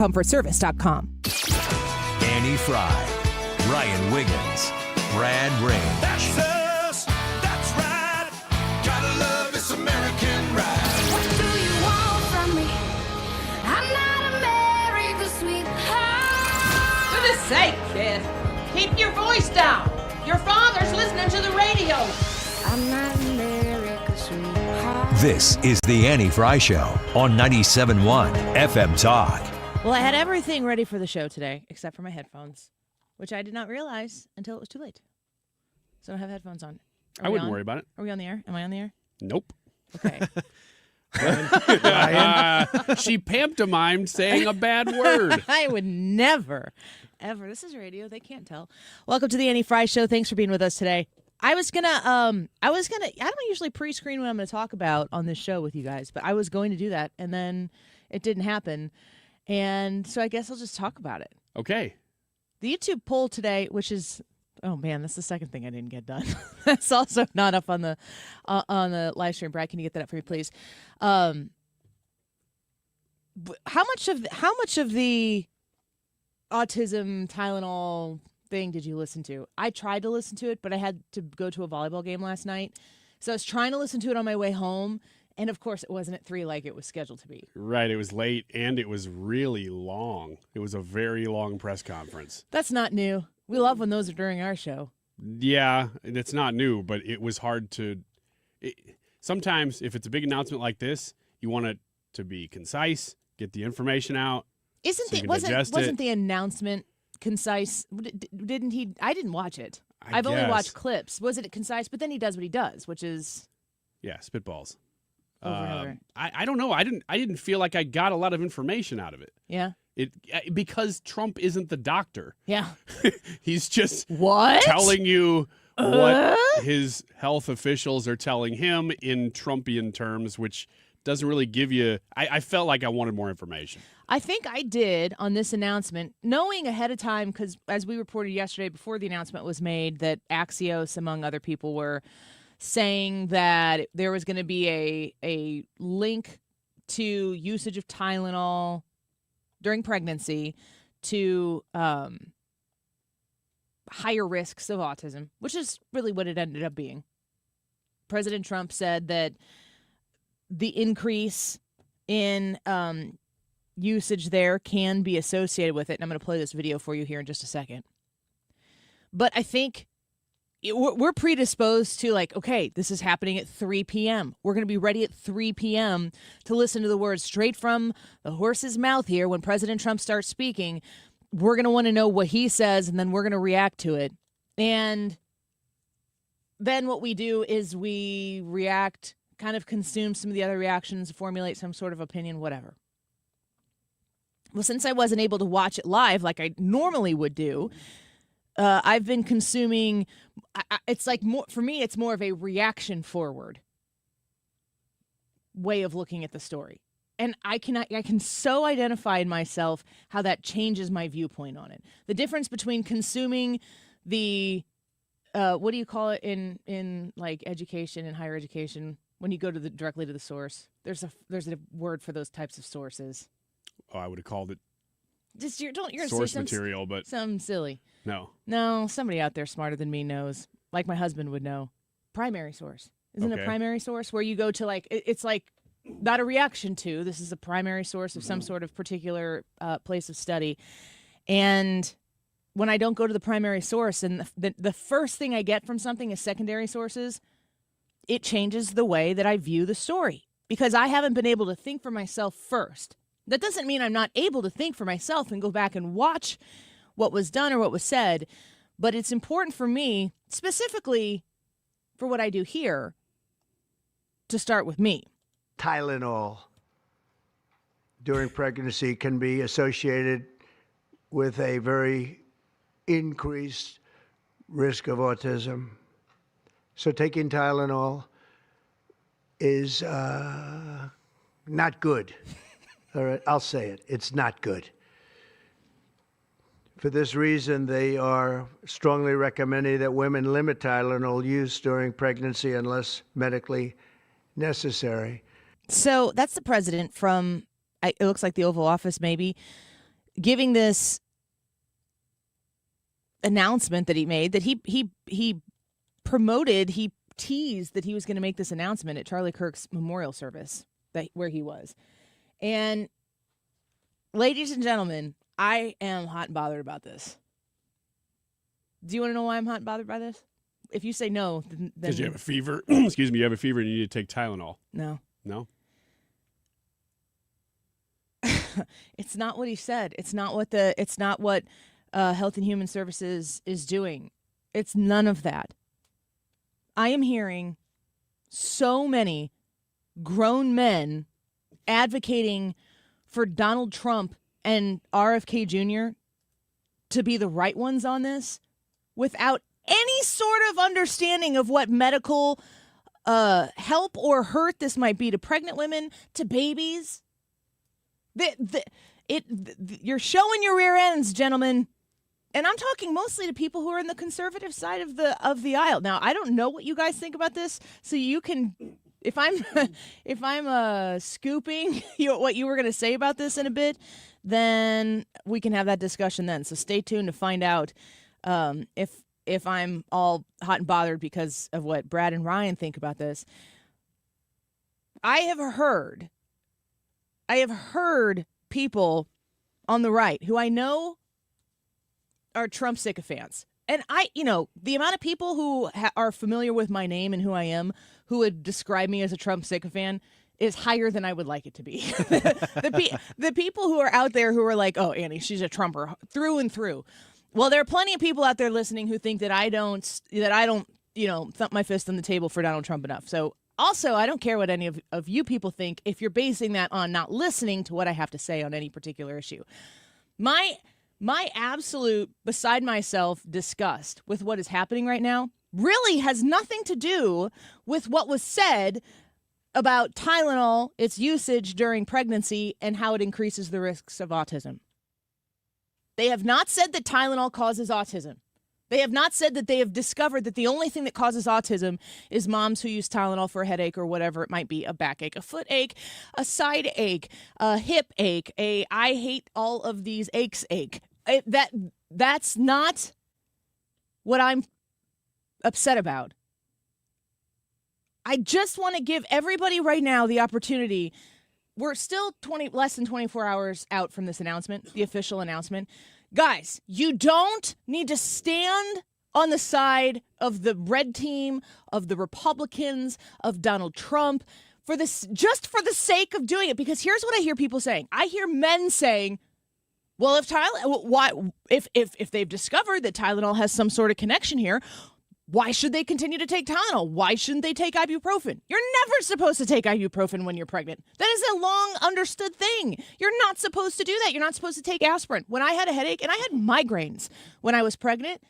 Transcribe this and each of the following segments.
ComfortService.com. Annie Fry, Ryan Wiggins, Brad Rain. That's us. That's right. Gotta love this American ride. What do you want from me? I'm not America's sweetheart. For the sake, kid, keep your voice down. Your father's listening to the radio. I'm not America's sweetheart. This is the Annie Fry Show on 97.1 FM Talk. Well, I had everything ready for the show today, except for my headphones, which I did not realize until it was too late. So I don't have headphones on. I wouldn't worry about it. Are we on the air? Am I on the air? Nope. Okay. She pantomimed saying a bad word. I would never, ever. This is radio. They can't tell. Welcome to the Annie Fry Show. Thanks for being with us today. I don't usually pre-screen what I'm going to talk about on this show with you guys, but I was going to do that, and then it didn't happen. And so I guess I'll just talk about it. Okay. The YouTube poll today, which is, oh man, that's the second thing I didn't get done. That's also not up on the live stream. Brad, can you get that up for me, please? How much of the autism Tylenol thing did you listen to? I tried to listen to it, but I had to go to a volleyball game last night, so I was trying to listen to it on my way home. And, of course, it wasn't at 3 like it was scheduled to be. Right. It was late, and it was really long. It was a very long press conference. That's not new. We love when those are during our show. Yeah, it's not new, but it was hard to sometimes, if it's a big announcement like this, you want it to be concise, get the information out. Wasn't the announcement concise? Didn't he? I didn't watch it. I've only watched clips. Was it concise? But then he does what he does, which is... Yeah, spitballs. Over and over. I don't know. I didn't feel like I got a lot of information out of it. Yeah. Because Trump isn't the doctor. Yeah. He's just telling you what his health officials are telling him in Trumpian terms, which doesn't really give you. I felt like I wanted more information. I think I did on this announcement, knowing ahead of time, because as we reported yesterday before the announcement was made, that Axios, among other people, were saying that there was going to be a link to usage of Tylenol during pregnancy to higher risks of autism, which is really what it ended up being. President Trump said that the increase in usage there can be associated with it. And I'm going to play this video for you here in just a second. But I think we're predisposed to, like, okay, this is happening at 3 p.m. We're going to be ready at 3 p.m. to listen to the words straight from the horse's mouth here. When President Trump starts speaking, we're going to want to know what he says, and then we're going to react to it. And then what we do is we react, kind of consume some of the other reactions, formulate some sort of opinion, whatever. Well, since I wasn't able to watch it live like I normally would do, I've been consuming. It's like more for me. It's more of a reaction forward way of looking at the story, and I can so identify in myself how that changes my viewpoint on it. The difference between consuming the what do you call it in like education and higher education when you go to directly to the source? There's a word for those types of sources. Oh, I would have called it just you're gonna source say material, but some silly. No, somebody out there smarter than me knows. Like my husband would know. Primary source. Isn't Okay. a primary source where you go to, like, it's like not a reaction to. This is a primary source of some sort of particular place of study. And when I don't go to the primary source and the first thing I get from something is secondary sources, it changes the way that I view the story because I haven't been able to think for myself first. That doesn't mean I'm not able to think for myself and go back and watch what was done or what was said, but it's important for me, specifically for what I do here, to start with me. Tylenol during pregnancy can be associated with a very increased risk of autism. So taking Tylenol is not good. All right, I'll say it. It's not good. For this reason, they are strongly recommending that women limit Tylenol use during pregnancy unless medically necessary. So that's the president from, it looks like the Oval Office maybe. giving this announcement that he made, that he promoted, he teased that he was going to make this announcement at Charlie Kirk's memorial service where he was. And ladies and gentlemen, I am hot and bothered about this. Do you want to know why I'm hot and bothered by this? If you say no, then Because you have a fever. Excuse me, you have a fever and you need to take Tylenol. No. No? It's not what he said. It's not what Health and Human Services is doing. It's none of that. I am hearing so many grown men advocating for Donald Trump and RFK Jr. to be the right ones on this without any sort of understanding of what medical help or hurt this might be to pregnant women, to babies. You're showing your rear ends, gentlemen. And I'm talking mostly to people who are in the conservative side of the aisle. Now, I don't know what you guys think about this, so you can, if I'm scooping what you were going to say about this in a bit, then we can have that discussion then. So stay tuned to find out if I'm all hot and bothered because of what Brad and Ryan think about this. I have heard people on the right who I know are Trump sycophants. And the amount of people who are familiar with my name and who I am, who would describe me as a Trump sycophant, is higher than I would like it to be. The people who are out there who are like, oh, Annie, she's a Trumper through and through. Well, there are plenty of people out there listening who think that I don't, thump my fist on the table for Donald Trump enough. So also, I don't care what any of you people think if you're basing that on not listening to what I have to say on any particular issue. My absolute beside myself disgust with what is happening right now really has nothing to do with what was said about Tylenol, its usage during pregnancy, and how it increases the risks of autism. They have not said that Tylenol causes autism. They have not said that they have discovered that the only thing that causes autism is moms who use Tylenol for a headache or whatever it might be, a backache, a foot ache, a side ache, a hip ache, I hate all of these aches ache. That's not what I'm upset about. I just want to give everybody right now the opportunity. We're still less than 24 hours out from this announcement, the official announcement. Guys, you don't need to stand on the side of the red team, of the Republicans, of Donald Trump, just for the sake of doing it. Because here's what I hear people saying. I hear men saying, well, if they've discovered that Tylenol has some sort of connection here, why should they continue to take Tylenol? Why shouldn't they take ibuprofen? You're never supposed to take ibuprofen when you're pregnant. That is a long understood thing. You're not supposed to do that. You're not supposed to take aspirin. When I had a headache and I had migraines when I was pregnant,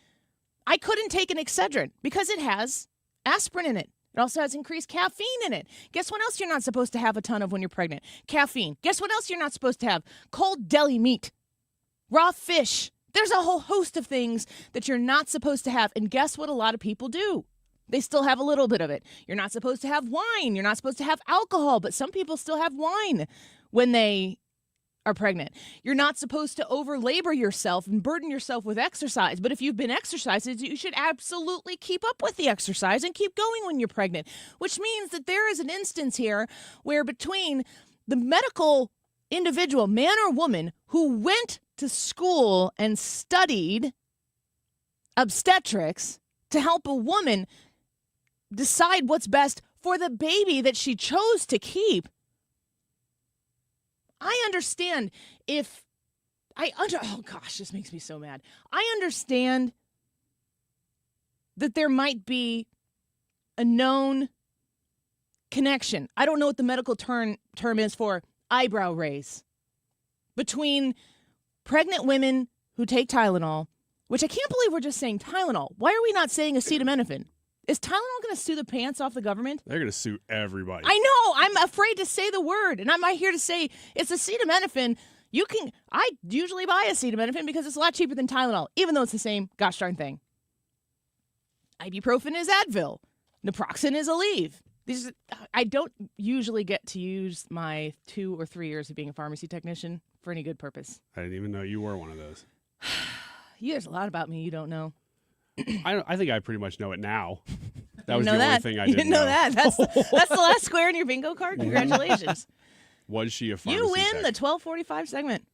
I couldn't take an Excedrin because it has aspirin in it. It also has increased caffeine in it. Guess what else you're not supposed to have a ton of when you're pregnant? Caffeine. Guess what else you're not supposed to have? Cold deli meat, raw fish. There's a whole host of things that you're not supposed to have. And guess what a lot of people do? They still have a little bit of it. You're not supposed to have wine. You're not supposed to have alcohol, but some people still have wine when they are pregnant. You're not supposed to over-labor yourself and burden yourself with exercise. But if you've been exercising, you should absolutely keep up with the exercise and keep going when you're pregnant, which means that there is an instance here where between the medical individual, man or woman, who went to school and studied obstetrics to help a woman decide what's best for the baby that she chose to keep. I understand oh gosh, this makes me so mad. I understand that there might be a known connection. I don't know what the medical term is for eyebrow raise between pregnant women who take Tylenol, which I can't believe we're just saying Tylenol. Why are we not saying acetaminophen? Is Tylenol going to sue the pants off the government? They're going to sue everybody. I know. I'm afraid to say the word, and I'm here to say it's acetaminophen. I usually buy acetaminophen because it's a lot cheaper than Tylenol, even though it's the same gosh darn thing. Ibuprofen is Advil. Naproxen is Aleve. I don't usually get to use my 2 or 3 years of being a pharmacy technician for any good purpose. I didn't even know you were one of those. There's a lot about me you don't know. I think I pretty much know it now. That You was know the that. only thing I You didn't know that. That's the last square in your bingo card. Congratulations. Was she a pharmacy You win tech? the 1245 segment.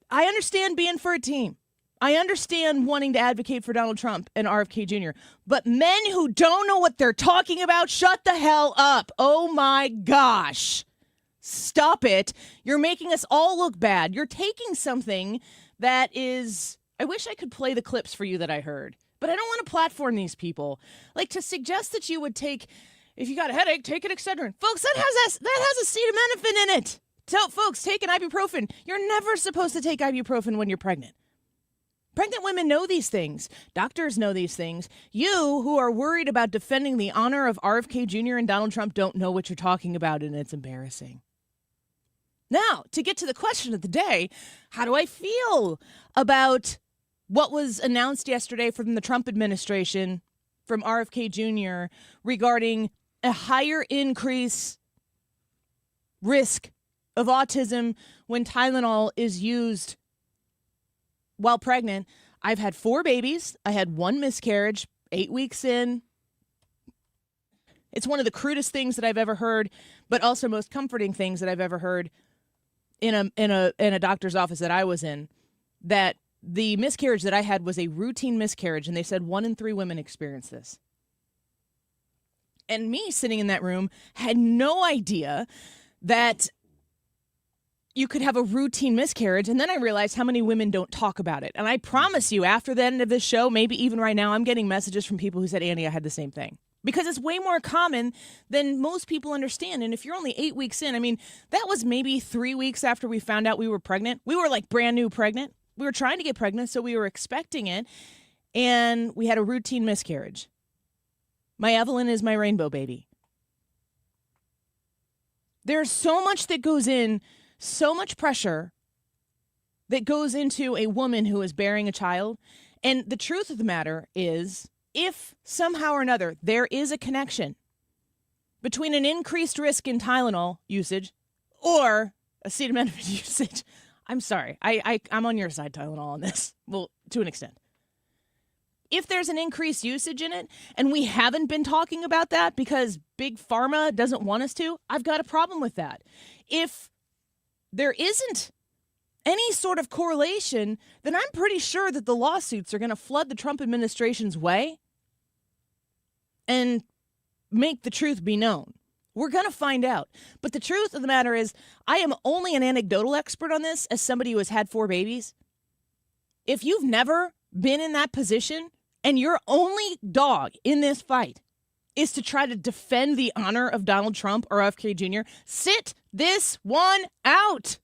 I understand being for a team. I understand wanting to advocate for Donald Trump and RFK Jr., but men who don't know what they're talking about, shut the hell up. Oh my gosh. Stop it. You're making us all look bad. You're taking something that is, I wish I could play the clips for you that I heard, but I don't want to platform these people. Like, to suggest that you would take, if you got a headache, take an Excedrin. Folks, that has acetaminophen in it. Tell folks, take an ibuprofen. You're never supposed to take ibuprofen when you're pregnant. Pregnant women know these things. Doctors know these things. You, who are worried about defending the honor of RFK Jr. and Donald Trump, don't know what you're talking about, and it's embarrassing. Now, to get to the question of the day, how do I feel about what was announced yesterday from the Trump administration, from RFK Jr., regarding a higher increase risk of autism when Tylenol is used while pregnant? I've had 4 babies. I had 1 miscarriage, 8 weeks in. It's one of the crudest things that I've ever heard, but also most comforting things that I've ever heard in a doctor's office that I was in, that the miscarriage that I had was a routine miscarriage, and they said 1 in 3 women experience this. And me sitting in that room had no idea that you could have a routine miscarriage. And then I realized how many women don't talk about it. And I promise you, after the end of this show, maybe even right now, I'm getting messages from people who said, Annie, I had the same thing. Because it's way more common than most people understand. And if you're only 8 weeks in, I mean, that was maybe 3 weeks after we found out we were pregnant. We were like brand new pregnant. We were trying to get pregnant, so we were expecting it. And we had a routine miscarriage. My Evelyn is my rainbow baby. There's so much that goes in, so much pressure that goes into a woman who is bearing a child. And the truth of the matter is, if somehow or another there is a connection between an increased risk in Tylenol usage or acetaminophen usage, I'm sorry, I'm on your side, Tylenol, on this. Well, to an extent. If there's an increased usage in it, and we haven't been talking about that because Big Pharma doesn't want us to, I've got a problem with that. If there isn't any sort of correlation, then I'm pretty sure that the lawsuits are going to flood the Trump administration's way and make the truth be known. We're going to find out. But the truth of the matter is, I am only an anecdotal expert on this as somebody who has had 4 babies. If you've never been in that position and your only dog in this fight is to try to defend the honor of Donald Trump or RFK Jr., sit this one out.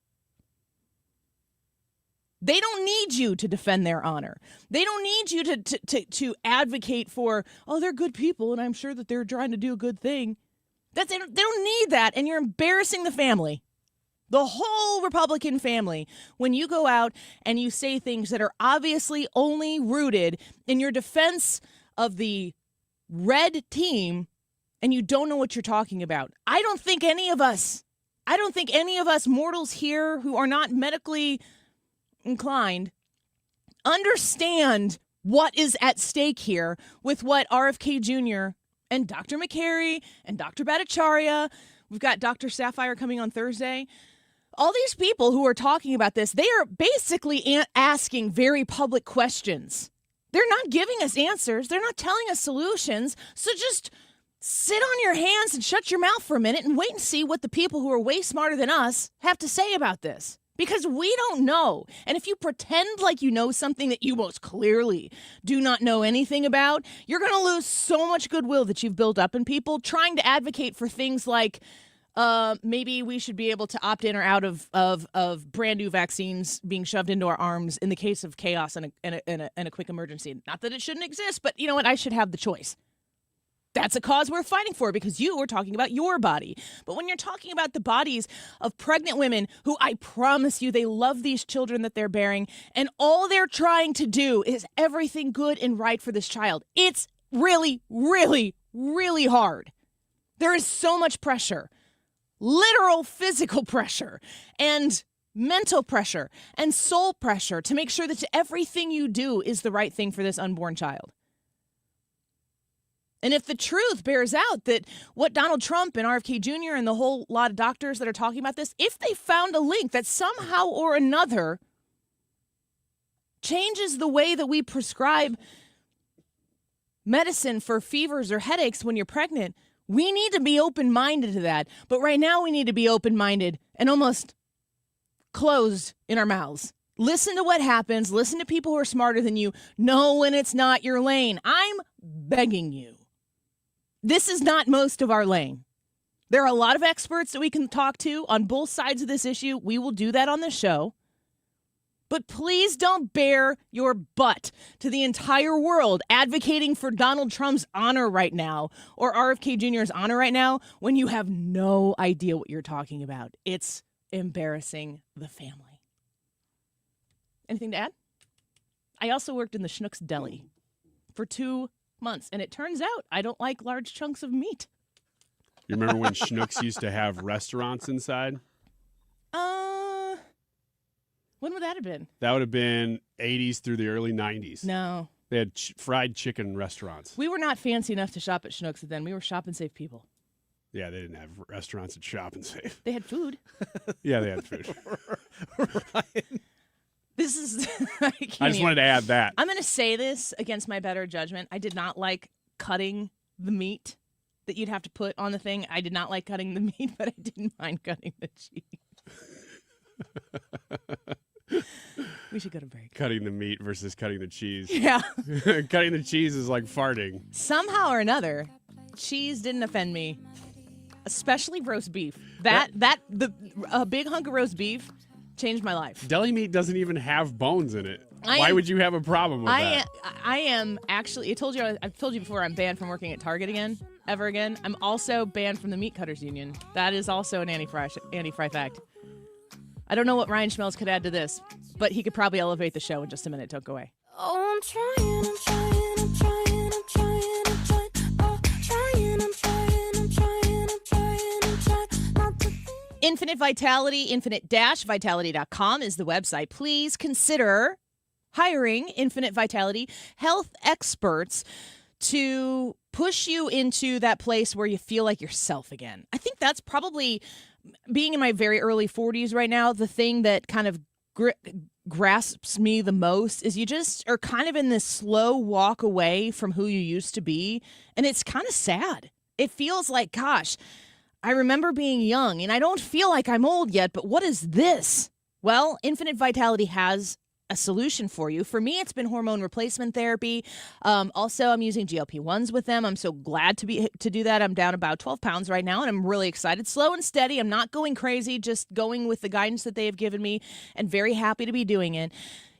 They don't need you to defend their honor. They don't need you to advocate for, oh, they're good people, and I'm sure that they're trying to do a good thing. They don't need that, and you're embarrassing the family. The whole Republican family, when you go out and you say things that are obviously only rooted in your defense of the red team, and you don't know what you're talking about. I don't think any of us mortals here who are not medically inclined understand what is at stake here with what RFK Jr. and Dr. McCary and Dr. Bhattacharya, we've got Dr. Sapphire coming on Thursday. All these people who are talking about this, they are basically asking very public questions. They're not giving us answers. They're not telling us solutions. So just sit on your hands and shut your mouth for a minute and wait and see what the people who are way smarter than us have to say about this. Because we don't know. And if you pretend like you know something that you most clearly do not know anything about, you're going to lose so much goodwill that you've built up in people trying to advocate for things like maybe we should be able to opt in or out of brand new vaccines being shoved into our arms in the case of chaos and a quick emergency. Not that it shouldn't exist, but you know what? I should have the choice. That's a cause we're fighting for because you were talking about your body. But when you're talking about the bodies of pregnant women who I promise you they love these children that they're bearing and all they're trying to do is everything good and right for this child, it's really, really, really hard. There is so much pressure, literal physical pressure, and mental pressure, and soul pressure to make sure that everything you do is the right thing for this unborn child. And if the truth bears out that what Donald Trump and RFK Jr. and the whole lot of doctors that are talking about this, if they found a link that somehow or another changes the way that we prescribe medicine for fevers or headaches when you're pregnant, we need to be open-minded to that. But right now we need to be open-minded and almost closed in our mouths. Listen to what happens. Listen to people who are smarter than you. Know when it's not your lane. I'm begging you. This is not most of our lane. There are a lot of experts that we can talk to on both sides of this issue. We will do that on the show. But please don't bear your butt to the entire world advocating for Donald Trump's honor right now or RFK Jr.'s honor right now when you have no idea what you're talking about. It's embarrassing the family. Anything to add? I also worked in the Schnucks Deli for 2 months, and it turns out I don't like large chunks of meat. You remember when Schnucks used to have restaurants inside? When would that have been? That would have been 80s through the early 90s. No. They had fried chicken restaurants. We were not fancy enough to shop at Schnucks then. We were Shop and Save people. Yeah, they didn't have restaurants at Shop and Save. They had food. Yeah, they had food. This is... I just wanted to add that. I'm going to say this against my better judgment. I did not like cutting the meat that you'd have to put on the thing. I did not like cutting the meat, but I didn't mind cutting the cheese. We should go to break. Cutting the meat versus cutting the cheese. Yeah. Cutting the cheese is like farting. Somehow or cheese didn't offend me, especially roast beef. The big hunk of roast beef changed my life. Deli meat doesn't even have bones in it. Why Why would you have a problem with that? I am actually. I've told you before. I'm banned from working at Target ever again. I'm also banned from the Meat Cutters Union. That is also an anti-fry fact. I don't know what Ryan Schmelz could add to this, but he could probably elevate the show in just a minute. Don't go away. Oh, I'm trying. Not to think. Infinite Vitality, infinite-vitality.com is the website. Please consider hiring Infinite Vitality health experts to push you into that place where you feel like yourself again. I think that's probably, being in my very early 40s right now, the thing that kind of grasps me the most is you just are kind of in this slow walk away from who you used to be. And it's kind of sad. It feels like, gosh, I remember being young and I don't feel like I'm old yet, but what is this? Well, Infinite Vitality has a solution for you. For me, it's been hormone replacement therapy. Also, I'm using GLP-1s with them. I'm so glad to do that. I'm down about 12 pounds right now, and I'm really excited. Slow and steady. I'm not going crazy, just going with the guidance that they have given me, and very happy to be doing it.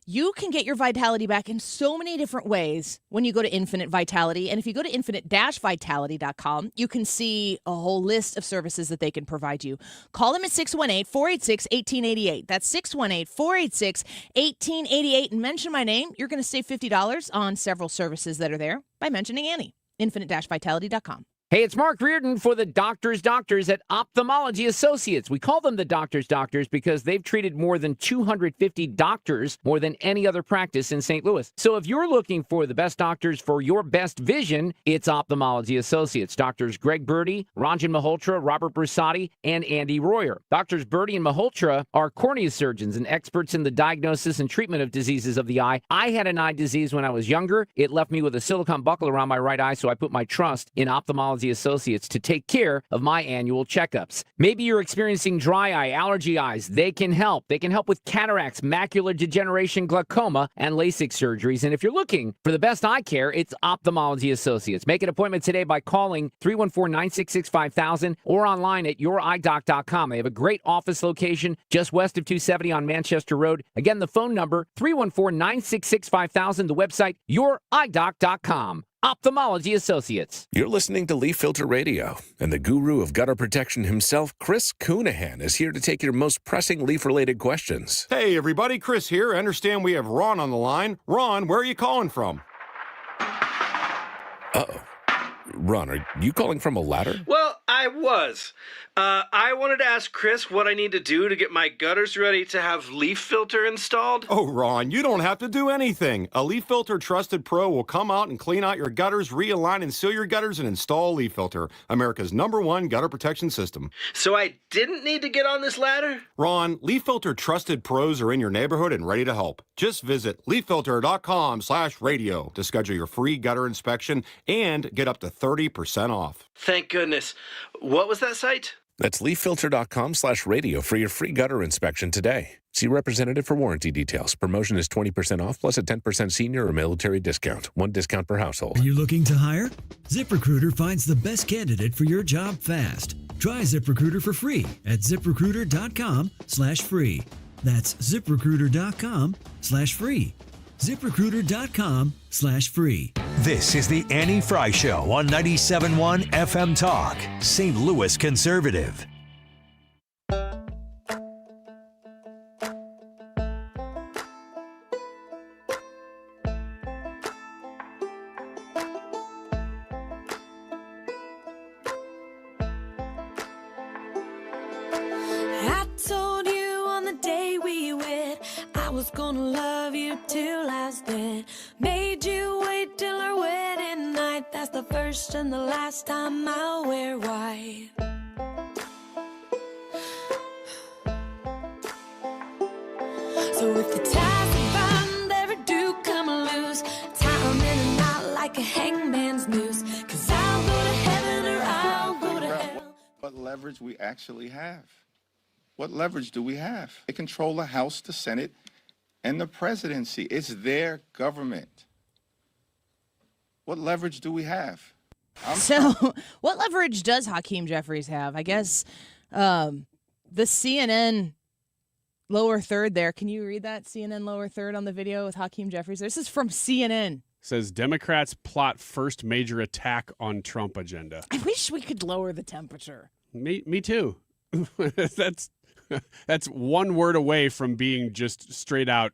You can get your vitality back in so many different ways when you go to Infinite Vitality. And if you go to infinite-vitality.com, you can see a whole list of services that they can provide you. Call them at 618-486-1888. That's 618-486-1888. And mention my name. You're going to save $50 on several services that are there by mentioning Annie. Infinite-vitality.com. Hey, it's Mark Reardon for the Doctors at Ophthalmology Associates. We call them the Doctors because they've treated more than 250 doctors, more than any other practice in St. Louis. So if you're looking for the best doctors for your best vision, it's Ophthalmology Associates. Doctors Greg Birdie, Ranjan Malhotra, Robert Brusati, and Andy Royer. Doctors Birdie and Malhotra are cornea surgeons and experts in the diagnosis and treatment of diseases of the eye. I had an eye disease when I was younger. It left me with a silicone buckle around my right eye, so I put my trust in Ophthalmology Associates to take care of my annual checkups. Maybe you're experiencing dry eye, allergy eyes. They can help. They can help with cataracts, macular degeneration, glaucoma, and LASIK surgeries. And if you're looking for the best eye care, it's Ophthalmology Associates. Make an appointment today by calling 314-966-5000 or online at youridoc.com. They have a great office location just west of 270 on Manchester Road. Again, the phone number, 314-966-5000. The website, youridoc.com. Ophthalmology Associates. You're listening to Leaf Filter Radio, and the guru of gutter protection himself, Chris Coonahan, is here to take your most pressing leaf-related questions. Hey, everybody, Chris here. I understand we have Ron on the line. Ron, where are you calling from? Uh-oh. Ron, are you calling from a ladder? Well, I was. I wanted to ask Chris what I need to do to get my gutters ready to have leaf filter installed. Oh, Ron, you don't have to do anything. A Leaf Filter Trusted Pro will come out and clean out your gutters, realign and seal your gutters, and install Leaf Filter, America's #1 gutter protection system. So I didn't need to get on this ladder? Ron, Leaf Filter Trusted Pros are in your neighborhood and ready to help. Just visit leaffilter.com/radio to schedule your free gutter inspection and get up to 30% off. Thank goodness. What was that site? That's leaffilter.com/radio for your free gutter inspection today. See representative for warranty details. Promotion is 20% off plus a 10% senior or military discount. One discount per household. Are you looking to hire? ZipRecruiter finds the best candidate for your job fast. Try ZipRecruiter for free at ziprecruiter.com/free. That's ziprecruiter.com/free. ZipRecruiter.com/free. This is the Annie Fry Show on 97.1 FM Talk, St. Louis Conservative. I told you on the day we wed I was gonna love you till I was dead. Made you wait till our wedding night. That's the first and the last time I'll wear white. So if the ties are bound, they ever do come loose, tie 'em in a knot like a hangman's noose. 'Cause I'll go to heaven or I'll go to hell. What leverage we actually have? What leverage do we have? They control the House, the Senate, and the presidency. It's their government. What leverage do we have? What leverage does Hakeem Jeffries have? I guess the CNN lower third there. Can you read that CNN lower third on the video with Hakeem Jeffries? This is from CNN. Says Democrats plot first major attack on Trump agenda. I wish we could lower the temperature. Me too. That's one word away from being just straight out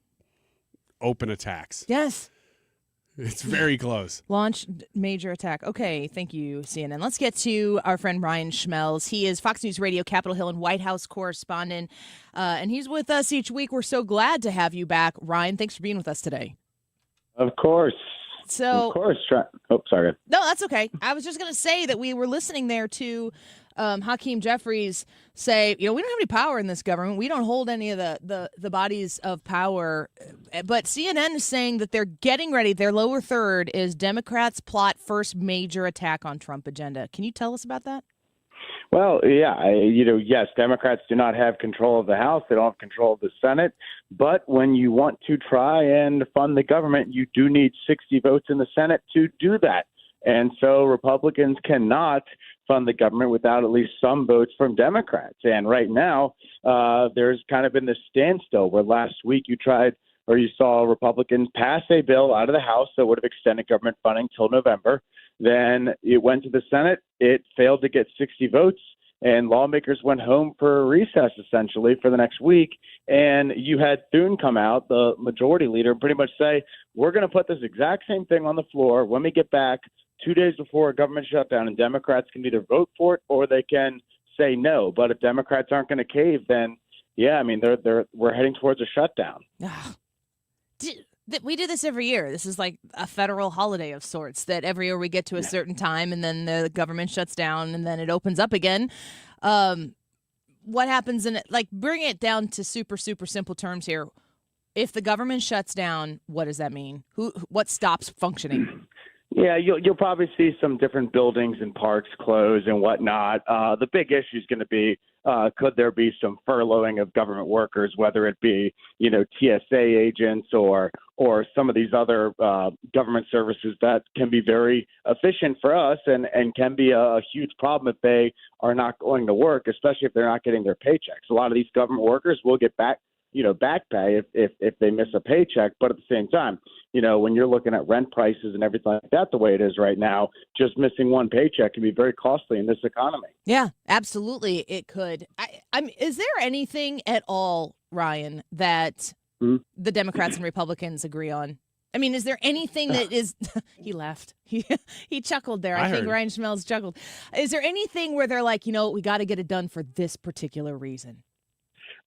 open attacks. Yes. It's very close. Launch major attack. Okay, thank you, CNN. Let's get to our friend Ryan Schmelz. He is Fox News Radio, Capitol Hill, and White House correspondent, and he's with us each week. We're so glad to have you back, Ryan. Thanks for being with us today. Of course. So, of course. Sorry. No, that's okay. I was just going to say that we were listening there to Hakeem Jeffries say, we don't have any power in this government. We don't hold any of the bodies of power. But CNN is saying that they're getting ready. Their lower third is Democrats plot first major attack on Trump agenda. Can you tell us about that? Well, yeah, yes, Democrats do not have control of the House. They don't have control of the Senate. But when you want to try and fund the government, you do need 60 votes in the Senate to do that. And so Republicans cannot fund the government without at least some votes from Democrats. And right now, there's kind of been this standstill where last week you saw Republicans pass a bill out of the House that would have extended government funding till November. Then it went to the Senate. It failed to get 60 votes, and lawmakers went home for recess, essentially, for the next week. And you had Thune come out, the majority leader, and pretty much say, we're going to put this exact same thing on the floor when we get back 2 days before a government shutdown, and Democrats can either vote for it or they can say no. But if Democrats aren't going to cave, then, yeah, I mean, we're heading towards a shutdown. We do this every year. This is like a federal holiday of sorts, that every year we get to a certain time and then the government shuts down and then it opens up again. What happens in it? Like, bring it down to super, super simple terms here. If the government shuts down, what does that mean? What stops functioning? Yeah, you'll probably see some different buildings and parks close and whatnot. The big issue is going to be, could there be some furloughing of government workers, whether it be, TSA agents or some of these other government services that can be very efficient for us and can be a huge problem if they are not going to work, especially if they're not getting their paychecks. A lot of these government workers will get back pay if they miss a paycheck. But at the same time, when you're looking at rent prices and everything like that the way it is right now, just missing one paycheck can be very costly in this economy. Yeah, absolutely. It could. Is there anything at all, Ryan, that the Democrats and Republicans agree on? I mean, is there anything that is? He laughed. He chuckled there. I think heard. Ryan Schmelz chuckled. Is there anything where they're like, we got to get it done for this particular reason?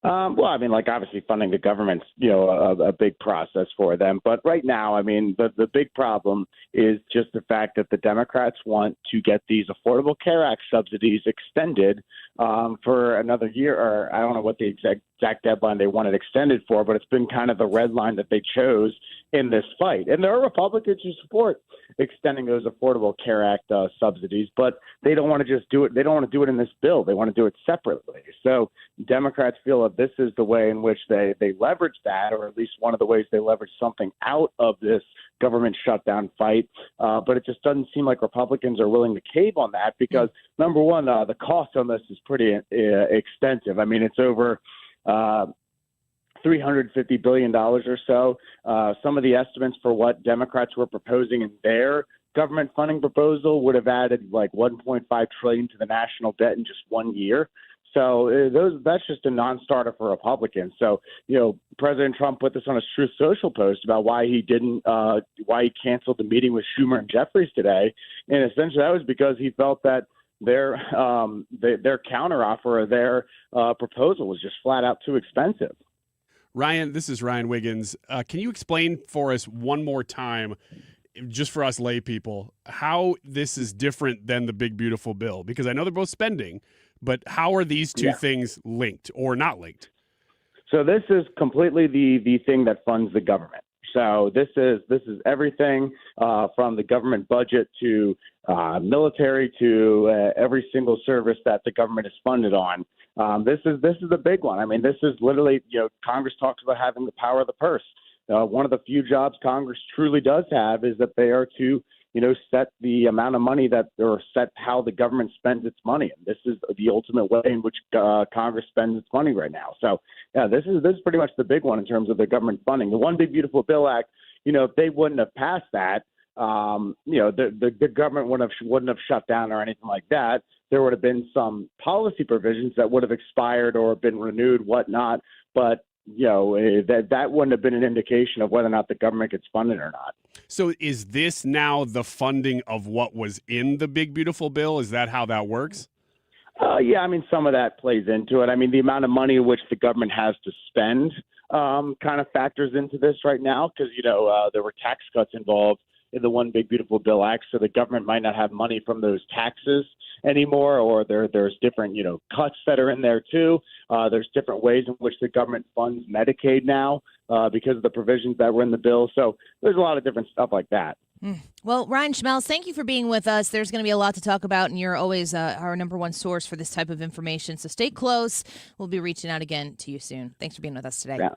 Well, I mean, like obviously funding the government's, a big process for them. But right now, I mean, the big problem is just the fact that the Democrats want to get these Affordable Care Act subsidies extended for another year, or I don't know what the exact deadline they want it extended for, but it's been kind of the red line that they chose in this fight. And there are Republicans who support extending those Affordable Care Act subsidies, but they don't want to just do it. They don't want to do it in this bill. They want to do it separately. So Democrats feel that this is the way in which they leverage that, or at least one of the ways they leverage something out of this government shutdown fight. But it just doesn't seem like Republicans are willing to cave on that because, number one, the cost on this is pretty extensive. I mean, it's over $350 billion or so. Some of the estimates for what Democrats were proposing in their government funding proposal would have added like $1.5 trillion to the national debt in just 1 year. So that's just a non-starter for Republicans. So, President Trump put this on his Truth Social post about why he canceled the meeting with Schumer and Jeffries today. And essentially that was because he felt that their counteroffer or their proposal was just flat out too expensive. Ryan, this is Ryan Wiggins. Can you explain for us one more time, just for us lay people, how this is different than the big, beautiful bill? Because I know they're both spending, but how are these two things linked or not linked? So this is completely the thing that funds the government. So this is everything from the government budget to military to every single service that the government is funded on. This is the big one. I mean, this is literally, Congress talks about having the power of the purse. One of the few jobs Congress truly does have is that they are to, set the amount of money or set how the government spends its money. And this is the ultimate way in which Congress spends its money right now. So, yeah, this is pretty much the big one in terms of the government funding. The One Big Beautiful Bill Act, if they wouldn't have passed that, the government wouldn't have shut down or anything like that. There would have been some policy provisions that would have expired or been renewed, whatnot. But that wouldn't have been an indication of whether or not the government gets funded or not. So is this now the funding of what was in the big, beautiful bill? Is that how that works? Yeah, I mean, some of that plays into it. I mean, the amount of money which the government has to spend kind of factors into this right now because, there were tax cuts involved in the One Big Beautiful Bill Act, so the government might not have money from those taxes anymore, or there's different, cuts that are in there too. There's different ways in which the government funds Medicaid now because of the provisions that were in the bill. So there's a lot of different stuff like that. Well, Ryan Schmelz, thank you for being with us. There's going to be a lot to talk about, and you're always our number one source for this type of information. So stay close. We'll be reaching out again to you soon. Thanks for being with us today. Yeah.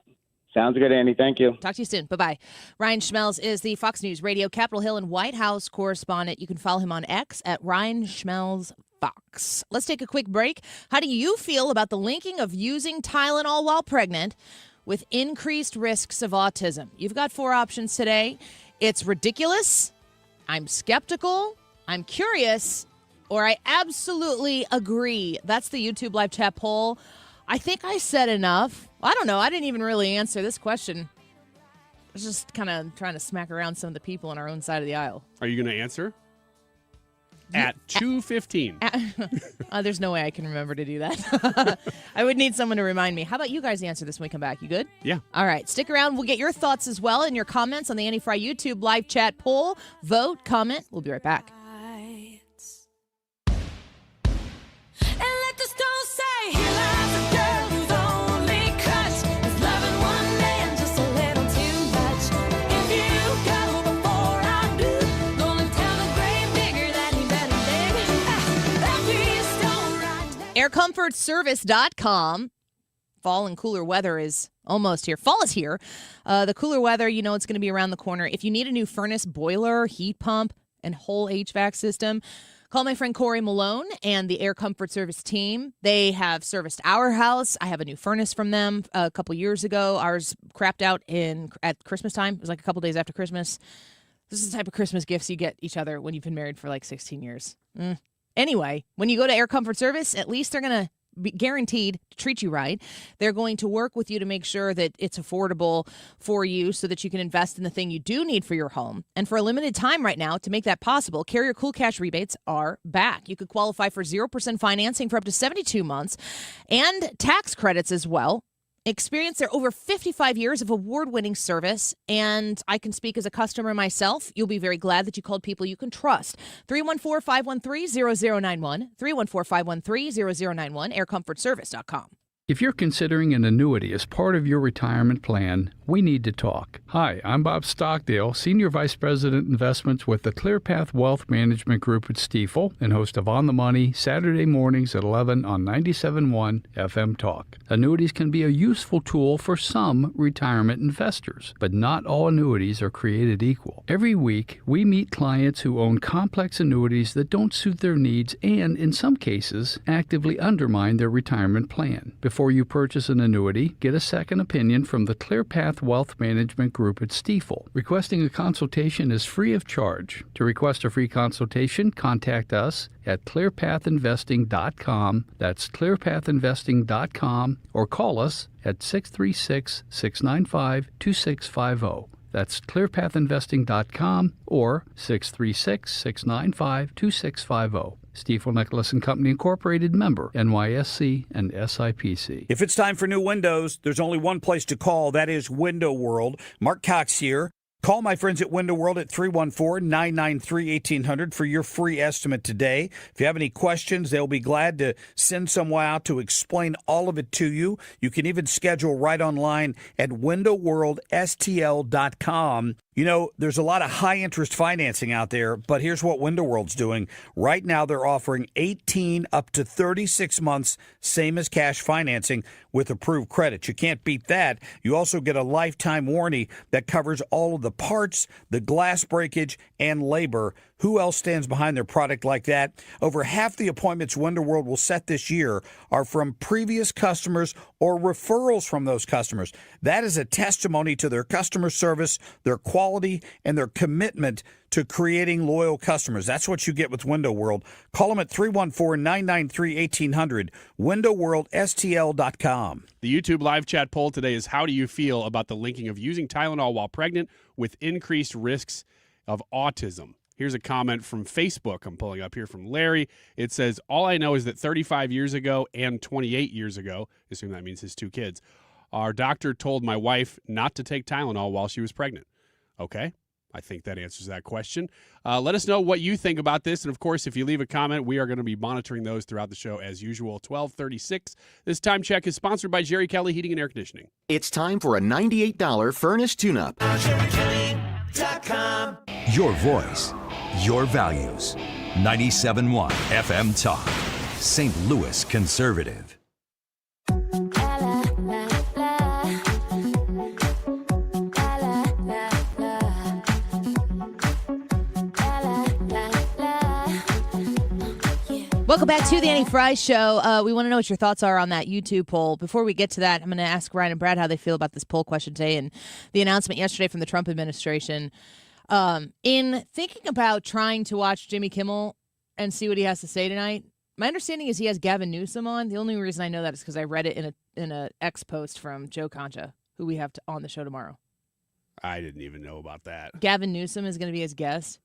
Sounds good, Andy. Thank you. Talk to you soon. Bye-bye. Ryan Schmelz is the Fox News Radio Capitol Hill and White House correspondent. You can follow him on X at Ryan Schmelz Fox. Let's take a quick break. How do you feel about the linking of using Tylenol while pregnant with increased risks of autism? You've got 4 options today. It's ridiculous, I'm skeptical, I'm curious, or I absolutely agree. That's the YouTube live chat poll. I think I said enough. I don't know. I didn't even really answer this question. I was just kind of trying to smack around some of the people on our own side of the aisle. Are you going to answer? At 2:15. There's no way I can remember to do that. I would need someone to remind me. How about you guys answer this when we come back? You good? Yeah. All right. Stick around. We'll get your thoughts as well and your comments on the Annie Fry YouTube live chat poll. Vote, comment. We'll be right back. AirComfortService.com. Fall and cooler weather is almost here. Fall is here. The cooler weather, it's going to be around the corner. If you need a new furnace, boiler, heat pump, and whole HVAC system, call my friend Corey Malone and the Air Comfort Service team. They have serviced our house. I have a new furnace from them a couple years ago. Ours crapped out at Christmas time. It was like a couple days after Christmas. This is the type of Christmas gifts you get each other when you've been married for like 16 years. Anyway, when you go to Air Comfort Service, at least they're going to be guaranteed to treat you right. They're going to work with you to make sure that it's affordable for you so that you can invest in the thing you do need for your home. And for a limited time right now, to make that possible, Carrier Cool Cash rebates are back. You could qualify for 0% financing for up to 72 months and tax credits as well. Experience their over 55 years of award-winning service, and I can speak as a customer myself. You'll be very glad that you called people you can trust. 314-513-0091, 314-513-0091, aircomfortservice.com. If you're considering an annuity as part of your retirement plan, we need to talk. Hi, I'm Bob Stockdale, Senior Vice President Investments with the ClearPath Wealth Management Group at Stifel and host of On the Money Saturday mornings at 11 on 97.1 FM Talk. Annuities can be a useful tool for some retirement investors, but not all annuities are created equal. Every week, we meet clients who own complex annuities that don't suit their needs and, in some cases, actively undermine their retirement plan. Before you purchase an annuity, get a second opinion from the ClearPath Wealth Management Group at Stifel. Requesting a consultation is free of charge. To request a free consultation, contact us at clearpathinvesting.com. That's clearpathinvesting.com, or call us at 636-695-2650. That's clearpathinvesting.com or 636-695-2650. Stifel Nicholas and Company Incorporated, member NYSE and SIPC. If it's time for new windows, there's only one place to call. That is Window World. Mark Cox here. Call my friends at Window World at 314-993-1800 for your free estimate today. If you have any questions, they'll be glad to send someone out to explain all of it to you. You can even schedule right online at windowworldstl.com. You know, there's a lot of high-interest financing out there, but here's what Window World's doing. Right now, they're offering 18 up to 36 months, same as cash financing with approved credit. You can't beat that. You also get a lifetime warranty that covers all of the parts, the glass breakage, and labor. Who else stands behind their product like that? Over half the appointments Window World will set this year are from previous customers or referrals from those customers. That is a testimony to their customer service, their quality, and their commitment to creating loyal customers. That's what you get with Window World. Call them at 314-993-1800, windowworldstl.com. The YouTube live chat poll today is, how do you feel about the linking of using Tylenol while pregnant with increased risks of autism? Here's a comment from Facebook I'm pulling up here from Larry. It says, all I know is that 35 years ago and 28 years ago, assume that means his two kids, our doctor told my wife not to take Tylenol while she was pregnant. Okay, I think that answers that question. Let us know what you think about this. And, of course, if you leave a comment, we are going to be monitoring those throughout the show as usual. 1236. This time check is sponsored by Jerry Kelly Heating and Air Conditioning. It's time for a $98 furnace tune-up. Your voice, your values. 97.1 FM Talk. St. Louis Conservative. Welcome back to the Annie Fry Show. We want to know what your thoughts are on that YouTube poll. Before we get to that, I'm going to ask Ryan and Brad how they feel about this poll question today and the announcement yesterday from the Trump administration. In thinking about trying to watch Jimmy Kimmel and see what he has to say tonight, my understanding is he has Gavin Newsom on. The only reason I know that is because I read it in a X post from Joe Concha, who we have on the show tomorrow. I didn't even know about that. Gavin Newsom is going to be his guest.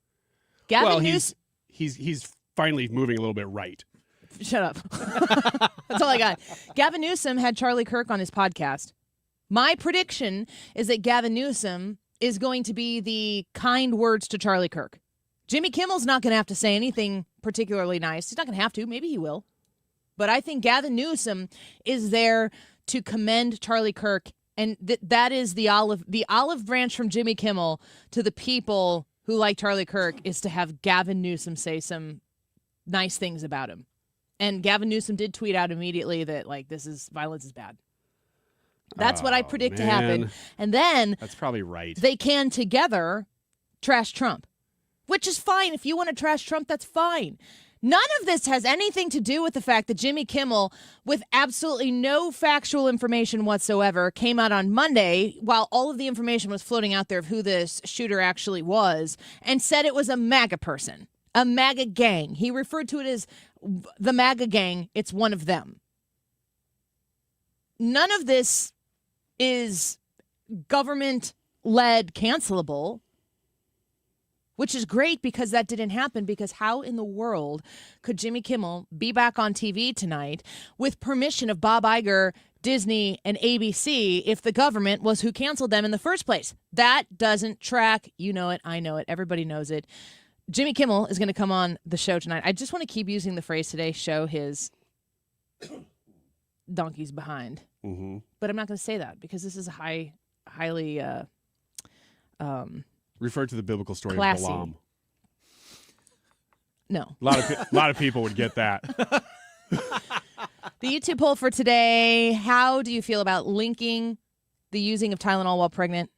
He's finally moving a little bit right. Shut up. That's all I got. Gavin Newsom had Charlie Kirk on his podcast. My prediction is that Gavin Newsom is going to be the kind words to Charlie Kirk. Jimmy Kimmel's not going to have to say anything particularly nice. He's not going to have to. Maybe he will. But I think Gavin Newsom is there to commend Charlie Kirk. And that is the olive branch from Jimmy Kimmel to the people who like Charlie Kirk, is to have Gavin Newsom say some nice things about him. And Gavin Newsom did tweet out immediately that, like, violence is bad. That's what I predict to happen. And then that's probably right. They can together trash Trump, which is fine. If you want to trash Trump, that's fine. None of this has anything to do with the fact that Jimmy Kimmel, with absolutely no factual information whatsoever, came out on Monday while all of the information was floating out there of who this shooter actually was, and said it was a MAGA person, a MAGA gang. He referred to it as the MAGA gang. It's one of them. none of this is government-led cancelable, which is great because that didn't happen. Because how in the world could Jimmy Kimmel be back on TV tonight with permission of Bob Iger, Disney, and ABC if the government was who canceled them in the first place? That doesn't track. You know it. I know it. Everybody knows it. Jimmy Kimmel is going to come on the show tonight. I just want to keep using the phrase today, show his donkeys behind. Mm-hmm. But I'm not going to say that because this is a highly refer to the biblical story classy. of Balaam. No. A lot of people would get that. The YouTube poll for today, how do you feel about linking the using of Tylenol while pregnant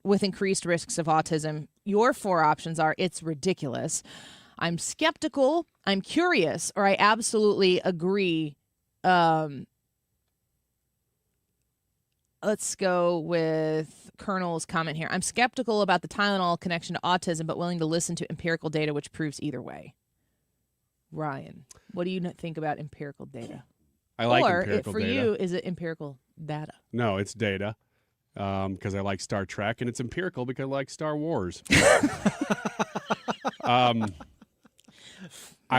with increased risks of autism? Your 4 options are: it's ridiculous, I'm skeptical, I'm curious, or I absolutely agree. Let's go with Colonel's comment here. I'm skeptical about the Tylenol connection to autism, but willing to listen to empirical data, which proves either way. Ryan, what do you think about empirical data? I like or empirical for data. you, is it empirical data? No, it's data because I like Star Trek, and it's empirical because I like Star Wars. I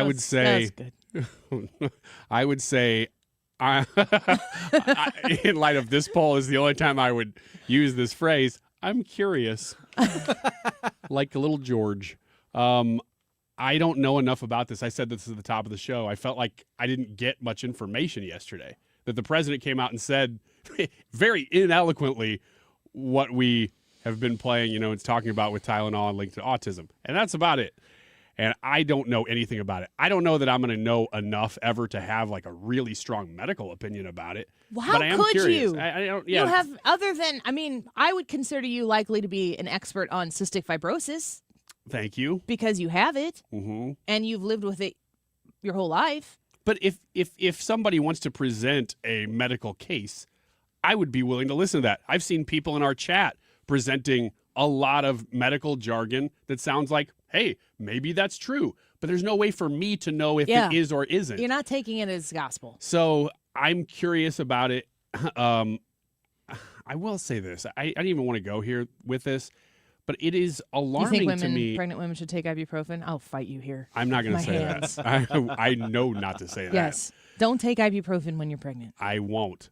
would say, I would say, in light of this poll, is the only time I would use this phrase. I'm curious, like a little George. I don't know enough about this. I said this at the top of the show. I felt like I didn't get much information yesterday. That the president came out and said very ineloquently what we have been playing, it's talking about with Tylenol and linked to autism. And that's about it. And I don't know anything about it. I don't know that I'm going to know enough ever to have like a really strong medical opinion about it. Well, how but I am could curious. you? I don't. You Yeah. have, other than, I would consider you likely to be an expert on cystic fibrosis Thank you. because you have it Mm-hmm. and you've lived with it your whole life. But if somebody wants to present a medical case, I would be willing to listen to that. I've seen people in our chat presenting a lot of medical jargon that sounds like, hey, maybe that's true. But there's no way for me to know if it is or isn't. You're not taking it as gospel. So I'm curious about it. I will say this. I don't even want to go here with this, but it is You alarming think to me. pregnant women should take ibuprofen? I'll fight you here. I'm not going to My say hands. that. I know not to say that. Yes. Don't take ibuprofen when you're pregnant. I won't.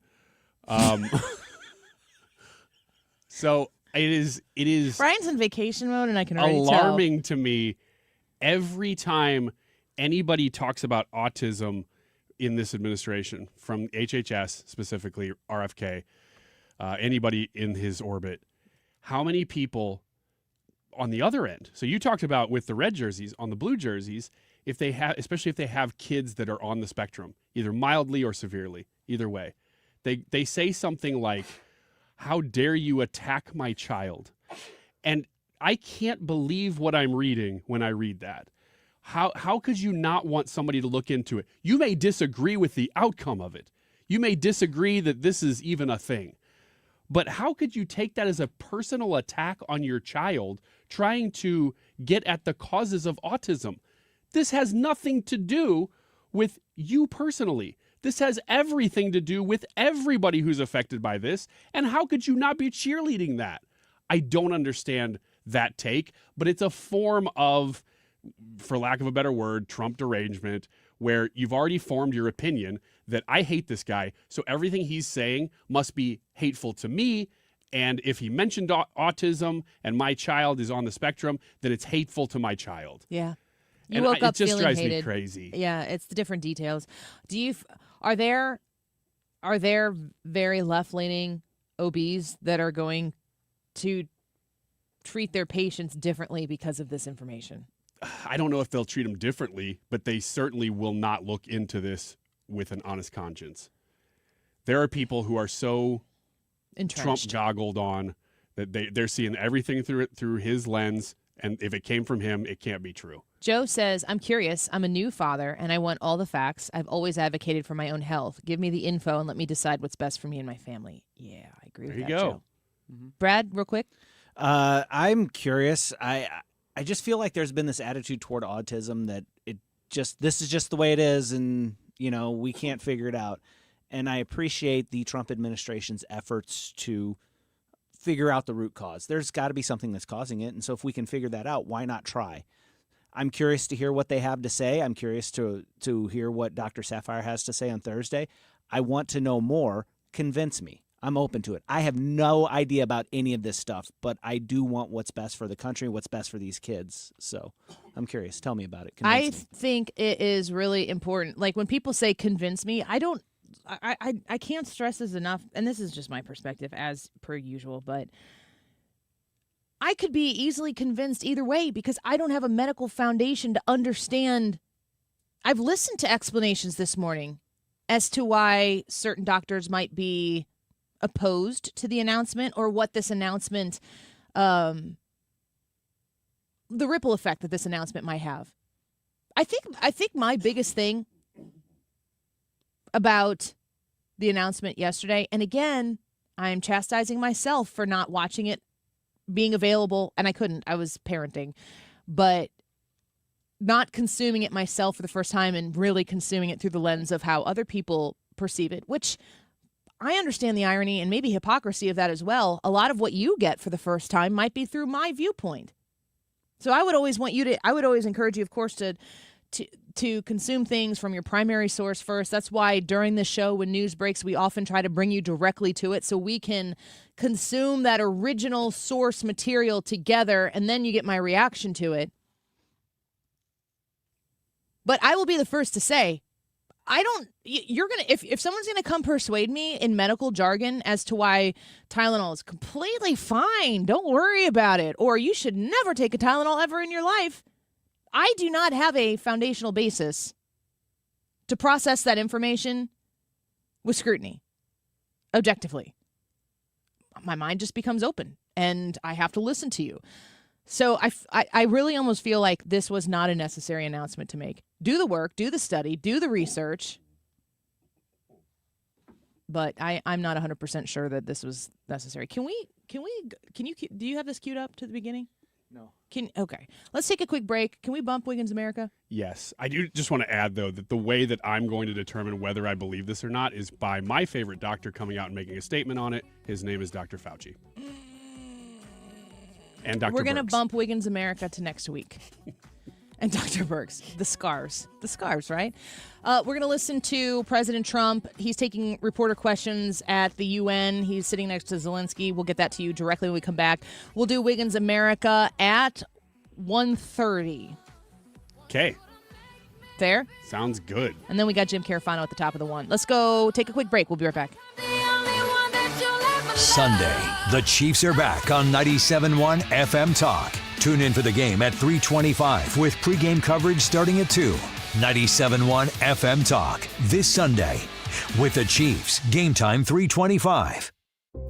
So it is Brian's in vacation mode, and I can already alarming to me every time anybody talks about autism in this administration, from HHS specifically, RFK, anybody in his orbit, how many people on the other end. So you talked about with the red jerseys, on the blue jerseys, if they have, especially if they have kids that are on the spectrum, either mildly or severely, either way, they say something like, "How dare you attack my child?" And I can't believe what I'm reading when I read that. How could you not want somebody to look into it? You may disagree with the outcome of it. You may disagree that this is even a thing. But how could you take that as a personal attack on your child trying to get at the causes of autism? This has nothing to do with you personally. This has everything to do with everybody who's affected by this. And how could you not be cheerleading that? I don't understand that take, but it's a form of, for lack of a better word, Trump derangement, where you've already formed your opinion that I hate this guy, so everything he's saying must be hateful to me. And if he mentioned autism and my child is on the spectrum, then it's hateful to my child. Yeah. You And woke it up just feeling drives hated. me crazy. Yeah, it's the different details. Are there very left-leaning OBs that are going to treat their patients differently because of this information? I don't know if they'll treat them differently, but they certainly will not look into this with an honest conscience. There are people who are so Entrenched. Trump-goggled on that they're seeing everything through his lens, and if it came from him, it can't be true. Joe says, I'm curious. I'm a new father, and I want all the facts. I've always advocated for my own health. Give me the info and let me decide what's best for me and my family. Yeah, I agree with There that, you go. Joe. Brad, real quick. I'm curious. I just feel like there's been this attitude toward autism that this is just the way it is, and we can't figure it out. And I appreciate the Trump administration's efforts to figure out the root cause. There's got to be something that's causing it. And so if we can figure that out, why not try? I'm curious to hear what they have to say. I'm curious to hear what Dr. Sapphire has to say on Thursday. I want to know more. Convince me. I'm open to it. I have no idea about any of this stuff, but I do want what's best for the country, what's best for these kids. So I'm curious. Tell me about it. I Convince me. think it is really important. Like when people say convince me, I can't stress this enough, and this is just my perspective as per usual, but I could be easily convinced either way because I don't have a medical foundation to understand. I've listened to explanations this morning as to why certain doctors might be opposed to the announcement or what this announcement, the ripple effect that this announcement might have. I think my biggest thing about the announcement yesterday, and again, I'm chastising myself for not watching it being available, and I couldn't. I was parenting, but not consuming it myself for the first time and really consuming it through the lens of how other people perceive it, which I understand the irony and maybe hypocrisy of that as well. A lot of what you get for the first time might be through my viewpoint. So I would always encourage you, of course, to consume things from your primary source first. That's why during the show, when news breaks, we often try to bring you directly to it so we can consume that original source material together, and then you get my reaction to it. But I will be the first to say, if someone's going to come persuade me in medical jargon as to why Tylenol is completely fine, don't worry about it, or you should never take a Tylenol ever in your life, I do not have a foundational basis to process that information with scrutiny, objectively. My mind just becomes open, and I have to listen to you. So I really almost feel like this was not a necessary announcement to make. Do the work, do the study, do the research. But I'm not 100% sure that this was necessary. Do you have this queued up to the beginning? No. Okay. Let's take a quick break. Can we bump Wiggins America? Yes. I do just want to add, though, that the way that I'm going to determine whether I believe this or not is by my favorite doctor coming out and making a statement on it. His name is Dr. Fauci. And Dr. We're going to Birx. bump Wiggins America to next week. And Dr. Birx, the scars, right? We're going to listen to President Trump. He's taking reporter questions at the UN. He's sitting next to Zelensky. We'll get that to you directly when we come back. We'll do Wiggins America at 1:30. Okay. Fair? Sounds good. And then we got Jim Carafano at the top of the one. Let's go take a quick break. We'll be right back. Sunday, the Chiefs are back on 97.1 FM Talk. Tune in for the game at 3:25 with pregame coverage starting at 2. 97.1 FM Talk this Sunday with the Chiefs. Game time 3:25.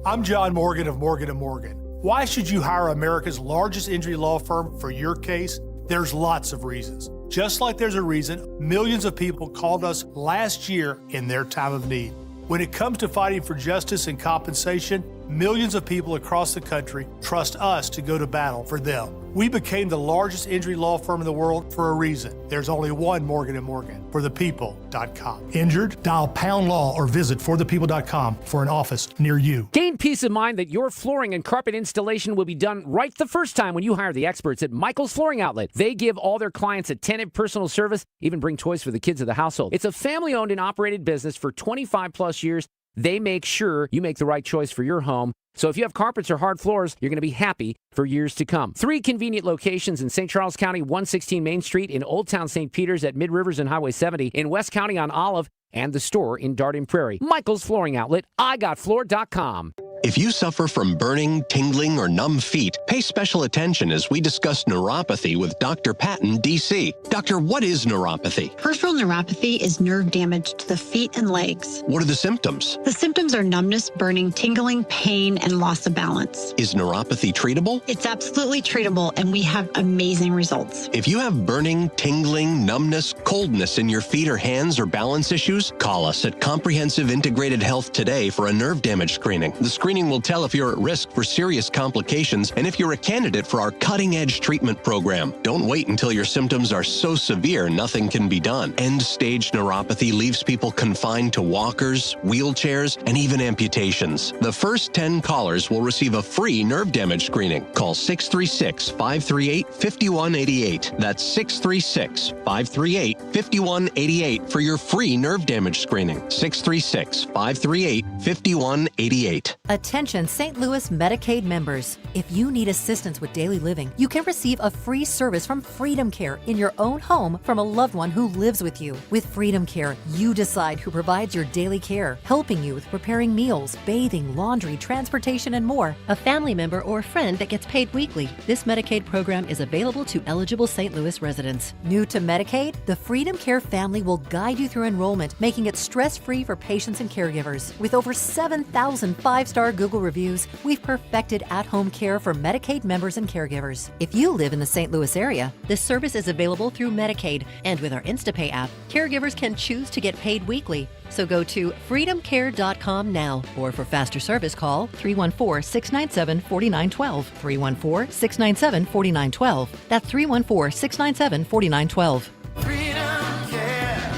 I'm John Morgan of Morgan & Morgan. Why should you hire America's largest injury law firm for your case? There's lots of reasons. Just like there's a reason millions of people called us last year in their time of need. When it comes to fighting for justice and compensation, millions of people across the country trust us to go to battle for them. We became the largest injury law firm in the world for a reason. There's only one Morgan & Morgan, forthepeople.com. Injured? Dial #law or visit forthepeople.com for an office near you. Gain peace of mind that your flooring and carpet installation will be done right the first time when you hire the experts at Michael's Flooring Outlet. They give all their clients attentive personal service, even bring toys for the kids of the household. It's a family-owned and operated business for 25 plus years. They make sure you make the right choice for your home. So if you have carpets or hard floors, you're going to be happy for years to come. 3 convenient locations in St. Charles County, 116 Main Street, in Old Town St. Peters at Mid-Rivers and Highway 70, in West County on Olive, and the store in Darden Prairie. Michael's Flooring Outlet, IGotFloor.com. If you suffer from burning, tingling, or numb feet, pay special attention as we discuss neuropathy with Dr. Patton, D.C. Doctor, what is neuropathy? Peripheral neuropathy is nerve damage to the feet and legs. What are the symptoms? The symptoms are numbness, burning, tingling, pain, and loss of balance. Is neuropathy treatable? It's absolutely treatable, and we have amazing results. If you have burning, tingling, numbness, coldness in your feet or hands or balance issues, call us at Comprehensive Integrated Health today for a nerve damage screening. The screening screening will tell if you're at risk for serious complications and if you're a candidate for our cutting-edge treatment program. Don't wait until your symptoms are so severe nothing can be done. End-stage neuropathy leaves people confined to walkers, wheelchairs, and even amputations. The first 10 callers will receive a free nerve damage screening. Call 636-538-5188. That's 636-538-5188 for your free nerve damage screening. 636-538-5188. Attention St. Louis Medicaid members. If you need assistance with daily living, you can receive a free service from Freedom Care in your own home from a loved one who lives with you. With Freedom Care, you decide who provides your daily care, helping you with preparing meals, bathing, laundry, transportation, and more. A family member or friend that gets paid weekly. This Medicaid program is available to eligible St. Louis residents. New to Medicaid? The Freedom Care family will guide you through enrollment, making it stress-free for patients and caregivers. With over 7,000 five-star Google reviews, we've perfected at-home care for Medicaid members and caregivers. If you live in the St. Louis area, this service is available through Medicaid, and with our InstaPay app, caregivers can choose to get paid weekly. So go to freedomcare.com now, or for faster service, call 314-697-4912. 314-697-4912. That's 314-697-4912. Freedom Care,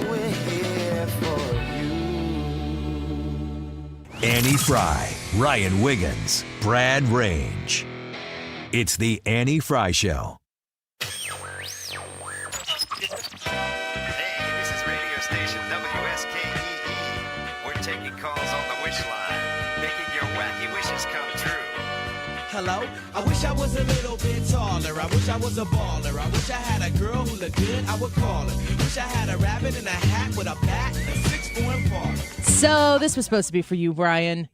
we're here for you. Annie Fry, Ryan Wiggins, Brad Range. It's the Annie Fry Show. Hello? I wish I was a little bit taller. I wish I was a baller. I wish I had a girl who looked good, I would call her. Wish I had a rabbit in a hat with a bat and a 6'4" ball. So this was supposed to be for you, Brian.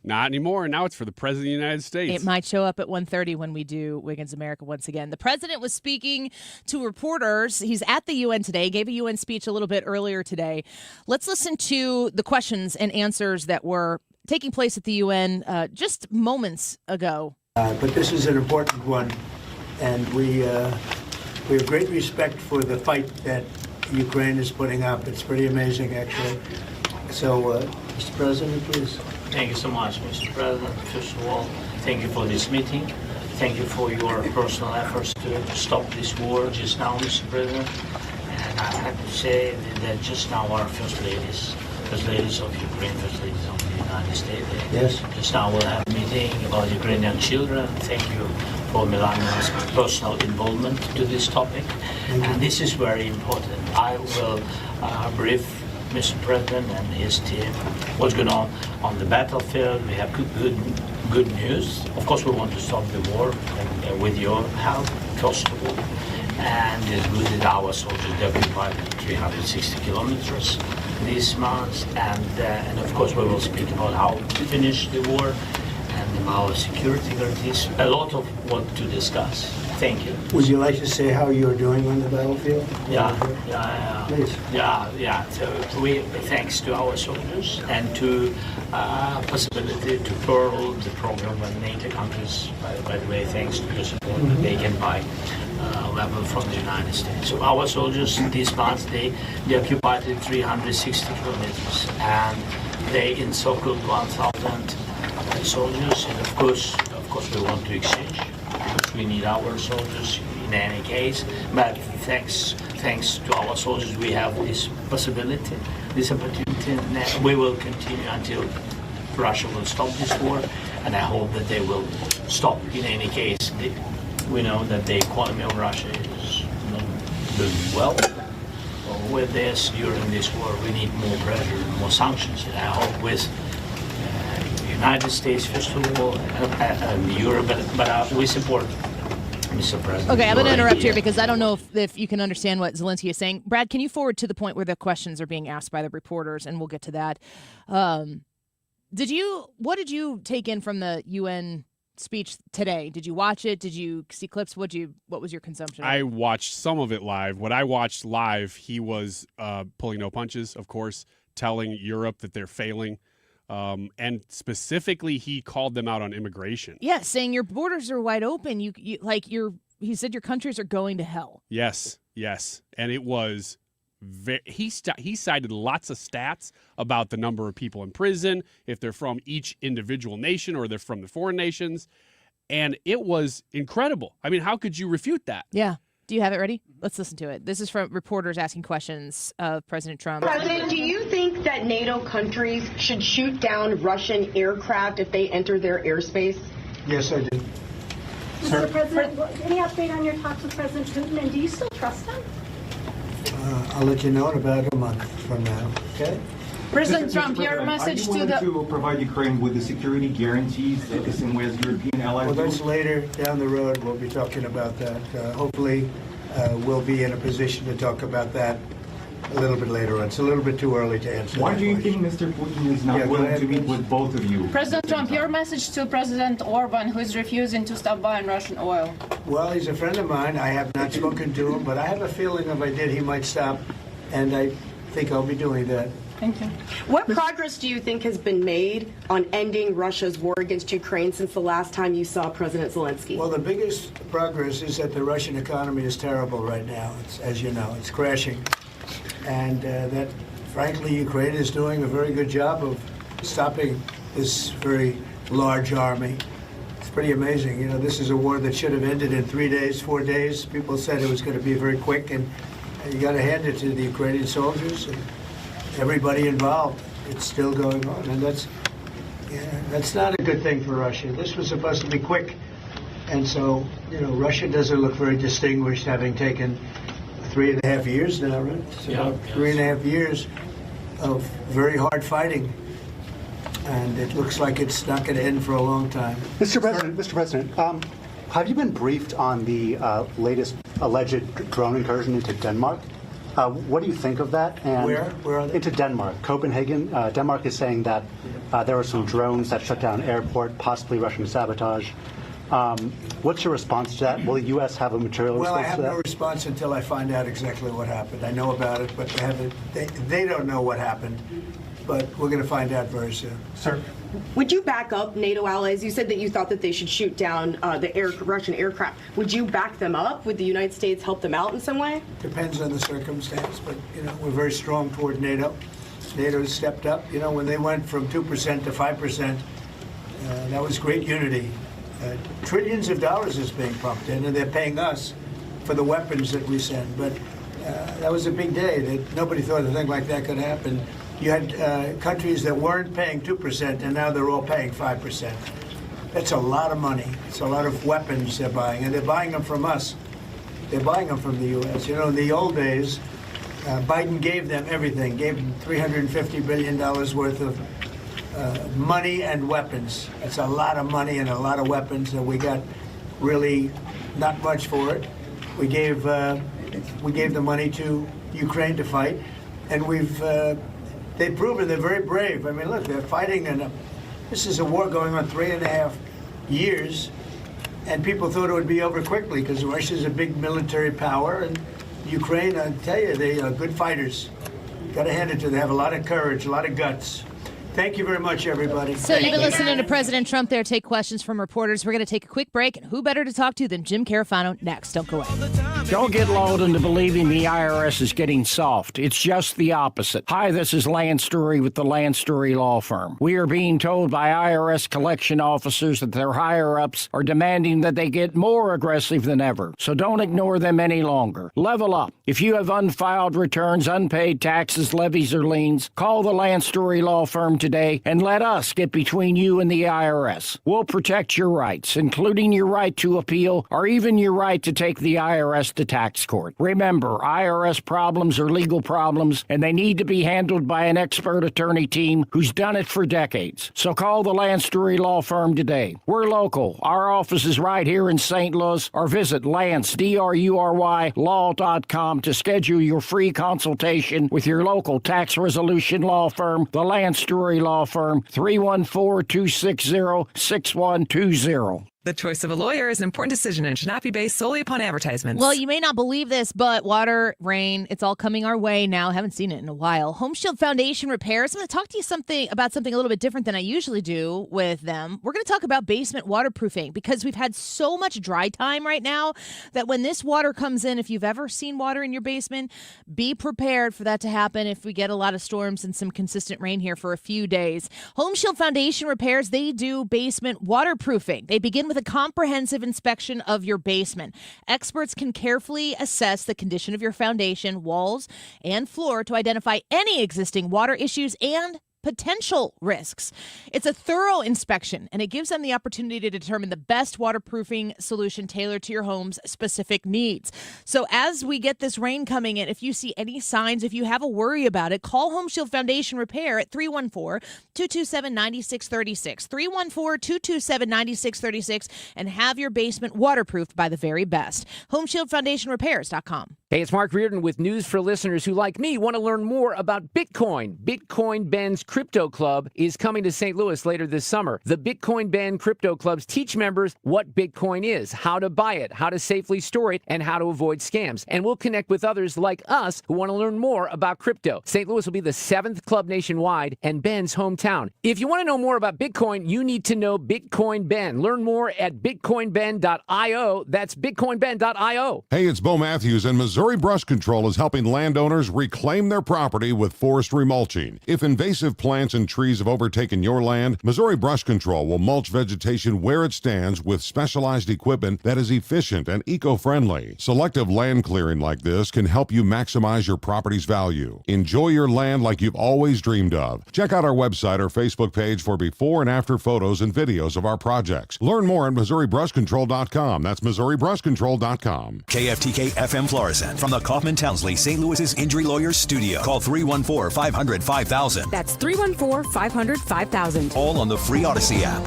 Not anymore. Now it's for the President of the United States. It might show up at 1:30 when we do Wiggins America once again. The president was speaking to reporters. He's at the UN today, gave a UN speech a little bit earlier today. Let's listen to the questions and answers that were taking place at the UN just moments ago. But this is an important one, and we have great respect for the fight that Ukraine is putting up. It's pretty amazing, actually. So, Mr. President, please. Thank you so much, Mr. President. First of all, thank you for this meeting. Thank you for your personal efforts to stop this war just now, Mr. President. And I have to say that just now our first ladies of Ukraine, first ladies of the United States. Yes. Just now we'll have a meeting about Ukrainian children. Thank you for Melania's personal involvement to this topic. And this is very important. I will brief Mr. President and his team what's going on the battlefield. We have good news. Of course, we want to stop the war and with your help, first of all. And it's good that our soldiers occupied 360 kilometers this month, and of course we will speak about how to finish the war and about security guarantees. A lot of what to discuss. Thank you. Would you like to say how you're doing on the battlefield? Yeah. Please. Yeah. So thanks to our soldiers and to possibility to further the program when NATO countries, by the way, thanks to your support, they can buy weapon from the United States. So our soldiers this month they occupied 360 kilometers and they encircled 1,000 soldiers. And of course we want to exchange because we need our soldiers in any case. But thanks to our soldiers we have this possibility, this opportunity, and we will continue until Russia will stop this war. And I hope that they will stop in any case. We know that the economy of Russia is not doing well. With this, during this war, we need more pressure, more sanctions. And I hope with the United States, first of all, and Europe, but we support Mr. President. Okay, I'm going to interrupt here because I don't know if you can understand what Zelensky is saying. Brad, can you forward to the point where the questions are being asked by the reporters, and we'll get to that. What did you take in from the UN speech today? Did you watch it? Did you see clips? What was your consumption? I watched some of it live. What I watched live, he was pulling no punches, of course, telling Europe that they're failing. And specifically, he called them out on immigration. Yeah, saying your borders are wide open. He said your countries are going to hell. Yes. And it was he cited lots of stats about the number of people in prison, if they're from each individual nation or they're from the foreign nations. And it was incredible. I mean, how could you refute that? Yeah. Do you have it ready? Let's listen to it. This is from reporters asking questions of President Trump. President, do you think that NATO countries should shoot down Russian aircraft if they enter their airspace? Yes, I do. Mr. President, any update on your talks with President Putin, and do you still trust him? I'll let you know in about a month from now, okay? President Trump, your message to provide Ukraine with the security guarantees the same way as European allies? Well, that's later down the road. We'll be talking about that. Hopefully, we'll be in a position to talk about that a little bit later on. It's a little bit too early to answer. Why do you think Mr. Putin is not willing to meet with both of you? President Trump, your message to President Orban, who is refusing to stop buying Russian oil. Well, he's a friend of mine. I have not spoken to him, but I have a feeling if I did, he might stop, and I think I'll be doing that. Thank you. What progress do you think has been made on ending Russia's war against Ukraine since the last time you saw President Zelensky? Well, the biggest progress is that the Russian economy is terrible right now. As you know, it's crashing. And that, frankly, Ukraine is doing a very good job of stopping this very large army. It's pretty amazing. You know, this is a war that should have ended in 3 days, 4 days. People said it was going to be very quick, and you got to hand it to the Ukrainian soldiers and everybody involved. It's still going on, and that's not a good thing for Russia. This was supposed to be quick, and so, you know, Russia doesn't look very distinguished, having taken 3.5 years now, right? So Yeah, 3.5 years of very hard fighting, and it looks like it's not going to end for a long time. Mr. President, have you been briefed on the latest alleged drone incursion into Denmark? What do you think of that? And Where are they? Into Denmark, Copenhagen. Denmark is saying that there were some drones that shut down an airport, possibly Russian sabotage. What's your response to that? Will the U.S. have a material Well, I response have to that? no response until I find out exactly what happened. I know about it, but they don't know what happened. But we're going to find out very soon. Sir. Would you back up NATO allies? You said that you thought that they should shoot down the Russian aircraft. Would you back them up? Would the United States help them out in some way? Depends on the circumstance, but, you know, we're very strong toward NATO. NATO has stepped up. You know, when they went from 2% to 5%, that was great unity. Trillions of dollars is being pumped in, and they're paying us for the weapons that we send. But that was a big day. Nobody thought a thing like that could happen. You had countries that weren't paying 2%, and now they're all paying 5%. That's a lot of money. It's a lot of weapons they're buying, and they're buying them from us. They're buying them from the U.S. You know, in the old days, Biden gave them everything, gave them $350 billion worth of money and weapons. That's a lot of money and a lot of weapons, and we got really not much for it. We gave the money to Ukraine to fight, and they've proven they're very brave. I mean, look, they're fighting, and this is a war going on 3.5 years, and people thought it would be over quickly because Russia's a big military power, and Ukraine, I tell you, they are good fighters. Got to hand it to them. They have a lot of courage, a lot of guts. Thank you very much, everybody. So you've been listening to President Trump there take questions from reporters. We're going to take a quick break, and who better to talk to than Jim Carafano next? Don't go away. Don't get lulled into believing the IRS is getting soft. It's just the opposite. Hi, this is Lance Story with the Lance Story Law Firm. We are being told by IRS collection officers that their higher-ups are demanding that they get more aggressive than ever. So don't ignore them any longer. Level up. If you have unfiled returns, unpaid taxes, levies, or liens, call the Lance Story Law Firm today and let us get between you and the IRS. We'll protect your rights, including your right to appeal or even your right to take the IRS to tax court. Remember, IRS problems are legal problems, and they need to be handled by an expert attorney team who's done it for decades. So call the Lance Story Law Firm today. We're local. Our office is right here in St. Louis, or visit Lance, DRURY, law.com to schedule your free consultation with your local tax resolution law firm, the Lance Story Law Firm, 314-260-6120. The choice of a lawyer is an important decision and should not be based solely upon advertisements. Well, you may not believe this, but water, rain, it's all coming our way now. Haven't seen it in a while. Home Shield Foundation repairs. I'm going to talk to you about something a little bit different than I usually do with them. We're going to talk about basement waterproofing because we've had so much dry time right now that when this water comes in, if you've ever seen water in your basement, be prepared for that to happen if we get a lot of storms and some consistent rain here for a few days. Home Shield Foundation repairs, they do basement waterproofing. They begin with a comprehensive inspection of your basement. Experts can carefully assess the condition of your foundation, walls, and floor to identify any existing water issues and potential risks. It's a thorough inspection, and it gives them the opportunity to determine the best waterproofing solution tailored to your home's specific needs. So as we get this rain coming in, if you see any signs, if you have a worry about it, call Home Shield Foundation Repair at 314-227-9636. 314-227-9636 and have your basement waterproofed by the very best. HomeshieldFoundationRepairs.com. Hey, it's Mark Reardon with news for listeners who, like me, want to learn more about Bitcoin. Bitcoin Ben's Crypto Club is coming to St. Louis later this summer. The Bitcoin Ben Crypto Clubs teach members what Bitcoin is, how to buy it, how to safely store it, and how to avoid scams. And we'll connect with others like us who want to learn more about crypto. St. Louis will be the 7th club nationwide and Ben's hometown. If you want to know more about Bitcoin, you need to know Bitcoin Ben. Learn more at bitcoinben.io. That's bitcoinben.io. Hey, it's Bo Matthews, and Missouri Brush Control is helping landowners reclaim their property with forestry mulching. If invasive plants and trees have overtaken your land, Missouri Brush Control will mulch vegetation where it stands with specialized equipment that is efficient and eco-friendly. Selective land clearing like this can help you maximize your property's value. Enjoy your land like you've always dreamed of. Check out our website or Facebook page for before and after photos and videos of our projects. Learn more at MissouriBrushControl.com. That's MissouriBrushControl.com. KFTK FM Florissant from the Kaufman Townsley St. Louis's Injury Lawyers Studio. Call 314-500-5000. That's 314-500-5000. All on the free Odyssey app.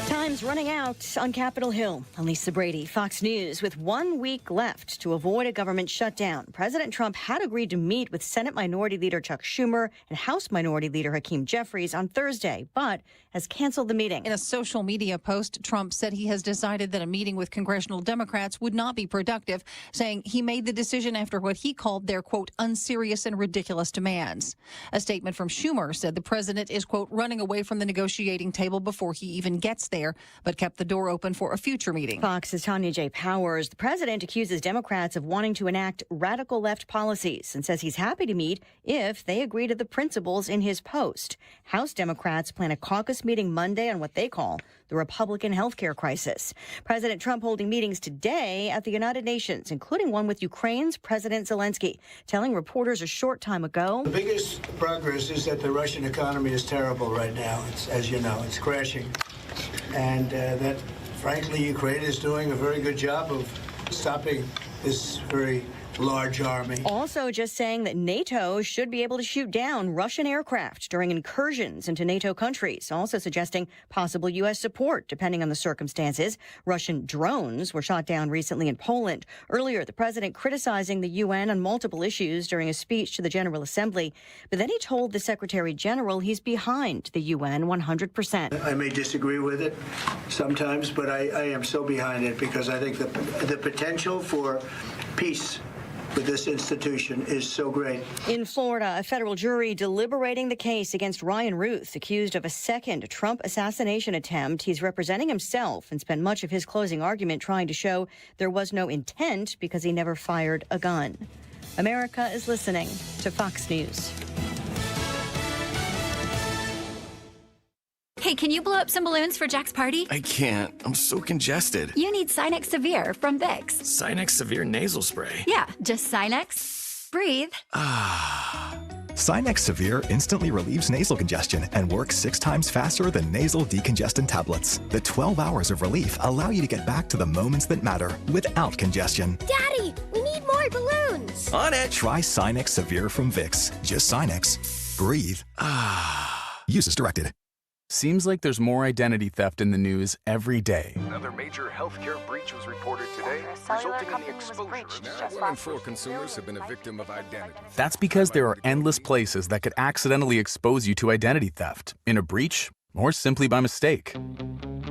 Time's running out on Capitol Hill. Lisa Brady, Fox News. With 1 week left to avoid a government shutdown, President Trump had agreed to meet with Senate Minority Leader Chuck Schumer and House Minority Leader Hakeem Jeffries on Thursday, but has canceled the meeting. In a social media post, Trump said he has decided that a meeting with congressional Democrats would not be productive, saying he made the decision after what he called their, quote, unserious and ridiculous demands. A statement from Schumer said the president is, quote, running away from the negotiating table before he even gets there, but kept the door open for a future meeting. Fox's Tanya J. Powers. The president accuses Democrats of wanting to enact radical left policies and says he's happy to meet if they agree to the principles in his post. House Democrats plan a caucus meeting Monday on what they call the Republican health care crisis. President Trump holding meetings today at the United Nations, including one with Ukraine's President Zelensky, telling reporters a short time ago. The biggest progress is that the Russian economy is terrible right now. As you know, it's crashing. And that, frankly, Ukraine is doing a very good job of stopping this very large army. Also just saying that NATO should be able to shoot down Russian aircraft during incursions into NATO countries. Also suggesting possible U.S. support, depending on the circumstances. Russian drones were shot down recently in Poland. Earlier, the president criticizing the UN on multiple issues during a speech to the General Assembly. But then he told the Secretary General he's behind the UN 100%. I may disagree with it sometimes, but I am so behind it because I think the potential for peace with this institution is so great. In Florida, a federal jury deliberating the case against Ryan Ruth, accused of a second Trump assassination attempt. He's representing himself and spent much of his closing argument trying to show there was no intent because he never fired a gun. America is listening to Fox News. Hey, can you blow up some balloons for Jack's party? I can't. I'm so congested. You need Sinex Severe from Vicks. Sinex Severe nasal spray. Yeah, just Sinex. Breathe. Sinex Severe instantly relieves nasal congestion and works 6 times faster than nasal decongestant tablets. The 12 hours of relief allow you to get back to the moments that matter without congestion. Daddy, we need more balloons. On it. Try Sinex Severe from Vicks. Just Sinex. Breathe. Use as directed. Seems like there's more identity theft in the news every day. Another major healthcare breach was reported today, resulting in the exposure of 1 in 4 consumers have been a victim of identity. That's because there are endless places that could accidentally expose you to identity theft. In a breach, or simply by mistake.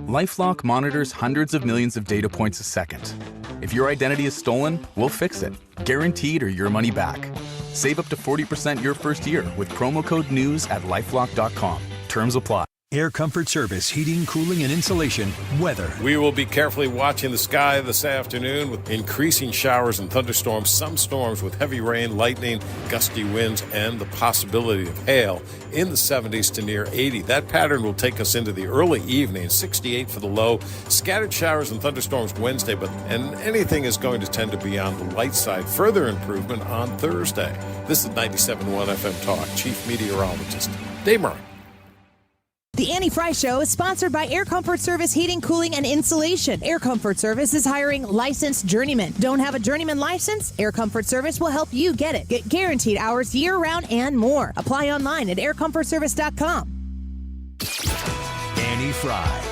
LifeLock monitors hundreds of millions of data points a second. If your identity is stolen, we'll fix it, guaranteed or your money back. Save up to 40% your first year with promo code NEWS at LifeLock.com. Terms apply. Air Comfort Service, heating, cooling, and insulation. Weather. We will be carefully watching the sky this afternoon with increasing showers and thunderstorms. Some storms with heavy rain, lightning, gusty winds, and the possibility of hail in the 70s to near 80. That pattern will take us into the early evening, 68 for the low. Scattered showers and thunderstorms Wednesday, and anything is going to tend to be on the light side. Further improvement on Thursday. This is 97.1 FM Talk. Chief Meteorologist Dave Murray. The Annie Fry Show is sponsored by Air Comfort Service Heating, Cooling, and Insulation. Air Comfort Service is hiring licensed journeymen. Don't have a journeyman license? Air Comfort Service will help you get it. Get guaranteed hours year-round and more. Apply online at aircomfortservice.com. Annie Fry,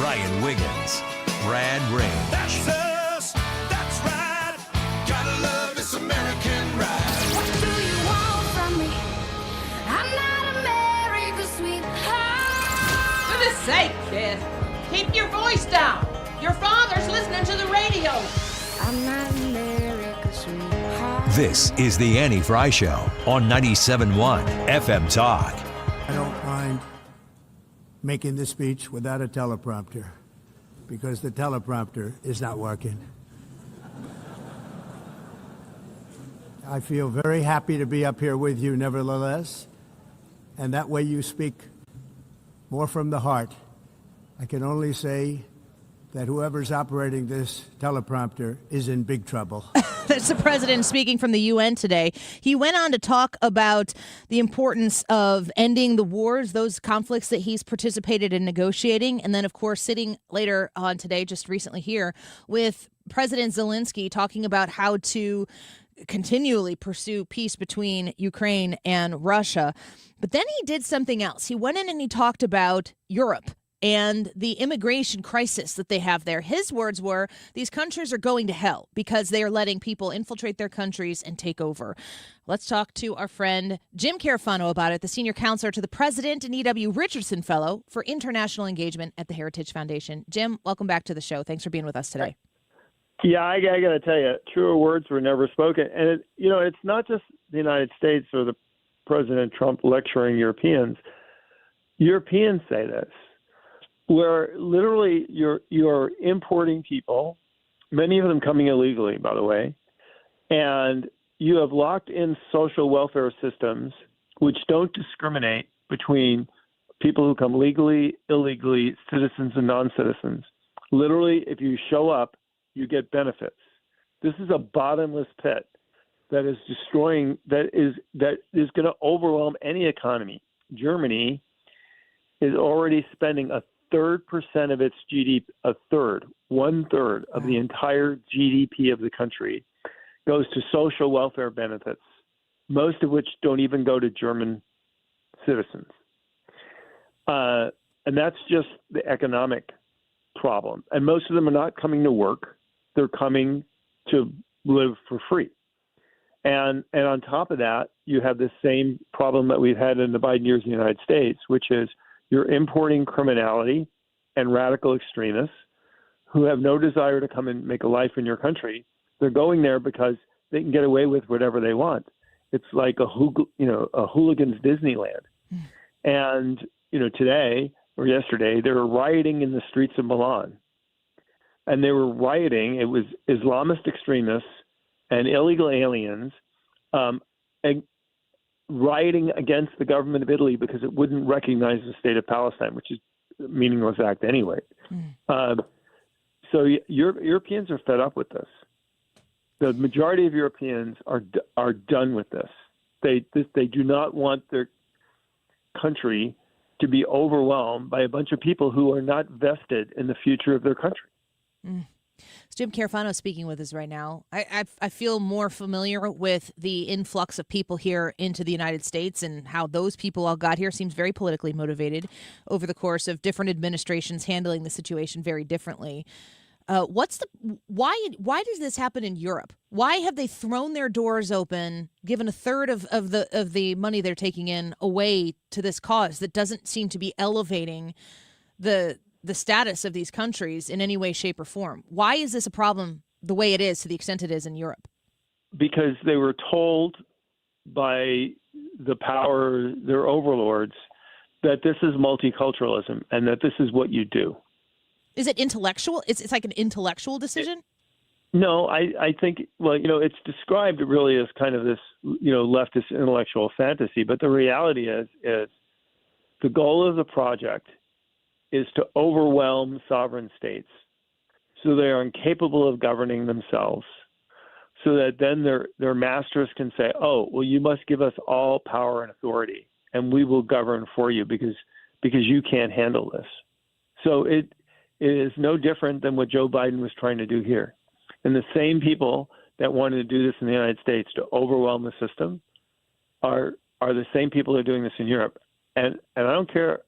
Ryan Wiggins, Brad Range. That's us. That's right. Gotta love this American ride. What do you want from me? I'm not America's sweetheart. For goodness sake, kid. Keep your voice down. Your father's listening to the radio. I'm not America's sweetheart. This is the Annie Fry Show on 97.1 FM Talk. I don't mind making the speech without a teleprompter because the teleprompter is not working. I feel very happy to be up here with you nevertheless, and that way you speak more from the heart. I can only say that whoever's operating this teleprompter is in big trouble. That's the president speaking from the UN today. He went on to talk about the importance of ending the wars, those conflicts that he's participated in negotiating. And then, of course, sitting later on today, just recently here, with President Zelensky talking about how to continually pursue peace between Ukraine and Russia. But then he did something else. He went in and he talked about Europe and the immigration crisis that they have there. His words were, these countries are going to hell because they are letting people infiltrate their countries and take over. Let's talk to our friend Jim Carafano about it, the senior counselor to the president and E.W. Richardson Fellow for International Engagement at the Heritage Foundation. Jim, welcome back to the show. Thanks for being with us today. Yeah, I got to tell you, truer words were never spoken. And, it's not just the United States or the President Trump lecturing Europeans. Europeans say this, where literally you're importing people, many of them coming illegally, by the way, and you have locked in social welfare systems which don't discriminate between people who come legally, illegally, citizens and non-citizens. Literally, if you show up, you get benefits. This is a bottomless pit that is destroying, that is going to overwhelm any economy. Germany is already spending 1/3% of its GDP, 1/3 of the entire GDP of the country goes to social welfare benefits, most of which don't even go to German citizens. And that's just the economic problem. And most of them are not coming to work. They're coming to live for free. And on top of that, you have the same problem that we've had in the Biden years in the United States, which is you're importing criminality and radical extremists who have no desire to come and make a life in your country. They're going there because they can get away with whatever they want. It's like a hooligan's Disneyland. And, today or yesterday, they were rioting in the streets of Milan. And they were rioting. It was Islamist extremists and illegal aliens rioting against the government of Italy because it wouldn't recognize the state of Palestine, which is a meaningless act anyway. So Europeans are fed up with this. The majority of Europeans are done with this. They do not want their country to be overwhelmed by a bunch of people who are not vested in the future of their country. It's Jim Carafano speaking with us right now. I feel more familiar with the influx of people here into the United States and how those people all got here. Seems very politically motivated over the course of different administrations handling the situation very differently. Why does this happen in Europe? Why have they thrown their doors open, given a third of the money they're taking in away to this cause that doesn't seem to be elevating the status of these countries in any way, shape, or form? Why is this a problem the way it is, to the extent it is in Europe? Because they were told by the power, their overlords, that this is multiculturalism and that this is what you do. Is it intellectual? It's like an intellectual decision? No, I think, well, it's described really as kind of this, leftist intellectual fantasy. But the reality is the goal of the project is to overwhelm sovereign states so they are incapable of governing themselves, so that then their masters can say, oh, well, you must give us all power and authority, and we will govern for you because you can't handle this. So it is no different than what Joe Biden was trying to do here. And the same people that wanted to do this in the United States to overwhelm the system are the same people who are doing this in Europe. And I don't care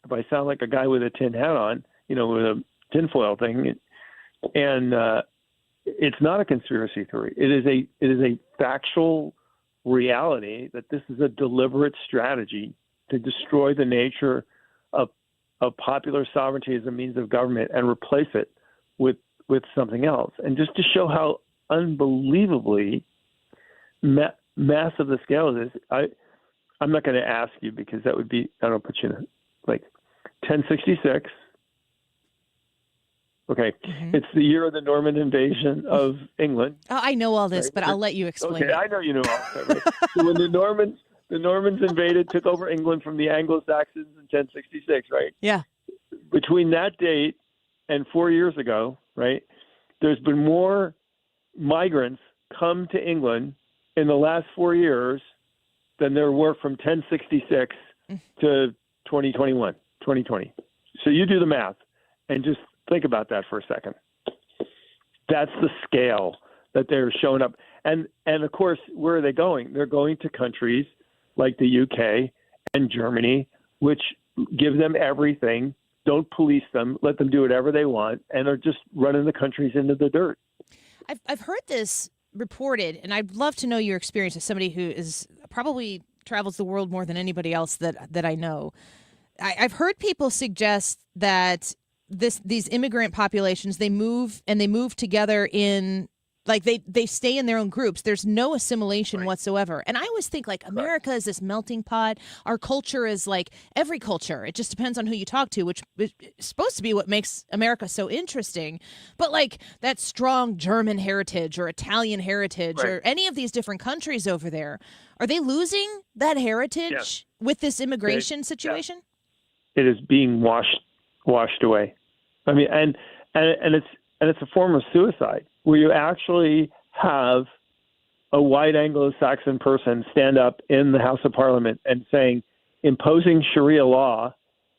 if I sound like a guy with a tin hat on, with a tinfoil thing. And it's not a conspiracy theory. It is a factual reality that this is a deliberate strategy to destroy the nature of popular sovereignty as a means of government and replace it with something else. And just to show how unbelievably massive the scale of this, I'm not going to ask you because that would be, I don't put you in like 1066. Okay. Mm-hmm. It's the year of the Norman invasion of England. Oh, I know all this, right? But I'll let you explain. Okay, I know you know all that. Right? So when the Normans invaded, took over England from the Anglo-Saxons in 1066, right? Yeah. Between that date and 4 years ago, right, there's been more migrants come to England in the last 4 years than there were from 1066 to 2020. So you do the math and just think about that for a second. That's the scale that they're showing up. And of course, where are they going? They're going to countries like the UK and Germany, which give them everything, don't police them, let them do whatever they want, and are just running the countries into the dirt. I've heard this reported, and I'd love to know your experience as somebody who is probably travels the world more than anybody else that I know. I've heard people suggest that these immigrant populations, they move together in, like they stay in their own groups. There's no assimilation whatsoever. And I always think like America is this melting pot. Our culture is like every culture. It just depends on who you talk to, which is supposed to be what makes America so interesting. But like that strong German heritage or Italian heritage or any of these different countries over there, are they losing that heritage with this immigration situation? It is being washed away. I mean, and it's a form of suicide where you actually have a white Anglo-Saxon person stand up in the House of Parliament and saying imposing Sharia law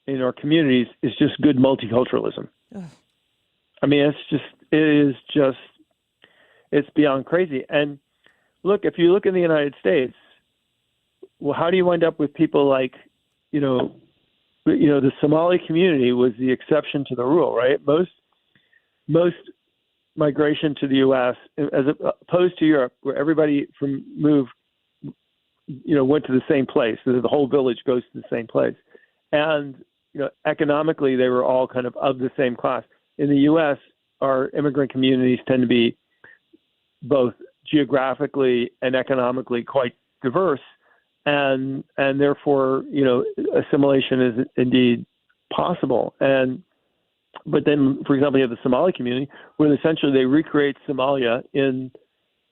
in our communities is just good multiculturalism. Ugh. I mean, it's beyond crazy. And look, if you look in the United States, well, how do you wind up with people like, the Somali community was the exception to the rule, right? Most migration to the U.S., as opposed to Europe, where everybody went to the same place. So the whole village goes to the same place. And, economically, they were all kind of the same class. In the U.S., our immigrant communities tend to be both geographically and economically quite diverse. And therefore, assimilation is indeed possible. But then, for example, you have the Somali community, where essentially they recreate Somalia in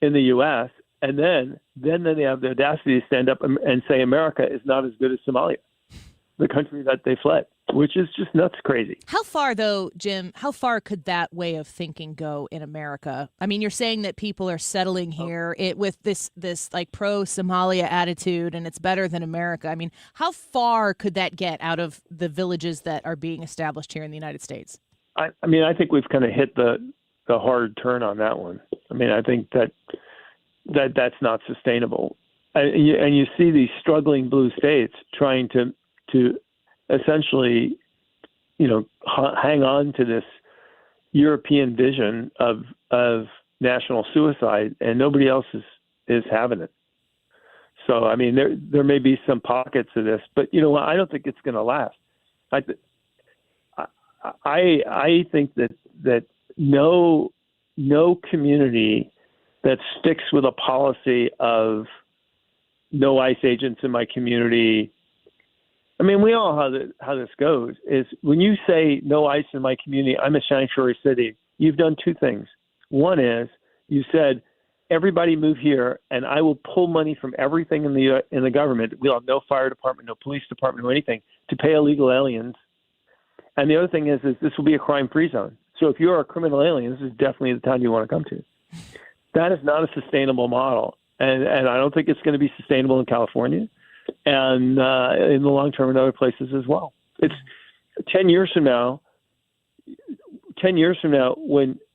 the U.S. and then they have the audacity to stand up and say America is not as good as Somalia, the country that they fled, which is just nuts crazy. How far, though, Jim, how far could that way of thinking go in America? I mean, you're saying that people are settling here with this like pro-Somalia attitude and it's better than America. I mean, how far could that get out of the villages that are being established here in the United States? I think we've kind of hit the hard turn on that one. I mean, I think that's not sustainable. And you see these struggling blue states trying to essentially, hang on to this, European vision of national suicide, and nobody else is having it. So, I mean, there may be some pockets of this, but I don't think it's going to last. I think that no community that sticks with a policy of no ICE agents in my community. I mean, we all know how this goes. Is when you say no ICE in my community, I'm a sanctuary city. You've done two things. One is you said everybody move here, and I will pull money from everything in the government. We'll have no fire department, no police department, no anything to pay illegal aliens. And the other thing is this will be a crime-free zone. So if you're a criminal alien, this is definitely the town you want to come to. That is not a sustainable model, and I don't think it's going to be sustainable in California, and in the long term in other places as well. It's 10 years from now.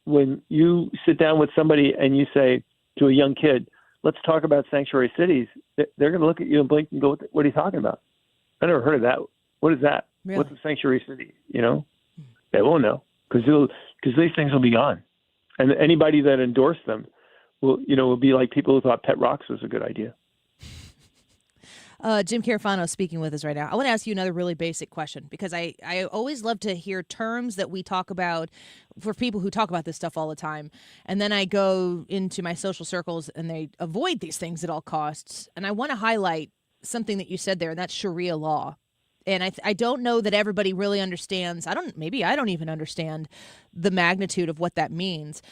When you sit down with somebody and you say to a young kid, "Let's talk about sanctuary cities," they're going to look at you and blink and go, "What are you talking about? I never heard of that. What is that? Really? What's a sanctuary city?" They won't know because these things will be gone, and anybody that endorsed them will be like people who thought pet rocks was a good idea. Jim Carafano speaking with us right now. I want to ask you another really basic question, because I always love to hear terms that we talk about for people who talk about this stuff all the time. And then I go into my social circles and they avoid these things at all costs. And I want to highlight something that you said there, and that's Sharia law. And I don't know that everybody really understands. Maybe I don't even understand the magnitude of what that means.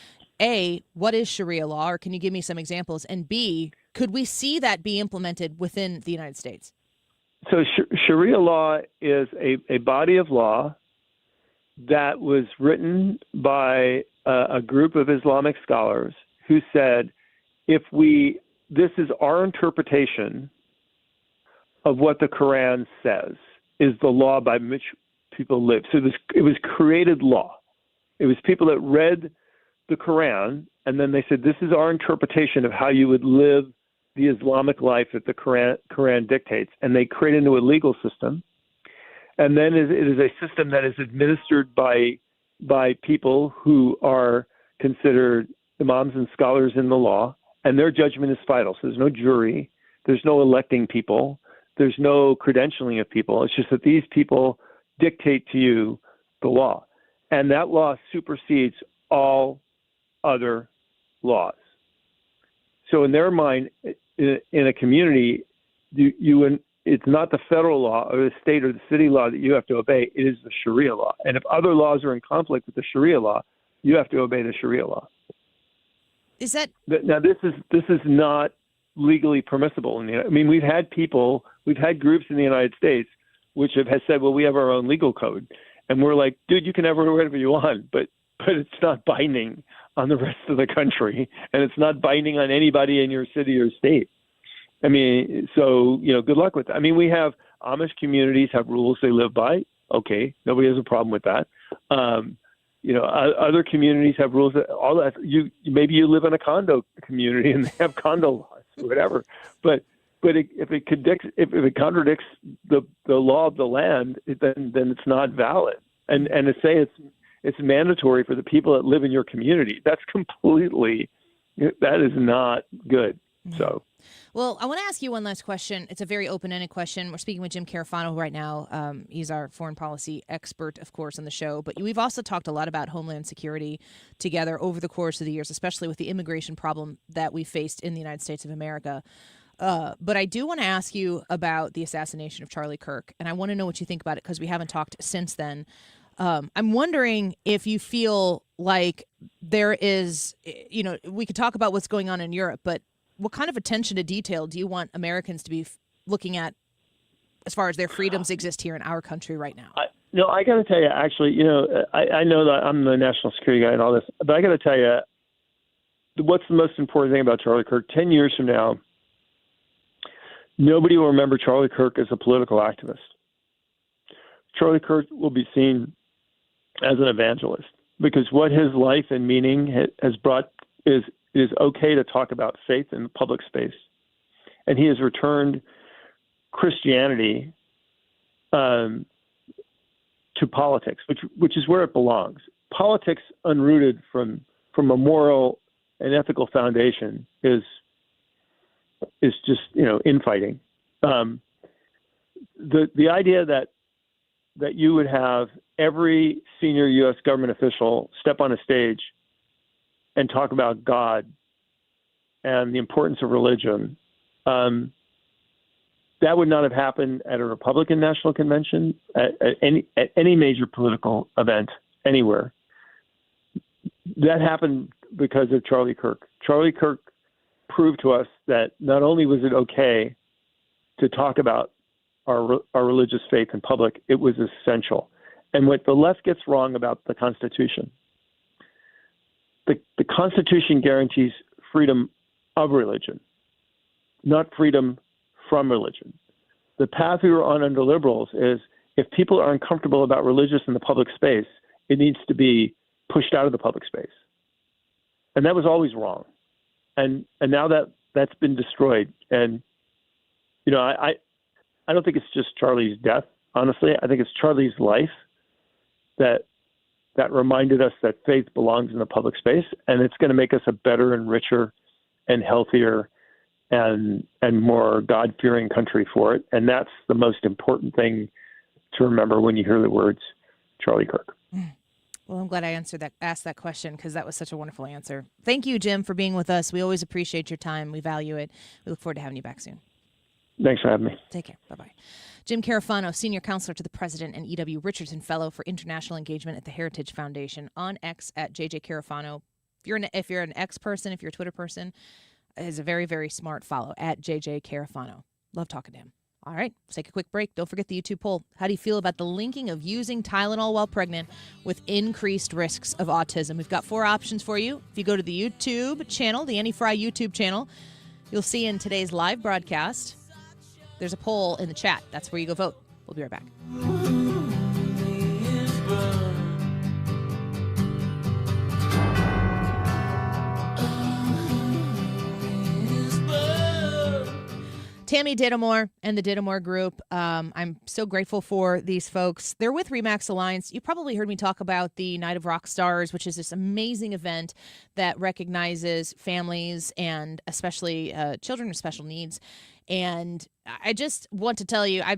A, what is Sharia law, or can you give me some examples? And B, could we see that be implemented within the United States? So Sharia law is a body of law that was written by a group of Islamic scholars who said, this is our interpretation of what the Quran says is the law by which people live. So it was created law. It was people that read the Quran, and then they said, this is our interpretation of how you would live the Islamic life that the Quran dictates. And they create into a legal system. And then it is a system that is administered by people who are considered imams and scholars in the law, and their judgment is final. So there's no jury, there's no electing people, there's no credentialing of people. It's just that these people dictate to you the law. And that law supersedes all other laws. So in their mind, in a community, it's not the federal law or the state or the city law that you have to obey. It is the Sharia law. And if other laws are in conflict with the Sharia law, you have to obey the Sharia law. Is that now? This is not legally permissible. We've had groups in the United States which have said, well, we have our own legal code, and we're like, dude, you can have whatever you want, but it's not binding on the rest of the country, and it's not binding on anybody in your city or state. So good luck with that. We have Amish communities have rules they live by. Okay, nobody has a problem with that. Other communities have rules that all that. Maybe you live in a condo community and they have condo laws or whatever. But if it contradicts the law of the land, then it's not valid. And to say it's mandatory for the people that live in your community, that is not good. So. Well, I want to ask you one last question. It's a very open-ended question. We're speaking with Jim Carafano right now. He's our foreign policy expert, of course, on the show. But we've also talked a lot about homeland security together over the course of the years, especially with the immigration problem that we faced in the United States of America. But I do want to ask you about the assassination of Charlie Kirk, and I want to know what you think about it because we haven't talked since then. I'm wondering if you feel like there is, we could talk about what's going on in Europe, but what kind of attention to detail do you want Americans to be looking at as far as their freedoms exist here in our country right now? I got to tell you, actually, I know that I'm the national security guy and all this, but I got to tell you, what's the most important thing about Charlie Kirk? 10 years from now, nobody will remember Charlie Kirk as a political activist. Charlie Kirk will be seen as an evangelist because what his life and meaning has brought is okay to talk about faith in the public space. And he has returned Christianity to politics, which is where it belongs. politics unrooted from a moral and ethical foundation is just, infighting. The idea that you would have every senior U.S. government official step on a stage and talk about God and the importance of religion, that would not have happened at a Republican National Convention, at any major political event anywhere. That happened because of Charlie Kirk. Charlie Kirk proved to us that not only was it okay to talk about our religious faith in public, it was essential. And what the left gets wrong about the Constitution, the Constitution guarantees freedom of religion, not freedom from religion. The path we were on under liberals is if people are uncomfortable about religious in the public space, it needs to be pushed out of the public space. And that was always wrong. And now that's been destroyed. And, I don't think it's just Charlie's death, honestly. I think it's Charlie's life that reminded us that faith belongs in the public space, and it's going to make us a better and richer and healthier and more God-fearing country for it. And that's the most important thing to remember when you hear the words Charlie Kirk. Well, I'm glad I asked that question, because that was such a wonderful answer. Thank you, Jim, for being with us. We always appreciate your time. We value it. We look forward to having you back soon. Thanks for having me. Take care. Bye-bye. Jim Carafano, Senior Counselor to the President and E.W. Richardson Fellow for International Engagement at the Heritage Foundation, on X at JJ Carafano. If you're an X person, if you're a Twitter person, is a very, very smart follow, at JJ Carafano. Love talking to him. All right, let's take a quick break. Don't forget the YouTube poll. How do you feel about the linking of using Tylenol while pregnant with increased risks of autism? We've got 4 options for you. If you go to the YouTube channel, the Annie Fry YouTube channel, you'll see in today's live broadcast, there's a poll in the chat. That's where you go vote. We'll be right back. Tammy Dittamore and the Dittamore Group. I'm so grateful for these folks. They're with RE/MAX Alliance. You probably heard me talk about the Night of Rock Stars, which is this amazing event that recognizes families and especially children with special needs. And I just want to tell you, I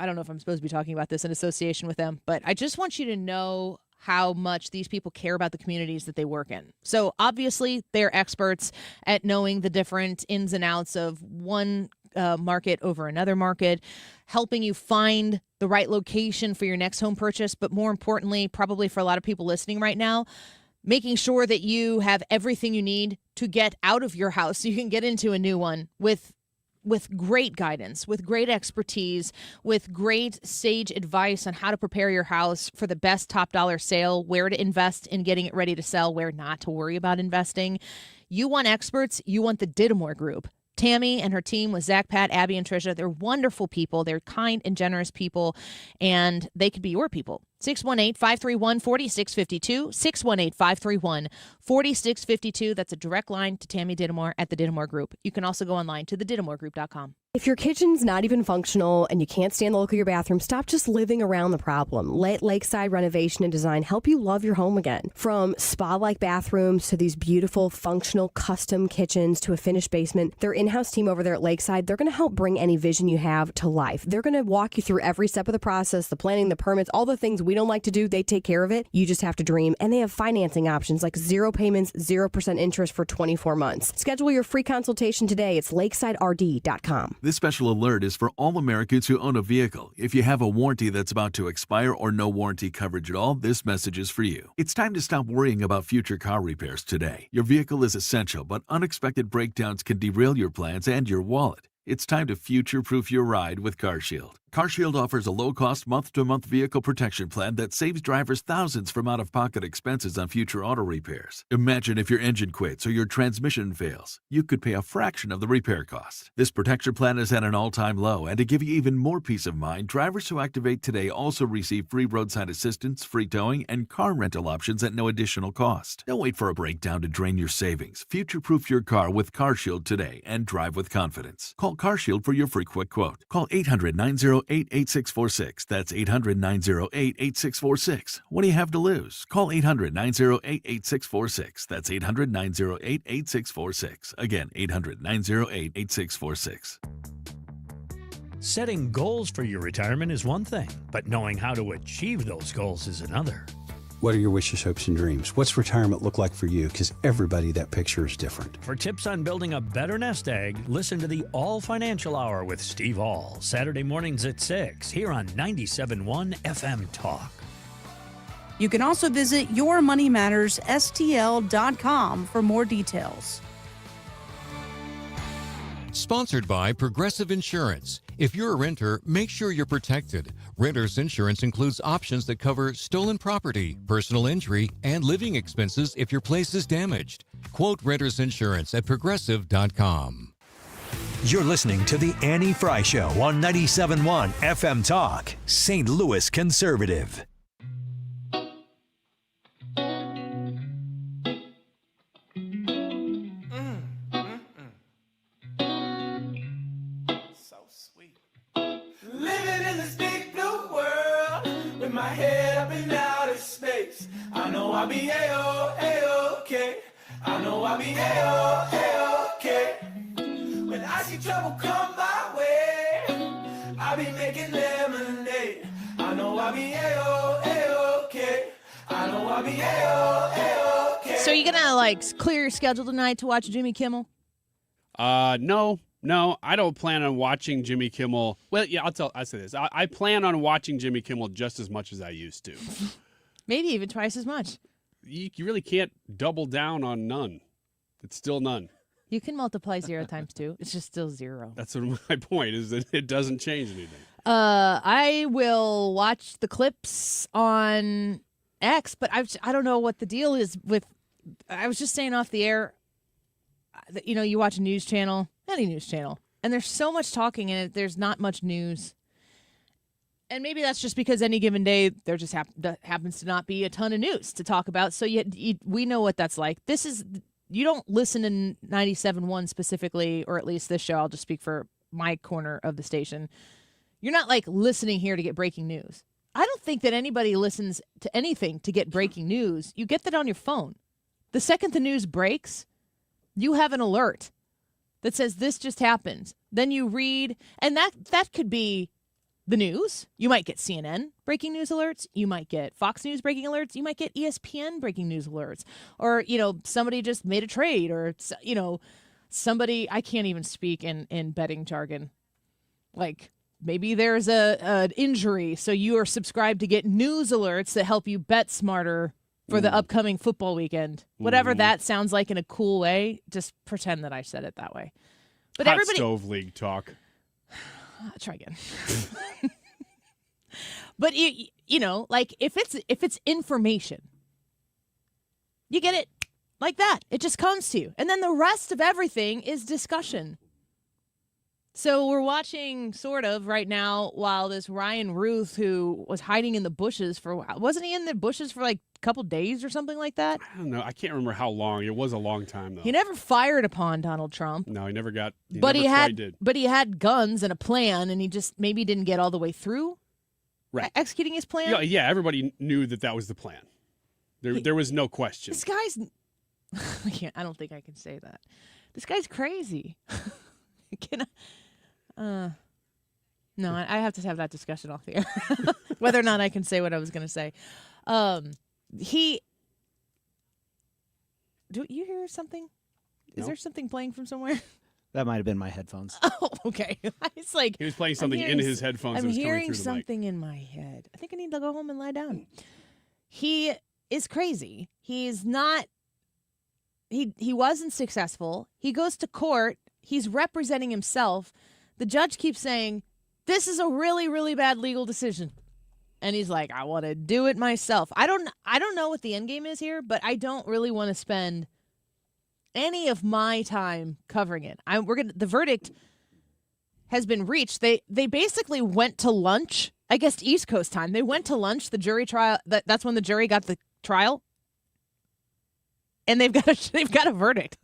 don't know if I'm supposed to be talking about this in association with them, but I just want you to know how much these people care about the communities that they work in. So obviously they're experts at knowing the different ins and outs of one market over another market, helping you find the right location for your next home purchase. But more importantly, probably for a lot of people listening right now, making sure that you have everything you need to get out of your house so you can get into a new one with great guidance, with great expertise, with great sage advice on how to prepare your house for the best top dollar sale, where to invest in getting it ready to sell, where not to worry about investing. You want experts, you want the Dittamore Group. Tammy and her team with Zach, Pat, Abby, and Tricia, they're wonderful people. They're kind and generous people, and they could be your people. 618-531-4652, 618-531-4652. That's a direct line to Tammy Dittamore at the Dittamore Group. You can also go online to thedittamoregroup.com. If your kitchen's not even functional and you can't stand the look of your bathroom, stop just living around the problem. Let Lakeside Renovation and Design help you love your home again. From spa-like bathrooms to these beautiful, functional, custom kitchens to a finished basement, their in-house team over there at Lakeside, they're going to help bring any vision you have to life. They're going to walk you through every step of the process, the planning, the permits, all the things we don't like to do. They take care of it. You just have to dream. And they have financing options like 0 payments, 0% interest for 24 months. Schedule your free consultation today. It's lakesiderd.com. This special alert is for all Americans who own a vehicle. If you have a warranty that's about to expire or no warranty coverage at all, this message is for you. It's time to stop worrying about future car repairs today. Your vehicle is essential, but unexpected breakdowns can derail your plans and your wallet. It's time to future-proof your ride with CarShield. CarShield offers a low-cost month-to-month vehicle protection plan that saves drivers thousands from out-of-pocket expenses on future auto repairs. Imagine if your engine quits or your transmission fails. You could pay a fraction of the repair cost. This protection plan is at an all-time low, and to give you even more peace of mind, drivers who activate today also receive free roadside assistance, free towing, and car rental options at no additional cost. Don't wait for a breakdown to drain your savings. Future-proof your car with CarShield today and drive with confidence. Call Call CarShield for your free quick quote. Call 800-908-8646. That's 800-908-8646. What do you have to lose? Call 800-908-8646. That's 800-908-8646. Again, 800-908-8646. Setting goals for your retirement is one thing, but knowing how to achieve those goals is another. What are your wishes, hopes, and dreams? What's retirement look like for you? Because everybody, that picture is different. For tips on building a better nest egg, listen to the All Financial Hour with Steve All, Saturday mornings at 6, here on 97.1 FM Talk. You can also visit yourmoneymattersstl.com for more details. Sponsored by Progressive Insurance. If you're a renter, make sure you're protected. Renter's insurance includes options that cover stolen property, personal injury, and living expenses if your place is damaged. Quote Renter's Insurance at progressive.com. You're listening to The Annie Fry Show on 97.1 FM Talk, St. Louis Conservative. Living in this big blue world with my head up in outer space. I know I'll be A-O-A-OK. I know I'll be A-O-A-OK. When I see trouble come my way, I'll be making lemonade. I know I'll be A-O-A-OK. I know I'll be A-O-A-OK. So you gonna clear your schedule tonight to watch Jimmy Kimmel? No, I don't plan on watching Jimmy Kimmel. Well, yeah, I'll say this. I plan on watching Jimmy Kimmel just as much as I used to. Maybe even twice as much. You really can't double down on none. It's still none. You can multiply 0 times 2. It's just still 0. That's what my point is, that it doesn't change anything. I will watch the clips on X, but I don't know what the deal is with. I was just saying off the air that, you watch a news channel, any news channel, and there's so much talking in it, there's not much news. And maybe that's just because any given day there just happens to not be a ton of news to talk about. So we know what that's like. You don't listen to 97.1 specifically, or at least this show. I'll just speak for my corner of the station. You're not listening here to get breaking news. I don't think that anybody listens to anything to get breaking news. You get that on your phone. The second the news breaks, you have an alert that says this just happened. Then you read, and that could be the news. You might get CNN breaking news alerts. You might get Fox News breaking alerts. You might get ESPN breaking news alerts. Or, somebody just made a trade, or, somebody, I can't even speak in betting jargon. Maybe there's an injury, so you are subscribed to get news alerts that help you bet smarter for the upcoming football weekend. Whatever that sounds like in a cool way, just pretend that I said it that way. But Hot stove league talk. Try again. But if it's information, you get it like that. It just comes to you. And then the rest of everything is discussion. So we're watching sort of right now while this Ryan Ruth, who was hiding in the bushes wasn't he in the bushes for a couple days or something like that? I don't know. I can't remember how long. It was a long time, though. He never fired upon Donald Trump. No, he never got. But he had guns and a plan, and he just maybe didn't get all the way through executing his plan. Yeah, everybody knew that was the plan. There was no question. This guy's. I don't think I can say that. This guy's crazy. No, I have to have that discussion off the air. Whether or not I can say what I was going to say. Do you hear something? Is there something playing from somewhere? That might have been my headphones. Oh, okay. It's he was playing something in his headphones. I'm that was hearing coming through something in my head. I think I need to go home and lie down. He is crazy. He's not. He wasn't successful. He goes to court. He's representing himself. The judge keeps saying, this is a really, really bad legal decision. And he's like, I want to do it myself. I don't know what the end game is here, but I don't really want to spend any of my time covering it. The verdict has been reached. They basically went to lunch, I guess East Coast time. They went to lunch, the jury trial. That's when the jury got the trial. And they've got a verdict.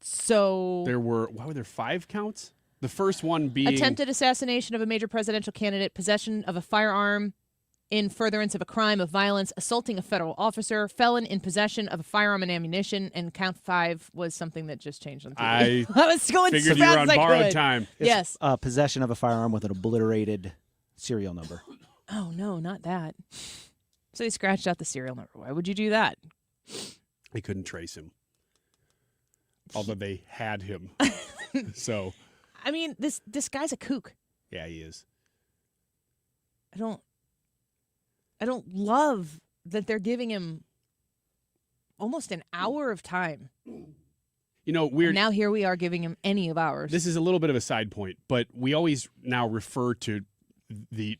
So why were there 5 counts? The first one being attempted assassination of a major presidential candidate, possession of a firearm in furtherance of a crime of violence, assaulting a federal officer, felon in possession of a firearm and ammunition, and count 5 was something that just changed on TV. I was going figured as you were fast on as I borrowed could. time. Yes. Possession of a firearm with an obliterated serial number. Oh, no, not that. So he scratched out the serial number. Why would you do that? They couldn't trace him. Although they had him. So, I mean, this guy's a kook. yeah, he is. I don't love that they're giving him almost an hour of time. You know, weird. And now here we are giving him any of ours. This is a little bit of a side point, but we always now refer to the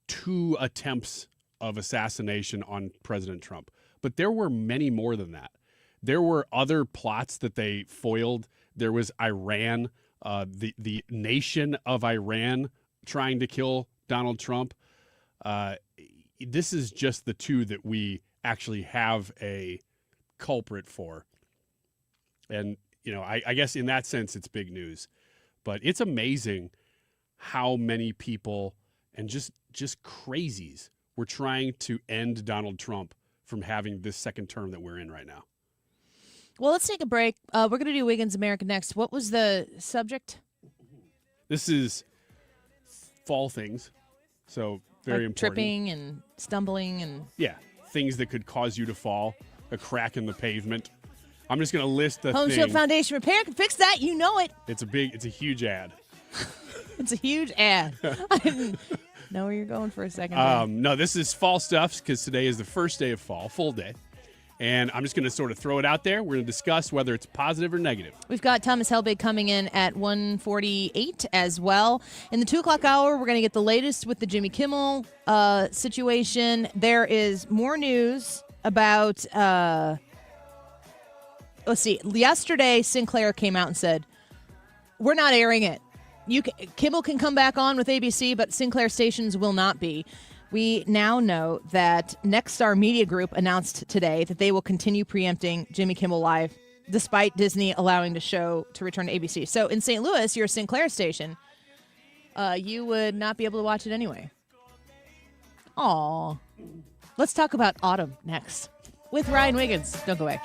2 attempts of assassination on President Trump. But there were many more than that. There were other plots that they foiled. There was Iran, the nation of Iran trying to kill Donald Trump. This is just the 2 that we actually have a culprit for. And, you know, I guess in that sense, it's big news. But it's amazing how many people and just crazies were trying to end Donald Trump from having this second term that we're in right now. Well, let's take a break. We're going to do Wiggins America next. What was the subject? This is fall things. So very important. Tripping and stumbling and... Yeah, things that could cause you to fall. A crack in the pavement. I'm just going to list the Home thing. Shield Foundation Repair can fix that. You know it. It's a huge ad. It's a huge ad. I didn't know where you're going for a second. No, this is fall stuff because today is the first day of fall, full day. And I'm just going to sort of throw it out there. We're going to discuss whether it's positive or negative. We've got Thomas Helbig coming in at 1:48 as well. In the 2 o'clock hour, we're going to get the latest with the Jimmy Kimmel situation. There is more news about, let's see, yesterday Sinclair came out and said, we're not airing it. Kimmel can come back on with ABC, but Sinclair stations will not be. We now know that Nexstar Media Group announced today that they will continue preempting Jimmy Kimmel Live, despite Disney allowing the show to return to ABC. So in St. Louis, your Sinclair station, you would not be able to watch it anyway. Aw. Let's talk about autumn next with Ryan Wiggins. Don't go away.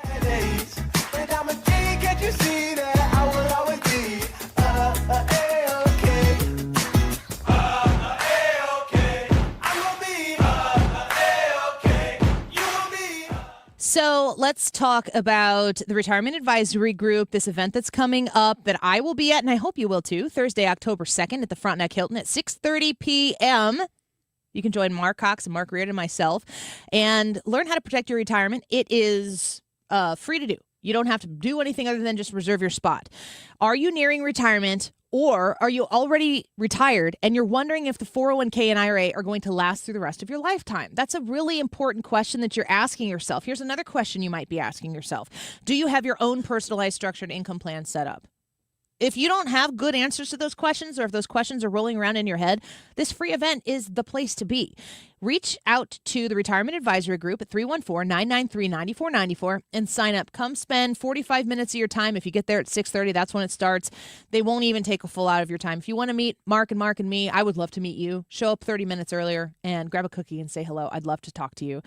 So let's talk about the Retirement Advisory Group, this event that's coming up that I will be at, and I hope you will too, Thursday, October 2nd at the Frontenac Hilton at 6:30 p.m. You can join Mark Cox and Mark Reardon and myself and learn how to protect your retirement. It is free to do. You don't have to do anything other than just reserve your spot. Are you nearing retirement? Or are you already retired and you're wondering if the 401k and IRA are going to last through the rest of your lifetime? That's a really important question that you're asking yourself. Here's another question you might be asking yourself. Do you have your own personalized structured income plan set up? If you don't have good answers to those questions, or if those questions are rolling around in your head, this free event is the place to be. Reach out to the Retirement Advisory Group at 314-993-9494 and sign up. Come spend 45 minutes of your time. If you get there at 6:30, that's when it starts. They won't even take a full out of your time. If you want to meet Mark and me, I would love to meet you. Show up 30 minutes earlier and grab a cookie and say hello. I'd love to talk to you.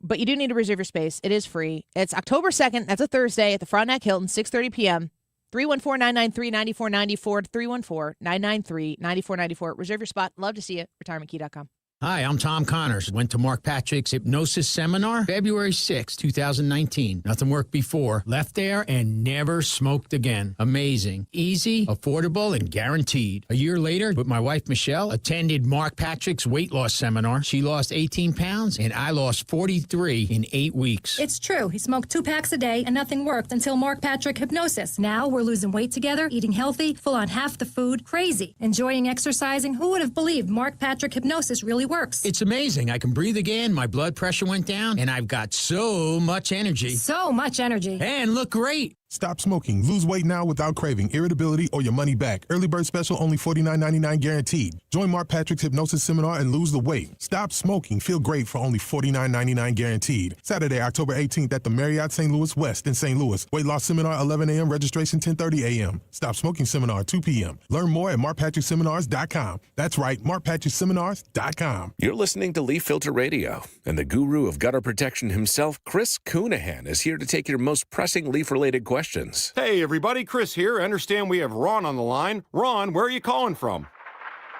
But you do need to reserve your space. It is free. It's October 2nd. That's a Thursday at the Frontenac Hilton, 6:30 p.m. 314-993-9494, 314-993-9494. Reserve your spot. Love to see you. RetirementKey.com. Hi, I'm Tom Connors. Went to Mark Patrick's hypnosis seminar February 6, 2019. Nothing worked before. Left there and never smoked again. Amazing. Easy, affordable, and guaranteed. A year later, with my wife Michelle, attended Mark Patrick's weight loss seminar. She lost 18 pounds and I lost 43 in 8 weeks. It's true. He smoked 2 packs a day and nothing worked until Mark Patrick Hypnosis. Now we're losing weight together, eating healthy, full on half the food, crazy. Enjoying exercising. Who would have believed Mark Patrick Hypnosis really works? It's amazing. I can breathe again, my blood pressure went down, and I've got so much energy. So much energy. And look great. Stop smoking. Lose weight now without craving, irritability, or your money back. Early bird special, only $49.99 guaranteed. Join Mark Patrick's hypnosis seminar and lose the weight. Stop smoking. Feel great for only $49.99 guaranteed. Saturday, October 18th at the Marriott St. Louis West in St. Louis. Weight loss seminar, 11 a.m. Registration, 10:30 a.m. Stop smoking seminar, 2 p.m. Learn more at markpatrickseminars.com. That's right, markpatrickseminars.com. You're listening to Leaf Filter Radio, and the guru of gutter protection himself, Chris Coonahan, is here to take your most pressing leaf-related questions. Hey, everybody, Chris here. I understand we have Ron on the line. Ron, where are you calling from?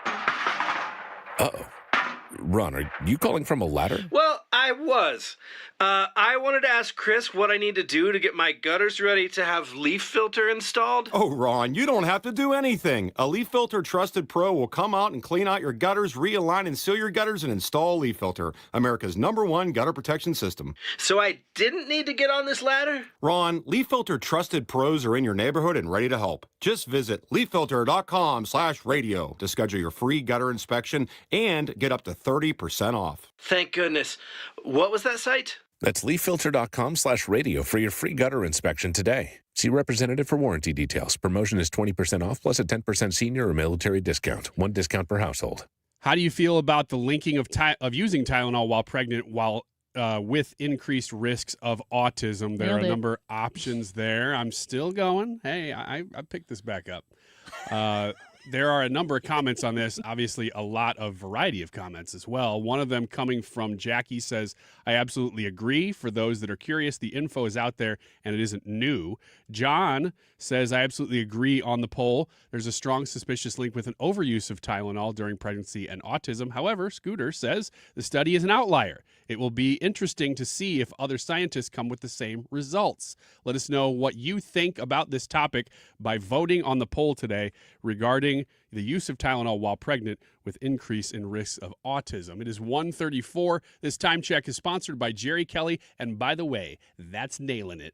Uh-oh. Ron, are you calling from a ladder? Well, I was. I wanted to ask Chris what I need to do to get my gutters ready to have leaf filter installed. Oh, Ron, you don't have to do anything. A Leaf Filter Trusted Pro will come out and clean out your gutters, realign and seal your gutters, and install Leaf Filter, America's #1 gutter protection system. So I didn't need to get on this ladder? Ron, Leaf Filter Trusted Pros are in your neighborhood and ready to help. Just visit leaffilter.com/radio to schedule your free gutter inspection and get up to 30% off. Thank goodness. What was that site? That's leaffilter.com/radio for your free gutter inspection today. See representative for warranty details. Promotion is 20% off plus a 10% senior or military discount. One discount per household. How do you feel about the linking of using Tylenol while pregnant with increased risks of autism? There are a number of options there. I'm still going. Hey, I picked this back up. There are a number of comments on this, obviously a lot of variety of comments as well. One of them coming from Jackie says, I absolutely agree. For those that are curious, the info is out there and it isn't new. John says, I absolutely agree on the poll. There's a strong suspicious link with an overuse of Tylenol during pregnancy and autism. However, Scooter says the study is an outlier. It will be interesting to see if other scientists come with the same results. Let us know what you think about this topic by voting on the poll today regarding the use of Tylenol while pregnant with increase in risks of autism. It is 1:34. This time check is sponsored by Jerry Kelly. And by the way, that's nailing it.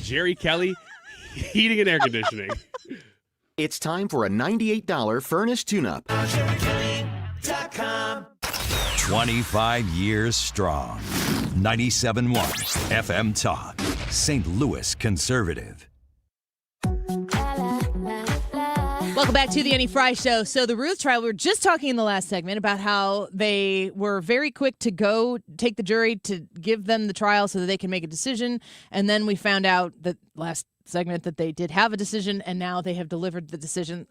Jerry Kelly, heating and air conditioning. It's time for a $98 furnace tune-up. 25 years strong. 97.1 FM Talk. St. Louis Conservative. Welcome back to the Annie Fry Show. So the Ruth trial, we were just talking in the last segment about how they were very quick to go take the jury to give them the trial so that they can make a decision. And then we found out that last segment that they did have a decision, and now they have delivered the decision.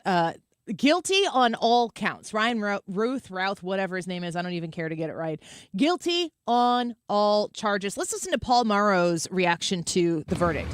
Guilty on all counts. Ryan Routh, whatever his name is. I don't even care to get it right. Guilty on all charges. Let's listen to Paul Morrow's reaction to the verdict.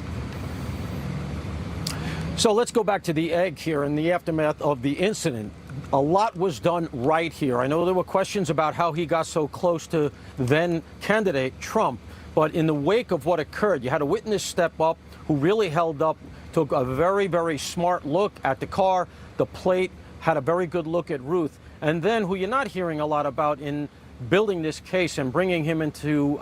So let's go back to the egg here in the aftermath of the incident. A lot was done right here. I know there were questions about how he got so close to then candidate Trump, but in the wake of what occurred, you had a witness step up who really held up, took a very, very smart look at the car, the plate, had a very good look at Ruth, and then who you're not hearing a lot about in building this case and bringing him into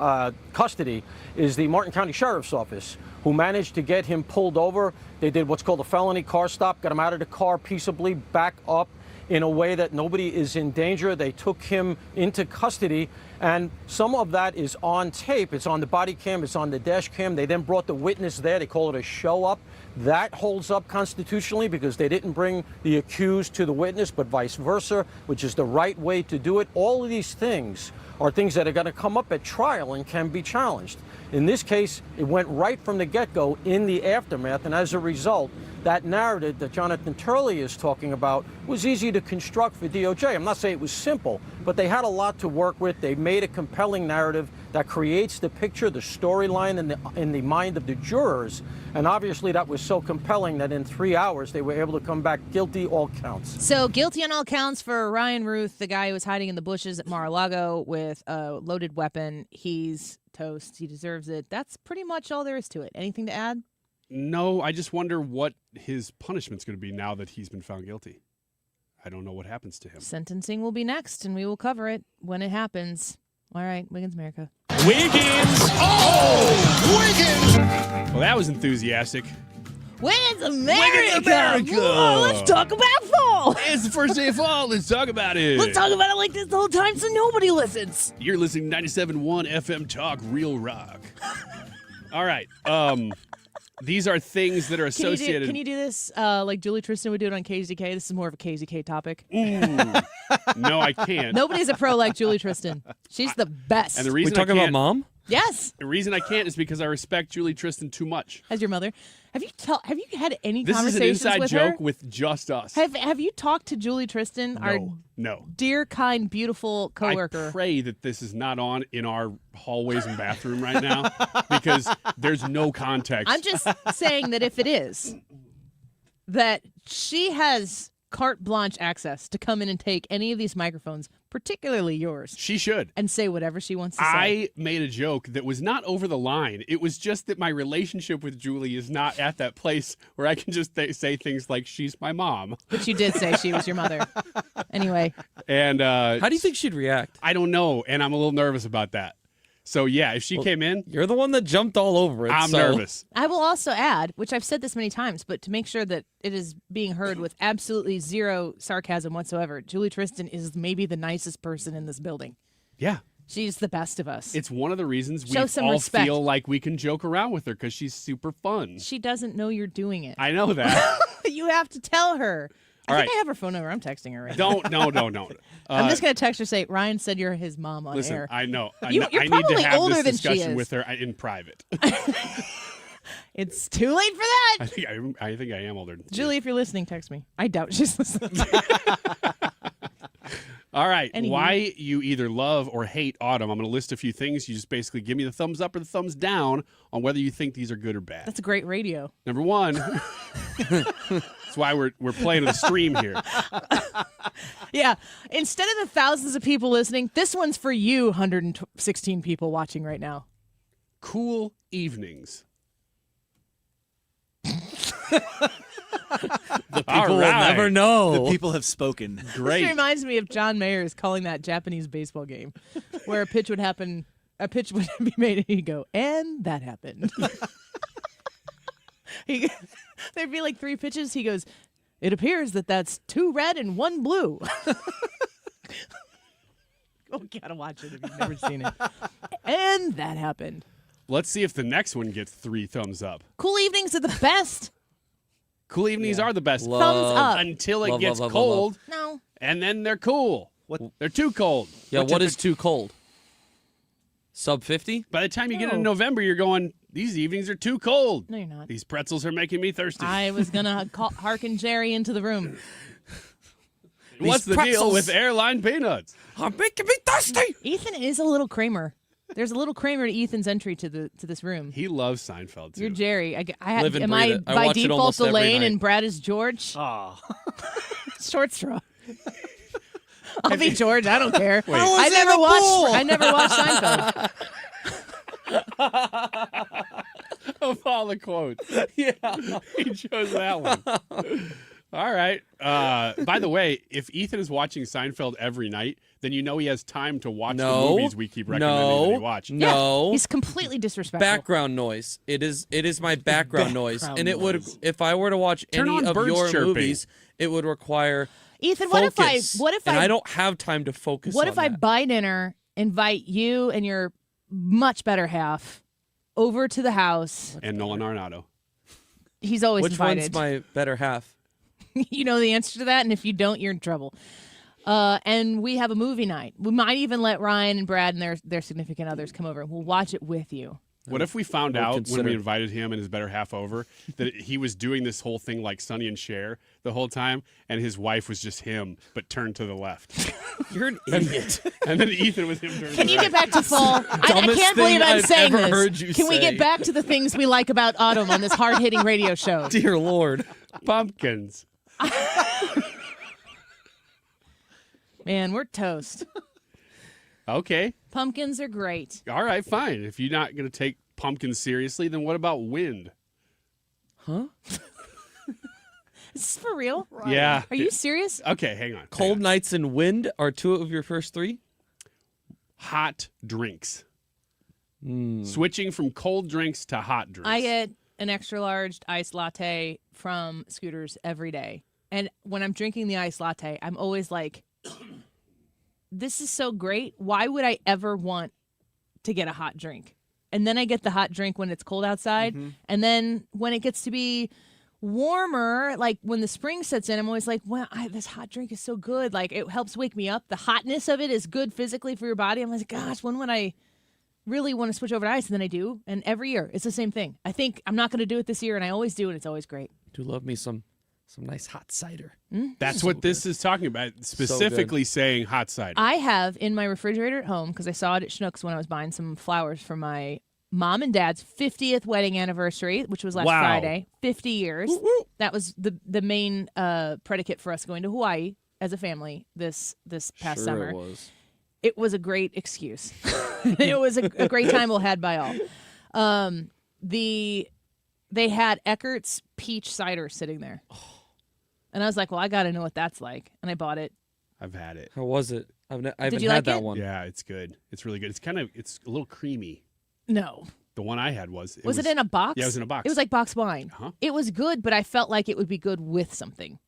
custody is the Martin County Sheriff's Office, who managed to get him pulled over. They did what's called a felony car stop, got him out of the car peaceably, back up in a way that nobody is in danger. They took him into custody, and some of that is on tape. It's on the body cam, it's on the dash cam. They then brought the witness there. They call it a show up. That holds up constitutionally because they didn't bring the accused to the witness, but vice versa, which is the right way to do it. All of these things are things that are going to come up at trial and can be challenged. In this case, it went right from the get-go in the aftermath, and as a result, that narrative that Jonathan Turley is talking about was easy to construct for DOJ. I'm not saying it was simple, but they had a lot to work with. They made a compelling narrative that creates the picture, the storyline in the mind of the jurors, and obviously that was so compelling that in 3 hours they were able to come back guilty all counts. So guilty on all counts for Ryan Routh, the guy who was hiding in the bushes at Mar-a-Lago with a loaded weapon. He's toast. He deserves it. That's pretty much all there is to it. Anything to add? No, I just wonder what his punishment's going to be now that he's been found guilty. I don't know what happens to him. Sentencing will be next, and we will cover it when it happens. All right, Wiggins America. Wiggins! Oh! Wiggins! Well, that was enthusiastic. Wiggins America! Wiggins America! Whoa, let's talk about fall! It's the first day of fall. Let's talk about it. Let's talk about it like this the whole time so nobody listens. You're listening to 97.1 FM Talk, Real Rock. All right. these are things that are associated. Can you do this like Julie Tristan would do it on KZK? This is more of a KZK topic. No, I can't. Nobody's a pro like Julie Tristan. She's the best. And the reason we talking about Mom? Yes. The reason I can't is because I respect Julie Tristan too much. As your mother, have you had any This is an conversations inside with joke her? with just us. Have you talked to Julie Tristan, our No. dear, kind, beautiful coworker? I pray that this is not on in our hallways and bathroom right now because there's no context. I'm just saying that if it is, that she has carte blanche access to come in and take any of these microphones, particularly yours. She should. And say whatever she wants to say. I made a joke that was not over the line. It was just that my relationship with Julie is not at that place where I can just say things like, she's my mom. But you did say she was your mother. Anyway. And how do you think she'd react? I don't know, and I'm a little nervous about that. So, yeah, if she came in... You're the one that jumped all over it. I'm nervous. I will also add, which I've said this many times, but to make sure that it is being heard with absolutely zero sarcasm whatsoever, Julie Tristan is maybe the nicest person in this building. Yeah. She's the best of us. It's one of the reasons we Show some all respect. feel like we can joke around with her because she's super fun. She doesn't know you're doing it. I know that. You have to tell her. All I think right. I have her phone number. I'm texting her right now. Don't. I'm just going to text her, say, Ryan said you're his mom on Listen, air. I know. You're I need probably to have older this than she discussion is. with her in private. It's too late for that. I think I am older than Julie, if you're listening, text me. I doubt she's listening. All right. Anywho. Why you either love or hate autumn. I'm going to list a few things. You just basically give me the thumbs up or the thumbs down on whether you think these are good or bad. That's great radio. Number one. That's why we're playing the stream here. Yeah. Instead of the thousands of people listening, this one's for you, 116 people watching right now. Cool evenings. The people will never know. The people have spoken. Great. This reminds me of John Mayers calling that Japanese baseball game where a pitch would be made and he'd go, and that happened. There'd be like 3 pitches. He goes, it appears that that's 2 red and 1 blue. Oh, gotta watch it if you've never seen it. And that happened. Let's see if the next one gets 3 thumbs up. Cool evenings are the best. Cool evenings are the best. Thumbs up. Until it Love, gets love, love, cold. love, No. And then they're cool. What? They're too cold. Yeah, what is too cold? Sub 50? By the time you get into No. November, you're going, these evenings are too cold. No, you're not. These pretzels are making me thirsty. I was going to hearken Jerry into the room. What's the deal with airline peanuts? I'm making me thirsty. Ethan is a little Kramer. There's a little Kramer to Ethan's entry to this room. He loves Seinfeld, too. You're Jerry. Live and Am breathe I it. I by watch it default almost every Elaine night. and Brad is George? Oh. Short straw. I'll be George. I don't care. Wait. I never watched Seinfeld. Of all the quotes. Yeah. He chose that one. All right. By the way, if Ethan is watching Seinfeld every night, then you know he has time to watch the movies we keep recommending that he watch. No. He's completely disrespectful. Background noise. It is my background noise. And it would, if I were to watch Turn any on of birds your chirping. movies, it would require Ethan, focus. what if and I I don't have time to focus What on if I that. buy dinner, invite you and your much better half over to the house? And Nolan Arenado. He's always Which invited. one's my better half? You know the answer to that, and if you don't, you're in trouble. And we have a movie night. We might even let Ryan and Brad and their significant others come over. We'll watch it with you. What if we found I would out when consider. we invited him and his better half over that he was doing this whole thing like Sonny and Cher the whole time, and his wife was just him, but turned to the left? You're an idiot. And then Ethan was him turned Can to you the get right. back to fall? I Dumbest can't believe thing I'm I've saying ever this. heard you Can we say. get back to the things we like about autumn on this hard-hitting radio show? Dear Lord. Pumpkins. Man, we're toast. Okay. Pumpkins are great. All right, fine. If you're not going to take pumpkins seriously, then what about wind? Huh? Is this for real? Yeah. Are you serious? Okay, hang on. Cold nights and wind are 2 of your first 3? Hot drinks. Switching from cold drinks to hot drinks. I get an extra large iced latte from Scooters every day. And when I'm drinking the iced latte, I'm always like, this is so great. Why would I ever want to get a hot drink? and then I get the hot drink when it's cold outside. And then when it gets to be warmer, like when the spring sets in, I'm always like, wow, this hot drink is so good. Like it helps wake me up. The hotness of it is good physically for your body. I'm like, gosh, when would I really want to switch over to ice? And then I do. And every year it's the same thing. I think I'm not going to do it this year, and I always do, and it's always great. Do love me some nice hot cider. That's what this is talking about, specifically saying hot cider. I have in my refrigerator at home, because I saw it at Schnucks when I was buying some flowers for my mom and dad's 50th wedding anniversary, which was last Friday. 50 years. Woo-woo. That was the main predicate for us going to Hawaii as a family this past summer. It was a great excuse. It was a great time well had by all. They had Eckert's peach cider sitting there. And I was like, well, I got to know what that's like. And I bought it. I've had it. How was it? I haven't you had like that it? one. Yeah, it's good. It's really good. It's a little creamy. No. The one I had was. Was it in a box? Yeah, it was in a box. It was like box wine. Uh-huh. It was good, but I felt like it would be good with something.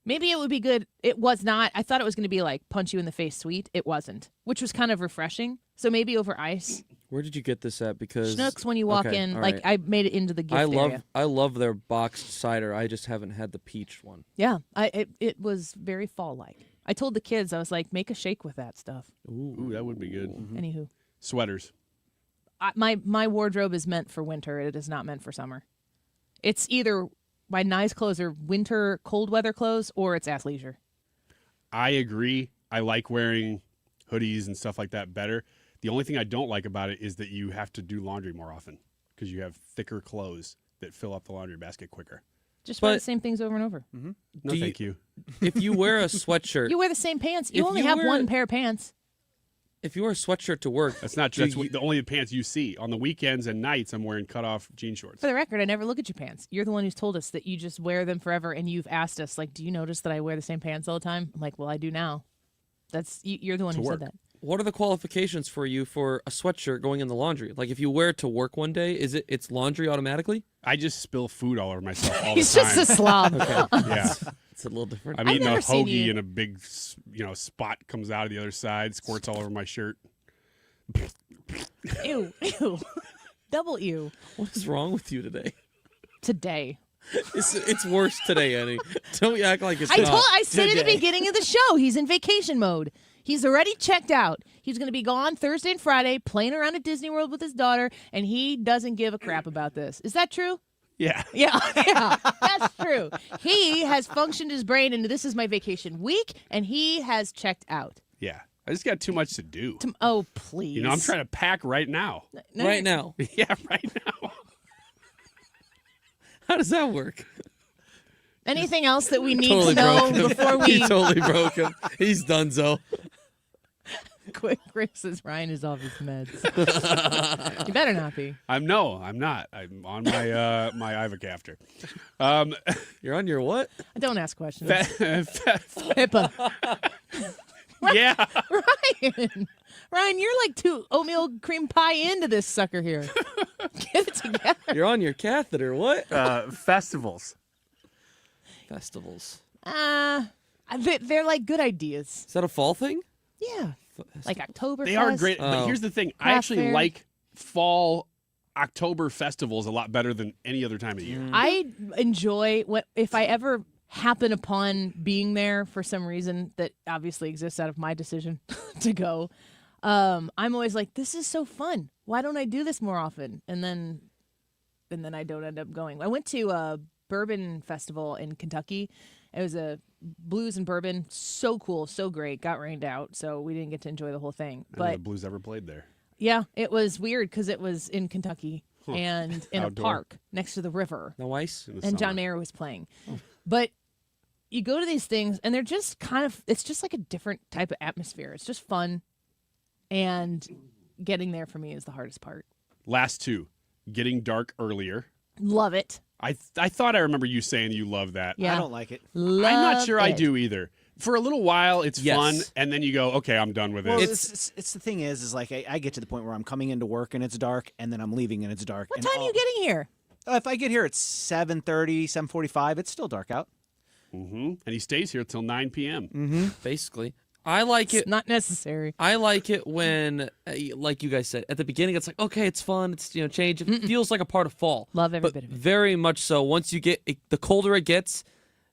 Maybe it would be good. It was not. I thought it was going to be like punch you in the face sweet. It wasn't, which was kind of refreshing. So maybe over ice. Where did you get this at? Because Schnucks, when you walk in, like I made it into the gift area. I love their boxed cider. I just haven't had the peach one. Yeah, it was very fall-like. I told the kids, I was like, make a shake with that stuff. Ooh, that would be good. Anywho. Sweaters. My wardrobe is meant for winter. It is not meant for summer. It's either my nice clothes are winter cold weather clothes or it's athleisure. I agree. I like wearing hoodies and stuff like that better. The only thing I don't like about it is that you have to do laundry more often because you have thicker clothes that fill up the laundry basket quicker. Just wear the same things over and over. Mm-hmm. No, thank you. If you wear a sweatshirt, you wear the same pants. You only have one pair of pants. If you wear a sweatshirt to work, that's not true. That's the only pants you see. On the weekends and nights, I'm wearing cutoff jean shorts. For the record, I never look at your pants. You're the one who's told us that you just wear them forever, and you've asked us, like, do you notice that I wear the same pants all the time? I'm like, well, I do now. You're the one who said that. What are the qualifications for you for a sweatshirt going in the laundry? Like if you wear it to work one day, it's laundry automatically? I just spill food all over myself all the time. He's just a slob. Okay. Yeah. It's a little different. I'm eating a hoagie and a big, spot comes out of the other side, squirts all over my shirt. Ew. Double ew. What is wrong with you today? Today. It's worse today, Annie. Don't act like it's not. I said at the beginning of the show, he's in vacation mode. He's already checked out. He's going to be gone Thursday and Friday, playing around at Disney World with his daughter, and he doesn't give a crap about this. Is that true? Yeah. Yeah, that's true. He has functioned his brain into this is my vacation week, and he has checked out. Yeah. I just got too much to do. Oh, please. I'm trying to pack right now. Right now? Yeah, right now. How does that work? Anything else that we need Totally to know broke him. before we... He totally broke him. He's donezo. Quick, Rick says Ryan is off his meds. You better not be. I'm not. I'm on my my Ivacaftor. You're on your what? Don't ask questions. HIPAA. Yeah. Ryan, you're like 2 oatmeal cream pie into this sucker here. Get it together. You're on your catheter. What? Festivals. Festivals. They're like good ideas. Is that a fall thing? Yeah. Like Oktoberfest. They are great. But here's the thing. I actually like fall October festivals a lot better than any other time of year. I enjoy if I ever happen upon being there for some reason that obviously exists out of my decision to go. I'm always like, this is so fun. Why don't I do this more often? And then I don't end up going. I went to a bourbon festival in Kentucky. It was a blues and bourbon. So cool, so great. Got rained out, so we didn't get to enjoy the whole thing. I don't know the Blues ever played there. Yeah, it was weird because it was in Kentucky and in Outdoor. a park next to the river. No ice? And John Mayer was playing. But you go to these things, and they're just it's just like a different type of atmosphere. It's just fun. And getting there for me is the hardest part. Last two. Getting dark earlier. Love it. I thought I remember you saying you love that. Yeah. I don't like it. I'm not sure Love I it. do either. For a little while, it's Yes. fun, and then you go, okay, I'm done with it. Well, it's the thing is like I get to the point where I'm coming into work and it's dark, and then I'm leaving and it's dark. What and time are you getting here? If I get here at 7:30, 7:45, it's still dark out. Mm-hmm. And he stays here till 9 p.m. Mm-hmm. Basically. I like It's not necessary. I like it when, like you guys said, at the beginning, it's like, okay, it's fun. It's, change. It feels like a part of fall. Love every but bit of it. Very much so. Once you get, the colder it gets,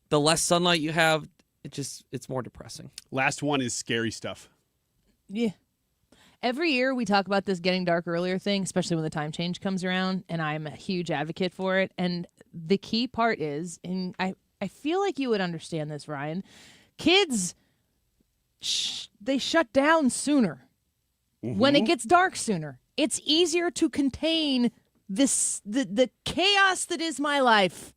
the less sunlight you have, it's more depressing. Last one is scary stuff. Yeah. Every year we talk about this getting dark earlier thing, especially when the time change comes around, and I'm a huge advocate for it. And the key part is, and I feel like you would understand this, Ryan, kids, they shut down sooner. When it gets dark sooner. It's easier to contain the chaos that is my life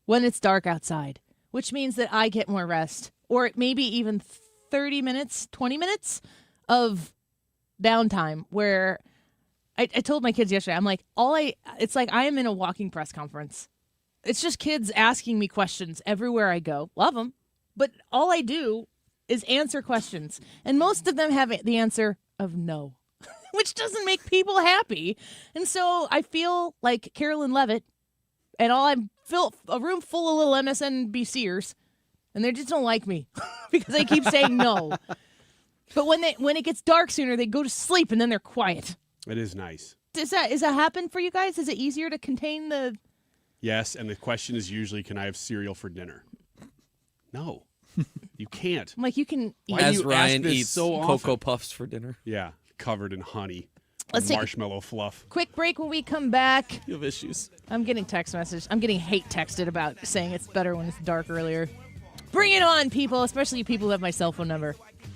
when it's dark outside, which means that I get more rest, or maybe even 30 minutes, 20 minutes of downtime where I told my kids yesterday, I'm like, it's like I am in a walking press conference. It's just kids asking me questions everywhere I go. Love them. But all I do is answer questions. And most of them have the answer of no, which doesn't make people happy. And so I feel like Carolyn Levitt, and I'm a room full of little MSNBCers, and they just don't like me because I keep saying no. But when it gets dark sooner, they go to sleep and then they're quiet. It is nice. Does that happen for you guys? Is it easier to contain the... Yes, and the question is usually, can I have cereal for dinner? No, you can't. I'm like, you can eat. As Ryan eats so Cocoa Puffs for dinner. Yeah, covered in honey. Let's take marshmallow fluff. Quick break. When we come back, You have issues. I'm getting text message. I'm getting hate texted about saying it's better when it's dark earlier. Bring it on, people, especially people who have my cell phone number.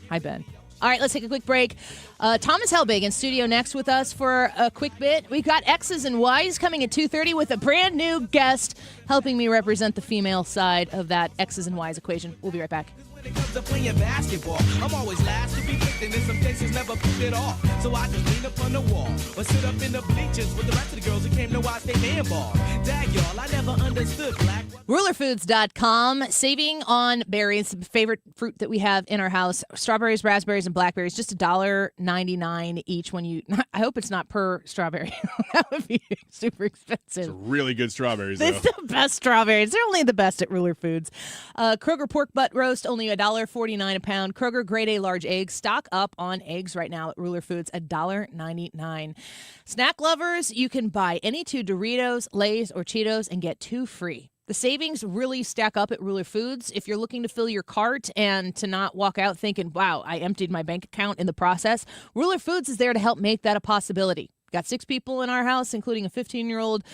Hi, Ben. All right, let's take a quick break. Thomas Helbig in studio next with us for a quick bit. We've got X's and Y's coming at 2:30 with a brand new guest helping me represent the female side of that X's and Y's equation. We'll be right back. When it comes to playing basketball, I'm always last to be picked, and in some cases never picked it off. So I just lean up on the wall or sit up in the bleachers with the rest of the girls who came to watch their handball. Dag y'all, I never understood black. RulerFoods.com, saving on berries, favorite fruit that we have in our house. Strawberries, raspberries, and blackberries, just $1.99 each when you... I hope it's not per strawberry. That would be super expensive. It's really good strawberries, though. It's the best strawberries. They're only the best at Ruler Foods. Kroger pork butt roast, only $1.49 a pound. Kroger grade A large eggs. Stock up on eggs right now at Ruler Foods, $1.99. Snack lovers, you can buy any 2 Doritos, Lay's, or Cheetos and get 2 free. The savings really stack up at Ruler Foods. If you're looking to fill your cart and to not walk out thinking, wow, I emptied my bank account in the process, Ruler Foods is there to help make that a possibility. Got 6 people in our house, including a 15-year-old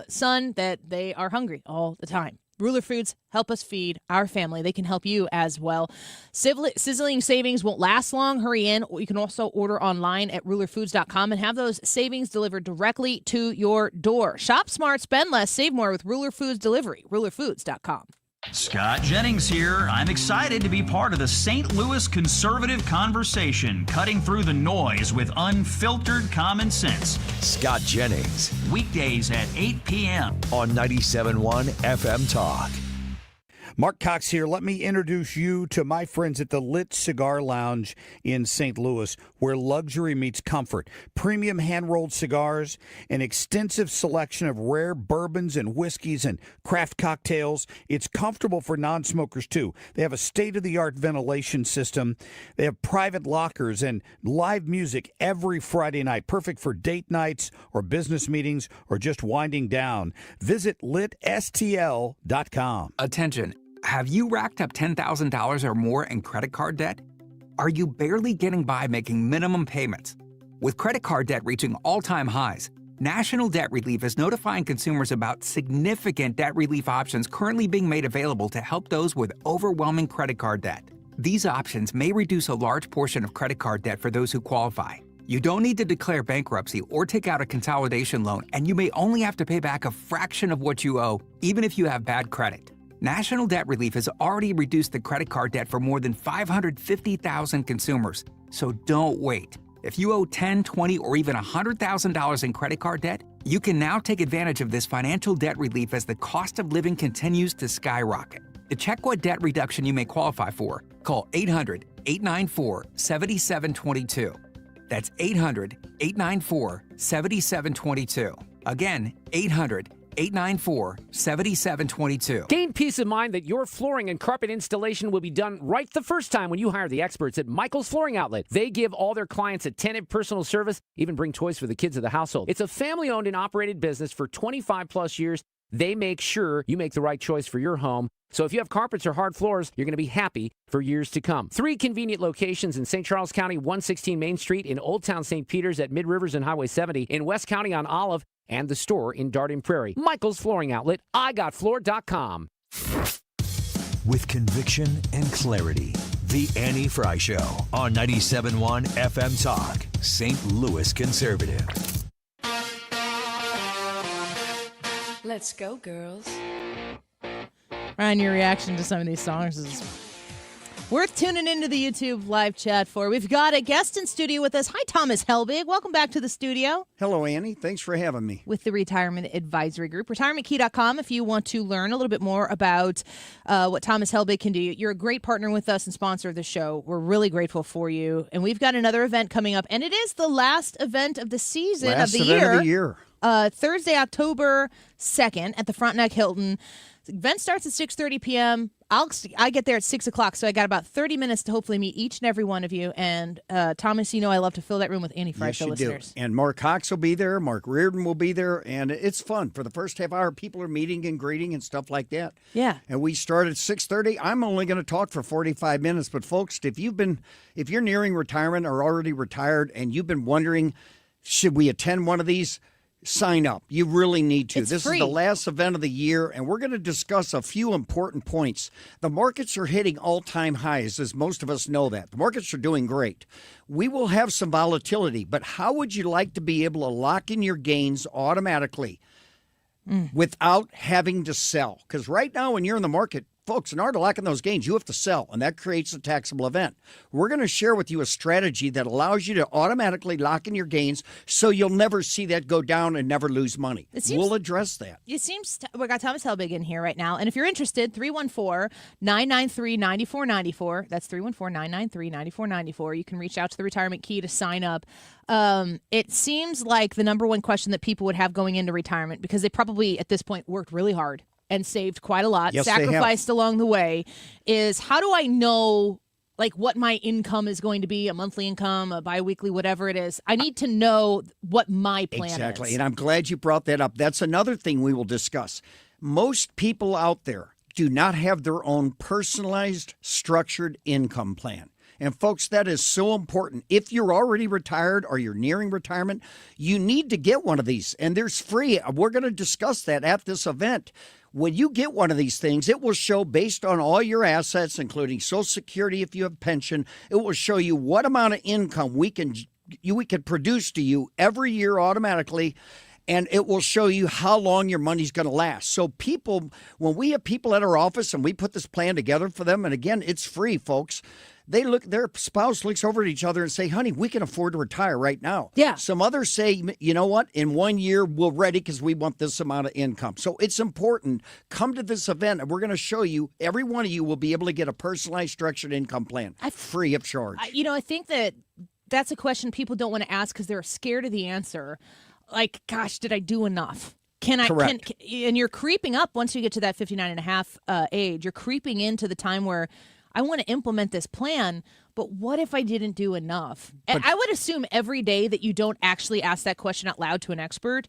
son, that they are hungry all the time. Ruler Foods help us feed our family. They can help you as well. Sizzling savings won't last long. Hurry in. You can also order online at rulerfoods.com and have those savings delivered directly to your door. Shop smart, spend less, save more with Ruler Foods delivery. rulerfoods.com. Scott Jennings here. I'm excited to be part of the St. Louis conservative conversation, cutting through the noise with unfiltered common sense. Scott Jennings. Weekdays at 8 p.m. on 97.1 FM Talk. Mark Cox here. Let me introduce you to my friends at the Lit Cigar Lounge in St. Louis, where luxury meets comfort. Premium hand-rolled cigars, an extensive selection of rare bourbons and whiskeys and craft cocktails. It's comfortable for non-smokers, too. They have a state-of-the-art ventilation system. They have private lockers and live music every Friday night, perfect for date nights or business meetings or just winding down. Visit litstl.com. Attention. Have you racked up $10,000 or more in credit card debt? Are you barely getting by making minimum payments? With credit card debt reaching all-time highs, National Debt Relief is notifying consumers about significant debt relief options currently being made available to help those with overwhelming credit card debt. These options may reduce a large portion of credit card debt for those who qualify. You don't need to declare bankruptcy or take out a consolidation loan, and you may only have to pay back a fraction of what you owe, even if you have bad credit. National Debt Relief has already reduced the credit card debt for more than 550,000 consumers. So don't wait. If you owe $10,000, $20,000, or even $100,000 in credit card debt, you can now take advantage of this financial debt relief as the cost of living continues to skyrocket. To check what debt reduction you may qualify for, call 800-894-7722. That's 800-894-7722. Again, 800 894-7722. Gain peace of mind that your flooring and carpet installation will be done right the first time when you hire the experts at Michael's Flooring Outlet. They give all their clients attentive personal service, even bring toys for the kids of the household. It's a family-owned and operated business for 25-plus years. They make sure you make the right choice for your home. So if you have carpets or hard floors, you're going to be happy for years to come. 3 convenient locations in St. Charles County, 116 Main Street, in Old Town St. Peters at Mid-Rivers and Highway 70, in West County on Olive, and the store in Darden Prairie. Michael's Flooring Outlet, IGotFloor.com. With conviction and clarity, The Annie Fry Show on 97.1 FM Talk, St. Louis Conservative. Let's go, girls. Ryan, your reaction to some of these songs is worth tuning into the YouTube live chat for. We've got a guest in studio with us. Hi, Thomas Helbig. Welcome back to the studio. Hello, Annie. Thanks for having me. With the Retirement Advisory Group. RetirementKey.com if you want to learn a little bit more about what Thomas Helbig can do. You're a great partner with us and sponsor of the show. We're really grateful for you. And we've got another event coming up, and it is the last event of the season of the year. Thursday, October 2nd at the Frontenac Hilton. The event starts at 6:30 p.m. I get there at 6 o'clock, so I got about 30 minutes to hopefully meet each and every one of you. And Thomas, you know I love to fill that room with Annie Fry Show listeners. Do. And Mark Cox will be there. Mark Reardon will be there. And it's fun. For the first half hour, people are meeting and greeting and stuff like that. Yeah. And we start at 6:30. I'm only going to talk for 45 minutes. But, folks, if you're nearing retirement or already retired and you've been wondering, should we attend one of these? Sign up. You really need to. This is the last event of the year, and we're going to discuss a few important points. The markets are hitting all-time highs, as most of us know that. The markets are doing great. We will have some volatility, but how would you like to be able to lock in your gains automatically without having to sell? Because right now, when you're in the market, folks, in order to lock in those gains, you have to sell, and that creates a taxable event. We're going to share with you a strategy that allows you to automatically lock in your gains so you'll never see that go down and never lose money. We'll address that. We got Thomas Helbig in here right now, and if you're interested, 314-993-9494. That's 314-993-9494. You can reach out to the Retirement Key to sign up. It seems like the number one question that people would have going into retirement, because they probably at this point worked really hard and saved quite a lot, sacrificed along the way, is how do I know like what my income is going to be, a monthly income, a biweekly, whatever it is? I need to know what my plan is. Exactly, and I'm glad you brought that up. That's another thing we will discuss. Most people out there do not have their own personalized, structured income plan. And folks, that is so important. If you're already retired or you're nearing retirement, you need to get one of these. And there's free. We're going to discuss that at this event. When you get one of these things, it will show based on all your assets, including Social Security if you have pension, it will show you what amount of income we can produce to you every year automatically. And it will show you how long your money's going to last. So people, when we have people at our office and we put this plan together for them, and again, it's free, folks, their spouse looks over at each other and say, honey, we can afford to retire right now. Yeah. Some others say, you know what, in 1 year, we're ready because we want this amount of income. So it's important. Come to this event, and we're going to show you, every one of you will be able to get a personalized structured income plan free of charge. I think that's a question people don't want to ask because they're scared of the answer. Like, gosh, did I do enough? Correct. And you're creeping up once you get to that 59 and a half age. You're creeping into the time where I want to implement this plan, but what if I didn't do enough? And I would assume every day that you don't actually ask that question out loud to an expert,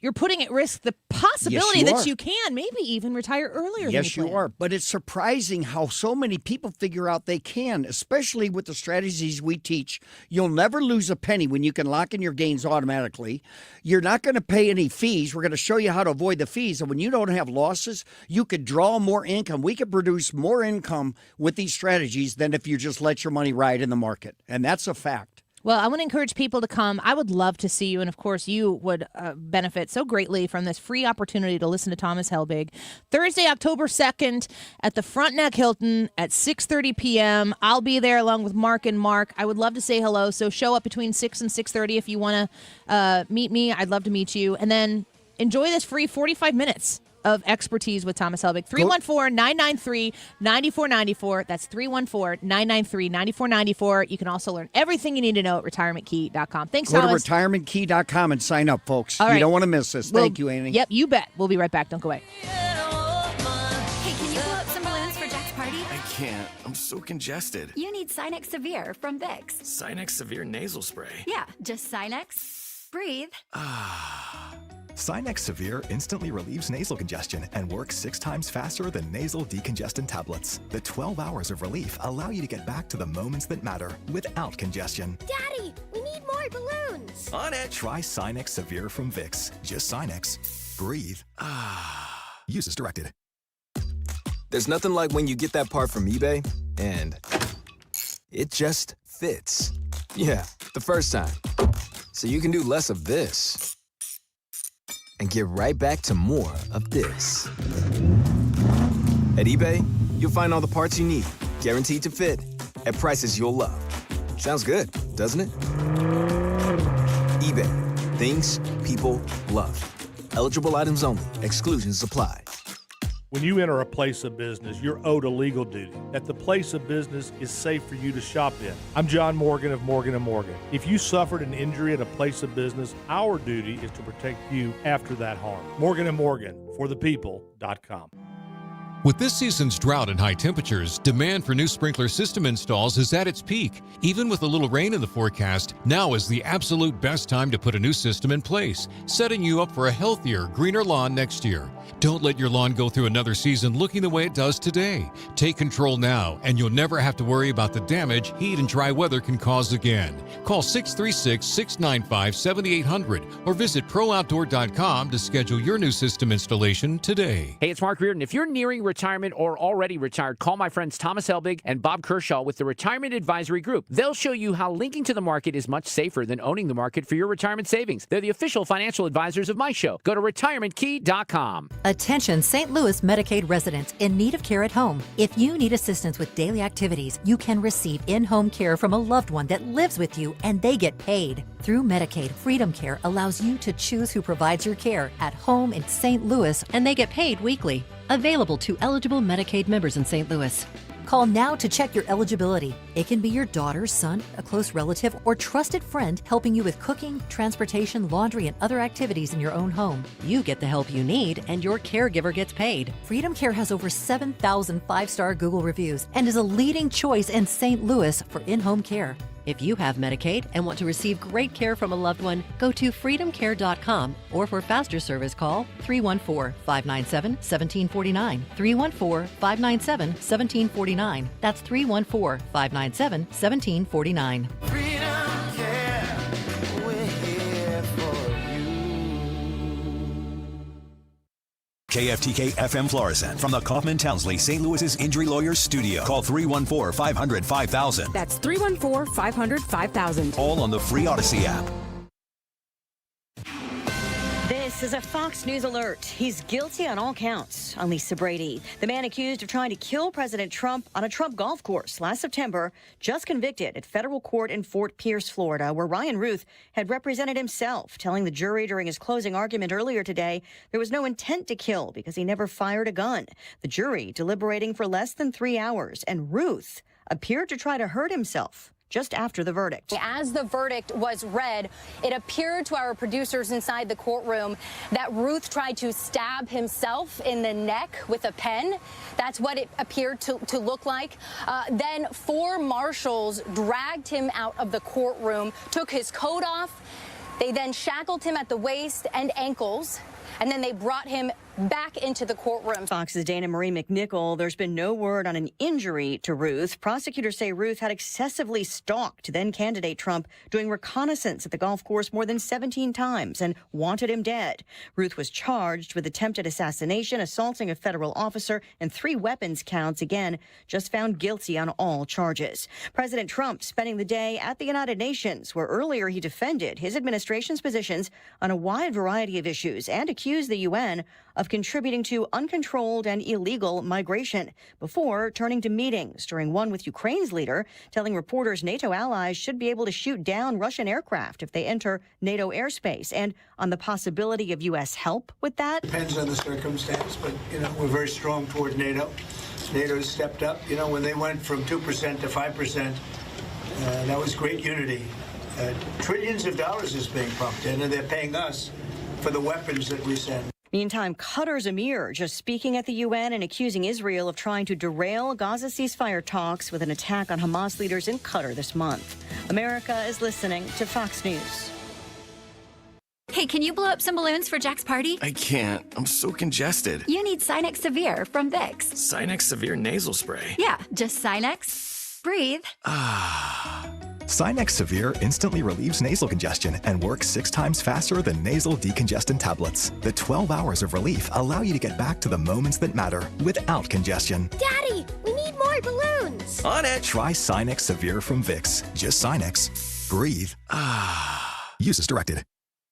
you're putting at risk the possibility that you can maybe even retire earlier. Yes, you are. But it's surprising how so many people figure out they can, especially with the strategies we teach. You'll never lose a penny when you can lock in your gains automatically. You're not going to pay any fees. We're going to show you how to avoid the fees. And when you don't have losses, you could draw more income. We could produce more income with these strategies than if you just let your money ride in the market. And that's a fact. Well, I want to encourage people to come. I would love to see you, and of course, you would benefit so greatly from this free opportunity to listen to Thomas Helbig. Thursday, October 2nd at the Frontenac Hilton at 6:30 p.m. I'll be there along with Mark and Mark. I would love to say hello, so show up between 6 and 6:30 if you want to meet me. I'd love to meet you. And then enjoy this free 45 minutes of expertise with Thomas Helbig. 314-993-9494. That's 314-993-9494. You can also learn everything you need to know at retirementkey.com. Thanks, Go Thomas. to retirementkey.com and sign up, folks. All You right. don't want to miss this. Thank you, Amy. Yep, you bet. We'll be right back. Don't go away. Hey, can you blow up some balloons for Jack's party? I can't. I'm so congested. You need Sinex Severe from Vicks. Sinex Severe Nasal Spray. Yeah, just Sinex. Breathe. Sinex Severe instantly relieves nasal congestion and works 6 times faster than nasal decongestant tablets. The 12 hours of relief allow you to get back to the moments that matter without congestion. Daddy, we need more balloons. On it. Try Sinex Severe from Vicks. Just Sinex. Breathe. Use as directed. There's nothing like when you get that part from eBay and it just fits. Yeah, the first time. So you can do less of this and get right back to more of this. At eBay, you'll find all the parts you need, guaranteed to fit, at prices you'll love. Sounds good, doesn't it? eBay, things people love. Eligible items only. Exclusions apply. When you enter a place of business, you're owed a legal duty, that the place of business is safe for you to shop in. I'm John Morgan of Morgan & Morgan. If you suffered an injury at a place of business, our duty is to protect you after that harm. Morgan & Morgan, forthepeople.com. With this season's drought and high temperatures, demand for new sprinkler system installs is at its peak. Even with a little rain in the forecast, now is the absolute best time to put a new system in place, setting you up for a healthier, greener lawn next year. Don't let your lawn go through another season looking the way it does today. Take control now, and you'll never have to worry about the damage heat and dry weather can cause again. Call 636-695-7800 or visit ProOutdoor.com to schedule your new system installation today. Hey, it's Mark Reardon. If you're nearing retirement or already retired, call my friends Thomas Helbig and Bob Kershaw with the Retirement Advisory Group. They'll show you how linking to the market is much safer than owning the market for your retirement savings. They're the official financial advisors of my show. Go to retirementkey.com. Attention St. Louis Medicaid residents in need of care at home. If you need assistance with daily activities, you can receive in-home care from a loved one that lives with you and they get paid. Through Medicaid, Freedom Care allows you to choose who provides your care at home in St. Louis, and they get paid weekly. Available to eligible Medicaid members in St. Louis. Call now to check your eligibility. It can be your daughter, son, a close relative, or trusted friend helping you with cooking, transportation, laundry, and other activities in your own home. You get the help you need, and your caregiver gets paid. Freedom Care has over 7,000 five-star Google reviews and is a leading choice in St. Louis for in-home care. If you have Medicaid and want to receive great care from a loved one, go to freedomcare.com or for faster service, call 314-597-1749. 314-597-1749. That's 314-597-1749. KFTK FM Florissant from the Kaufman Townsley St. Louis's Injury Lawyers Studio. Call 314-500-5000. That's 314-500-5000. All on the free Odyssey app. This is a Fox News alert. He's guilty on all counts. On Lisa Brady, the man accused of trying to kill President Trump on a Trump golf course last September, just convicted at federal court in Fort Pierce, Florida, where Ryan Ruth had represented himself, telling the jury during his closing argument earlier today there was no intent to kill because he never fired a gun. The jury deliberating for less than 3 hours, and Ruth appeared to try to hurt himself just after the verdict. As the verdict was read, it appeared to our producers inside the courtroom that Ruth tried to stab himself in the neck with a pen. That's what it appeared to look like. Then 4 marshals dragged him out of the courtroom, took his coat off. They then shackled him at the waist and ankles, and then they brought him back into the courtroom. Fox's Dana Marie McNichol. There's been no word on an injury to Ruth. Prosecutors say Ruth had excessively stalked then-candidate Trump, doing reconnaissance at the golf course more than 17 times and wanted him dead. Ruth was charged with attempted assassination, assaulting a federal officer, and 3 weapons counts, again, just found guilty on all charges. President Trump spending the day at the United Nations, where earlier he defended his administration's positions on a wide variety of issues and accused the UN of contributing to uncontrolled and illegal migration before turning to meetings, during one with Ukraine's leader, telling reporters NATO allies should be able to shoot down Russian aircraft if they enter NATO airspace, and on the possibility of U.S. help with that. Depends on the circumstance, but, we're very strong toward NATO. NATO has stepped up. When they went from 2% to 5%, that was great unity. Trillions of dollars is being pumped in, and they're paying us for the weapons that we send. Meantime, Qatar's emir just speaking at the UN and accusing Israel of trying to derail Gaza ceasefire talks with an attack on Hamas leaders in Qatar this month. America is listening to Fox News. Hey, can you blow up some balloons for Jack's party? I can't. I'm so congested. You need Sinex Severe from Vicks. Sinex Severe Nasal Spray. Yeah, just Sinex. Breathe. Sinex Severe instantly relieves nasal congestion and works 6 times faster than nasal decongestant tablets. The 12 hours of relief allow you to get back to the moments that matter without congestion. Daddy, we need more balloons. On it. Try Sinex Severe from Vicks. Just Sinex. Breathe. Use as directed.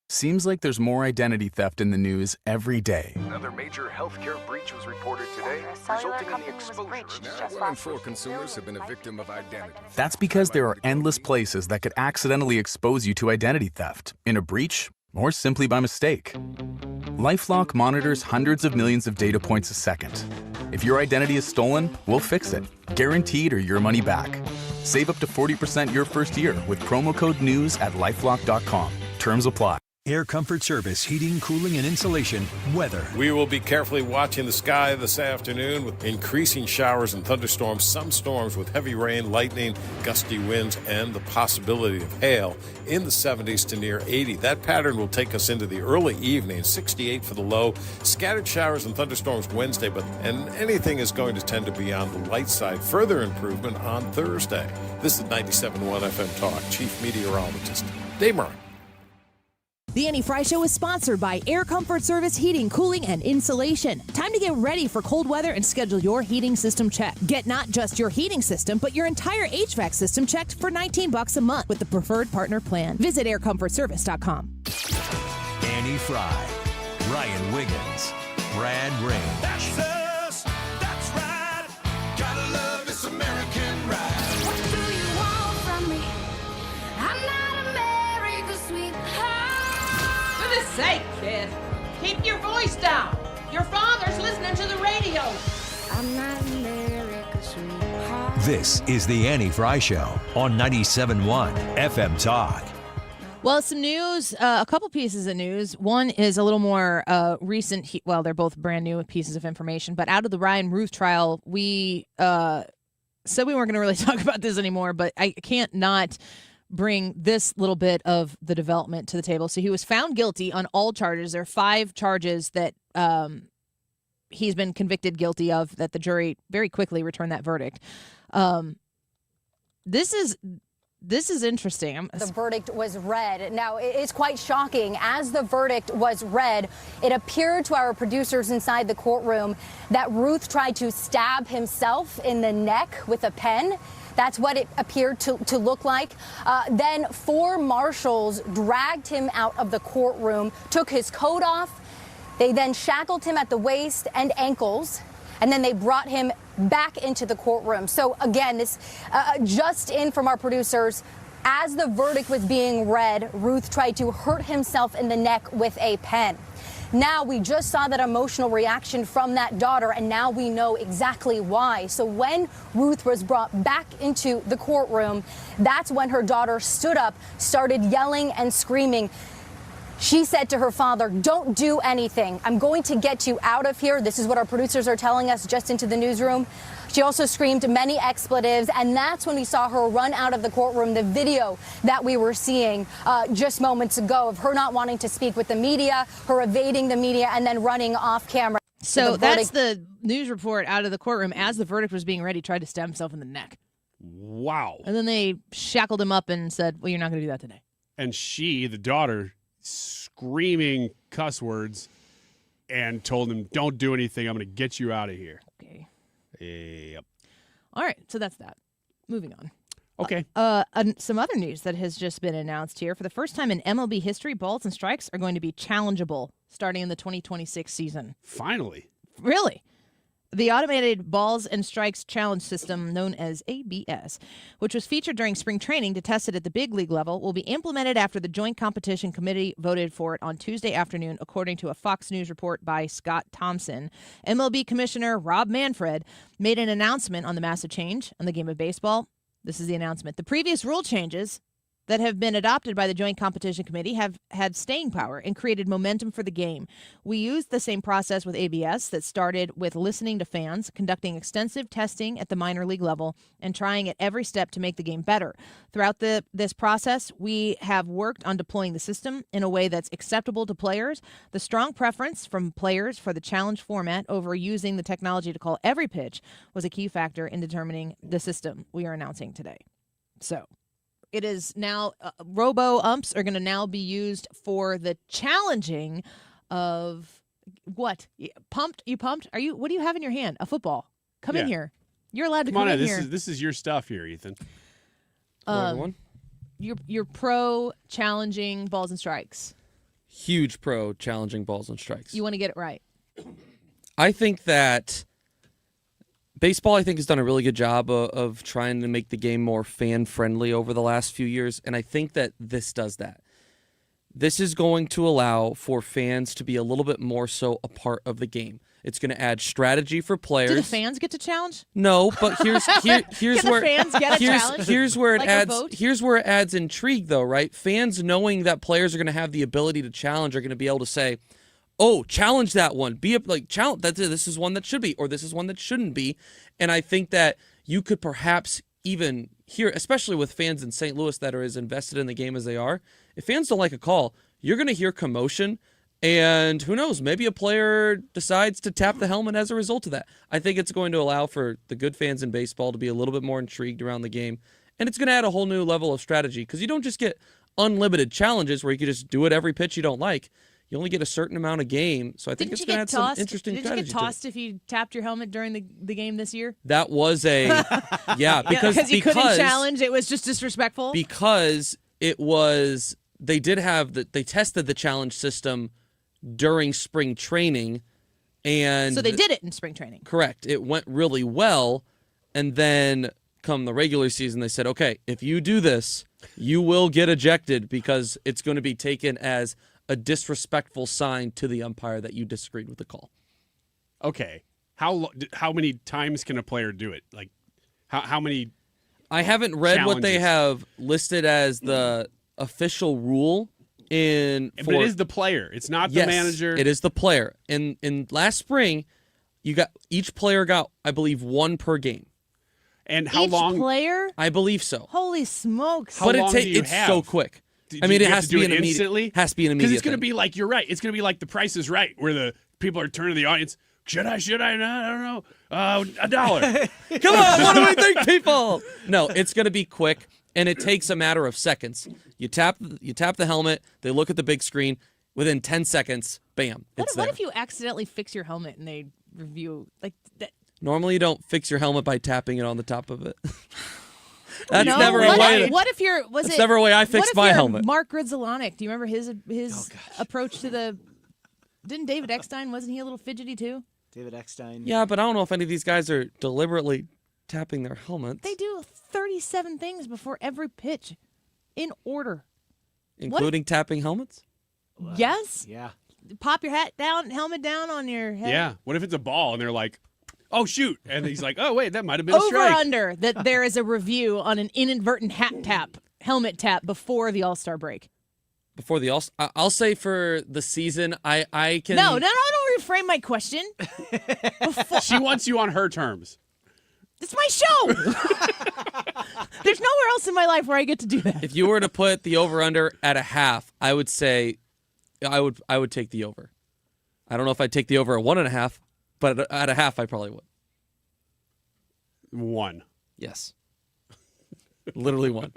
Seems like there's more identity theft in the news every day. Another major healthcare breach was reported today, resulting in the exposure. Now, 1 in 4 consumers have been a victim of identity. That's because there are endless places that could accidentally expose you to identity theft, in a breach, or simply by mistake. LifeLock monitors hundreds of millions of data points a second. If your identity is stolen, we'll fix it, guaranteed or your money back. Save up to 40% your first year with promo code NEWS at LifeLock.com. Terms apply. Air Comfort Service, heating, cooling, and insulation, weather. We will be carefully watching the sky this afternoon with increasing showers and thunderstorms, some storms with heavy rain, lightning, gusty winds, and the possibility of hail in the 70s to near 80. That pattern will take us into the early evening, 68 for the low. Scattered showers and thunderstorms Wednesday, and anything is going to tend to be on the light side. Further improvement on Thursday. This is 97.1 FM Talk. Chief Meteorologist Dave Murray. The Annie Fry Show is sponsored by Air Comfort Service Heating, Cooling, and Insulation. Time to get ready for cold weather and schedule your heating system check. Get not just your heating system, but your entire HVAC system checked for $19 a month with the Preferred Partner Plan. Visit aircomfortservice.com. Annie Fry, Ryan Wiggins, Brad Rain. That's us. That's right. Gotta love this American ride. What do you want from me? I'm not America's sweetheart. For goodness sake, kid. Keep your voice down. Your father's listening to the radio. I'm not America's sweetheart. This is the Annie Fry Show on 97.1 FM Talk. Well, some news, a couple pieces of news. One is a little more recent. Well, they're both brand new pieces of information. But out of the Ryan Ruth trial, we said we weren't going to really talk about this anymore, but I can't not bring this little bit of the development to the table. So he was found guilty on all charges. There are 5 charges that he's been convicted guilty of that the jury very quickly returned that verdict. This is interesting. The verdict was read. Now, it's quite shocking. As the verdict was read, it appeared to our producers inside the courtroom that Ruth tried to stab himself in the neck with a pen. That's what it appeared to look like. Then 4 marshals dragged him out of the courtroom, took his coat off. They then shackled him at the waist and ankles, and then they brought him back into the courtroom. So again, this just in from our producers, as the verdict was being read, Ruth tried to hurt himself in the neck with a pen. Now we just saw that emotional reaction from that daughter, and now we know exactly why. So when Ruth was brought back into the courtroom, that's when her daughter stood up, started yelling and screaming. She said to her father, "Don't do anything. I'm going to get you out of here." This is what our producers are telling us just into the newsroom. She also screamed many expletives, and that's when we saw her run out of the courtroom. The video that we were seeing just moments ago of her not wanting to speak with the media, her evading the media, and then running off camera. So that's the news report out of the courtroom. As the verdict was being read, he tried to stab himself in the neck. Wow. And then they shackled him up and said, "Well, you're not going to do that today." And she, the daughter, screaming cuss words and told him, "Don't do anything. I'm going to get you out of here." Okay. Yep. All right. So that's that. Moving on. Okay. Some other news that has just been announced here. For the first time in MLB history, balls and strikes are going to be challengeable starting in the 2026 season. Finally. Really? The automated balls and strikes challenge system, known as ABS, which was featured during spring training to test it at the big league level, will be implemented after the Joint Competition Committee voted for it on Tuesday afternoon, according to a Fox News report by Scott Thompson. MLB Commissioner Rob Manfred made an announcement on the massive change on the game of baseball. This is the announcement. The previous rule changes that have been adopted by the Joint Competition Committee have had staying power and created momentum for the game. We used the same process with ABS that started with listening to fans, conducting extensive testing at the minor league level, and trying at every step to make the game better. Throughout this process, we have worked on deploying the system in a way that's acceptable to players. The strong preference from players for the challenge format over using the technology to call every pitch was a key factor in determining the system we are announcing today. So it is now, robo-umps are going to now be used for the challenging of what? Pumped? You pumped? What do you have in your hand? A football. Come in here. You're allowed to come in here. This is your stuff here, Ethan. You're pro challenging balls and strikes. Huge pro challenging balls and strikes. You want to get it right. I think that baseball, I think, has done a really good job of trying to make the game more fan-friendly over the last few years, and I think that this does that. This is going to allow for fans to be a little bit more so a part of the game. It's going to add strategy for players. Do the fans get to challenge? No, but here's Can where the fans get a challenge? Here's where it Like a adds vote? here's where it adds intrigue, though, right? Fans knowing that players are going to have the ability to challenge are going to be able to say, oh, challenge that one. Be challenge. This is one that should be, or this is one that shouldn't be. And I think that you could perhaps even hear, especially with fans in St. Louis that are as invested in the game as they are, if fans don't like a call, you're going to hear commotion. And who knows, maybe a player decides to tap the helmet as a result of that. I think it's going to allow for the good fans in baseball to be a little bit more intrigued around the game. And it's going to add a whole new level of strategy because you don't just get unlimited challenges where you can just do it every pitch you don't like. You only get a certain amount of game, so I think it's going to add some interesting strategy. Did you get tossed if you tapped your helmet during the game this year? That was because you couldn't challenge. It was just disrespectful. Because it was they tested the challenge system during spring training, and so they did it in spring training. Correct. It went really well, and then come the regular season, they said, okay, if you do this, you will get ejected because it's going to be taken as a disrespectful sign to the umpire that you disagreed with the call. Okay. How many times can a player do it? Like, how many? I haven't read what they have listed as the official rule But it is the player. It's not the manager. It is the player. In last spring, each player got, I believe, one per game. And how long? Each player? I believe so. Holy smokes! How long do you it's have? so quick. I mean, it has to be instantly. Has to be an immediate. Because it's going to be like, you're right. It's going to be like The Price is Right, where the people are turning to the audience. Should I not? I don't know. $1. Come on, what do we think, people? No, it's going to be quick, and it takes a matter of seconds. You tap the helmet. They look at the big screen. Within 10 seconds, bam, it's there. What if you accidentally fix your helmet and they review like that? Normally, you don't fix your helmet by tapping it on the top of it. That's no, never a way. What if you're? That's never a way I fixed my helmet. Mark Grizzolonic. Do you remember his approach to the? Didn't David Eckstein? Wasn't he a little fidgety too? David Eckstein. Yeah, but I don't know if any of these guys are deliberately tapping their helmets. They do 37 things before every pitch, in order. Including tapping helmets? Wow. Yes. Yeah. Pop your helmet down on your head. Yeah. What if it's a ball and they're like, oh, shoot. And he's like, oh, wait, that might have been a Over strike. under that there is a review on an inadvertent helmet tap before the All-Star break. Before the All-Star? I'll say for the season, I can... No, don't reframe my question. She wants you on her terms. It's my show. There's nowhere else in my life where I get to do that. If you were to put the over-under at a half, I would say I would take the over. I don't know if I'd take the over at 1.5, but at a half, I probably would. 1. Yes. Literally 1.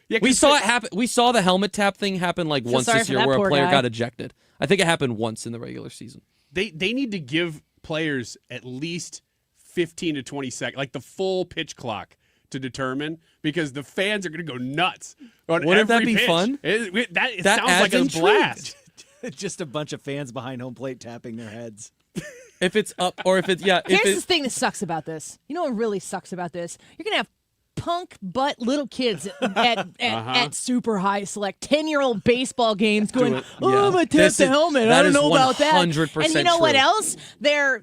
Yeah, we saw it happen. We saw the helmet tap thing happen like once this year where a player got ejected. I think it happened once in the regular season. They need to give players at least 15 to 20 seconds, like the full pitch clock, to determine because the fans are going to go nuts on Wouldn't that every be pitch. fun? It That sounds adds like a intrigue. blast. Just a bunch of fans behind home plate tapping their heads. If it's up or if it's Here's the thing that sucks about this. You know what really sucks about this? You're gonna have punk butt little kids at super high select 10-year-old baseball games going, it. oh, Yeah. I'm gonna tap This the is- helmet. that I don't is know about that. 100% And you know what true. else? Their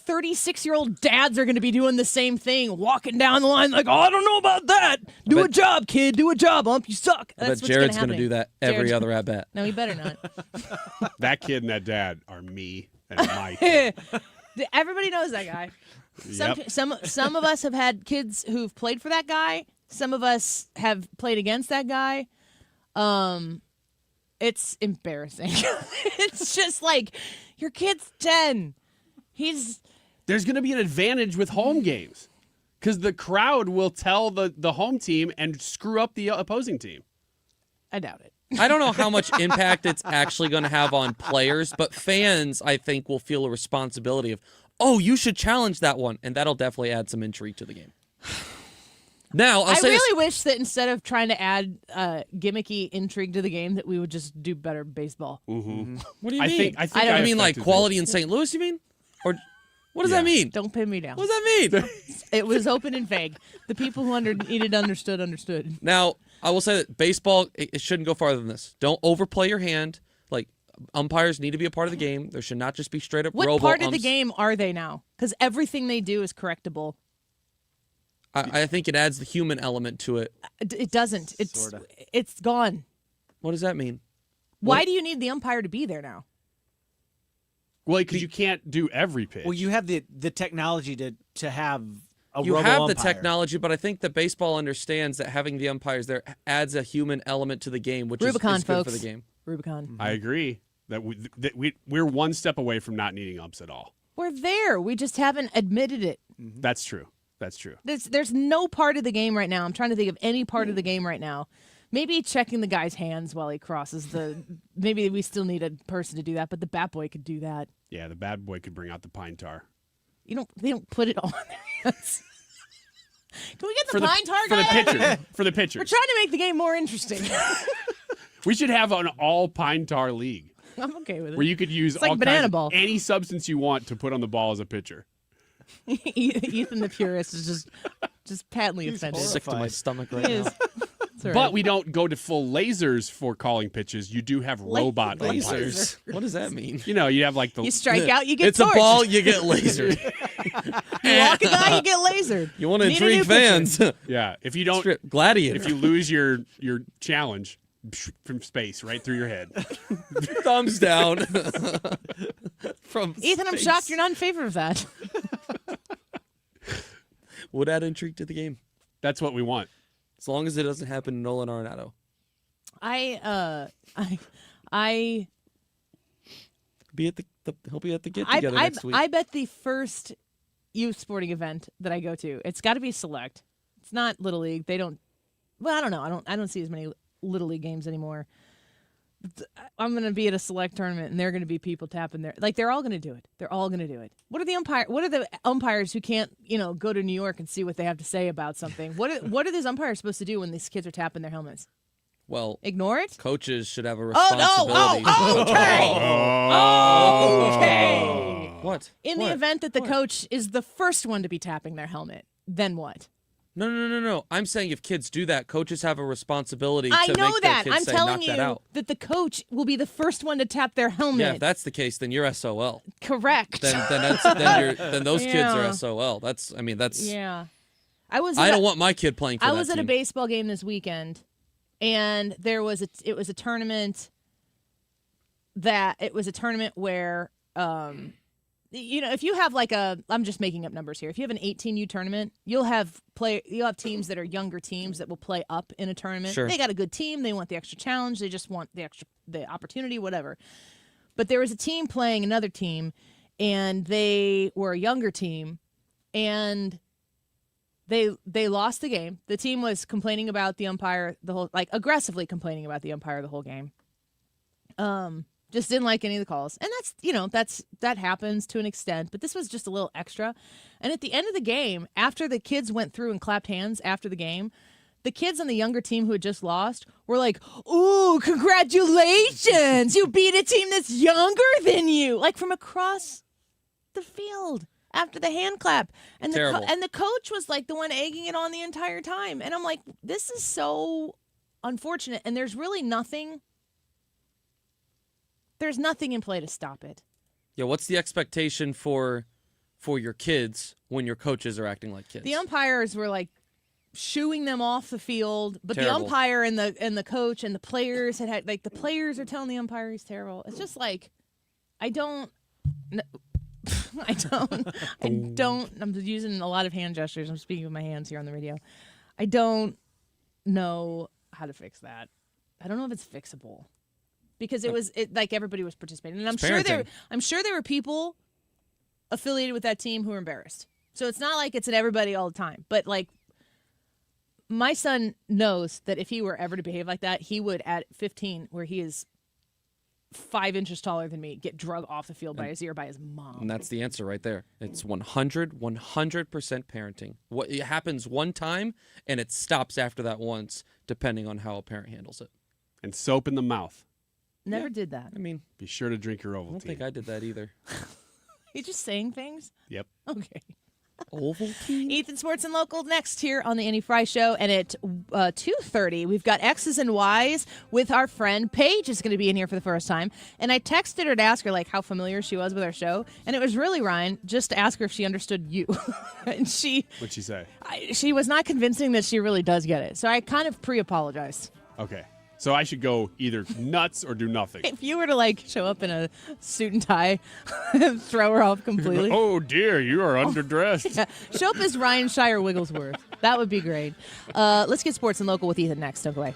36-year-old dads are gonna be doing the same thing, walking down the line like, oh, I don't know about that. Do a job, kid. Do a job, ump. You suck. I bet That's what's Jared's gonna going to do that happen. every Jared's- other at bat. No, he better not. That kid and that dad are me and Mike. Everybody knows that guy. Some of us have had kids who've played for that guy. Some of us have played against that guy. It's embarrassing. It's just like your kid's 10. There's going to be an advantage with home games because the crowd will tell the home team and screw up the opposing team. I doubt it. I don't know how much impact it's actually going to have on players, but fans, I think, will feel a responsibility of, oh, you should challenge that one, and that'll definitely add some intrigue to the game. Now, I really wish that instead of trying to add gimmicky intrigue to the game, that we would just do better baseball. Mm-hmm. What do you mean? I think I mean like quality in St. Louis, you mean? Or what does that mean? Don't pin me down. What does that mean? It was open and vague. The people who needed understood. Now, I will say that baseball, it shouldn't go farther than this. Don't overplay your hand. Like, umpires need to be a part of the game. There should not just be straight up What robo part of the umps. game are they now? Because everything they do is correctable. I think it adds the human element to it. It doesn't. It's gone. What does that mean? Why do you need the umpire to be there now? Well, because you can't do every pitch. Well, you have the technology to have a You robo have the umpire. technology, but I think that baseball understands that having the umpires there adds a human element to the game, which Rubicon, is good folks. for the game. Rubicon. I agree that we're one step away from not needing umps at all. We're there. We just haven't admitted it. That's true. That's true. There's no part of the game right now. I'm trying to think of any part of the game right now. Maybe checking the guy's hands while he crosses the. Maybe we still need a person to do that, but the bat boy could do that. Yeah, the bad boy could bring out the pine tar. They don't put it all in their hands. Can we get For the pine tar for guy? the pitcher. For the pitchers. We're trying to make the game more interesting. We should have an all pine tar league I'm okay with it. where you could use It's like all banana kinds ball. of any substance you want to put on the ball as a pitcher. Ethan the purist is just patently offended. Sick to my stomach He right is. now. It's all But right. we don't go to full lasers for calling pitches. You do have robot umpires. Lasers. What does that mean? You know, you have like the You strike out, you get It's a torched. ball, you get lasered. You walk a guy, you get lasered. You want to Need a new intrigue fans? Yeah, if you don't Gladiator. if you lose your challenge from space right through your head. Thumbs down. From Ethan, I'm space. shocked you're not in favor of that. Would add intrigue to the game. That's what we want. As long as it doesn't happen to Nolan Arenado. I Be at he'll be at the get together next week. I bet the first youth sporting event that I go to, it's got to be select. It's not Little League. They don't. Well, I don't know. I don't see as many Little League games anymore. I'm going to be at a select tournament, and there are going to be people tapping their they're all going to do it. They're all going to do it. What are the umpires who can't go to New York and see what they have to say about something? What are these umpires supposed to do when these kids are tapping their helmets? Well, ignore it. Coaches should have a Oh responsibility. no! Oh, okay. Okay. What? In the event that the coach is the first one to be tapping their helmet, then what? No. I'm saying if kids do that, coaches have a responsibility I to know make their that. kids I'm say, telling knock you that out. that the coach will be the first one to tap their helmet. Yeah, if that's the case, then you're SOL. Correct. Then those kids Yeah. are SOL. That's Yeah. I don't want my kid playing for I that was at a team. baseball game this weekend, and it was a tournament where if you have I'm just making up numbers here. If you have an 18U tournament, you'll have teams that are younger teams that will play up in a tournament. Sure. They got a good team, they want the extra challenge, they just want the opportunity, whatever. But there was a team playing another team, and they were a younger team, and they lost the game. The team was complaining about the umpire aggressively complaining about the umpire the whole game. Just didn't like any of the calls. And that happens to an extent, but this was just a little extra. And at the end of the game, after the kids went through and clapped hands after the game, the kids on the younger team who had just lost were like, "Ooh, congratulations. You beat a team that's younger than you." Like from across the field after the hand clap. And the coach was like the one egging it on the entire time. And I'm like, this is so unfortunate. And there's really nothing. There's nothing in play to stop it. Yeah, what's the expectation for your kids when your coaches are acting like kids? The umpires were like shooing them off the field, but Terrible. the umpire and the coach and the players had like the players are telling the umpire he's terrible. It's just like I don't. I'm using a lot of hand gestures. I'm speaking with my hands here on the radio. I don't know how to fix that. I don't know if it's fixable. Because like everybody was participating, and I'm sure there were people affiliated with that team who were embarrassed. So it's not like it's at everybody all the time. But like, my son knows that if he were ever to behave like that, he would at 15, where he is 5 inches taller than me, get drug off the field by his ear by his mom. And that's the answer right there. It's 100% parenting. It happens one time, and it stops after that once, depending on how a parent handles it. And soap in the mouth. Never did that. I mean, be sure to drink your Ovaltine. I don't think I did that either. You just saying things? Yep. Okay. Ovaltine? Ethan, Sports and Local next here on the Annie Fry Show. And at 2:30, we've got X's and Y's with our friend Paige is going to be in here for the first time. And I texted her to ask her like how familiar she was with our show. And it was really, Ryan, just to ask her if she understood you. And What'd she say? She was not convincing that she really does get it. So I kind of pre-apologized. Okay. So I should go either nuts or do nothing. If you were to like show up in a suit and tie, and throw her off completely. Oh dear, you are underdressed. Yeah. Show up as Ryan Shire Wigglesworth. That would be great. Let's get Sports and Local with Ethan next. Don't go away.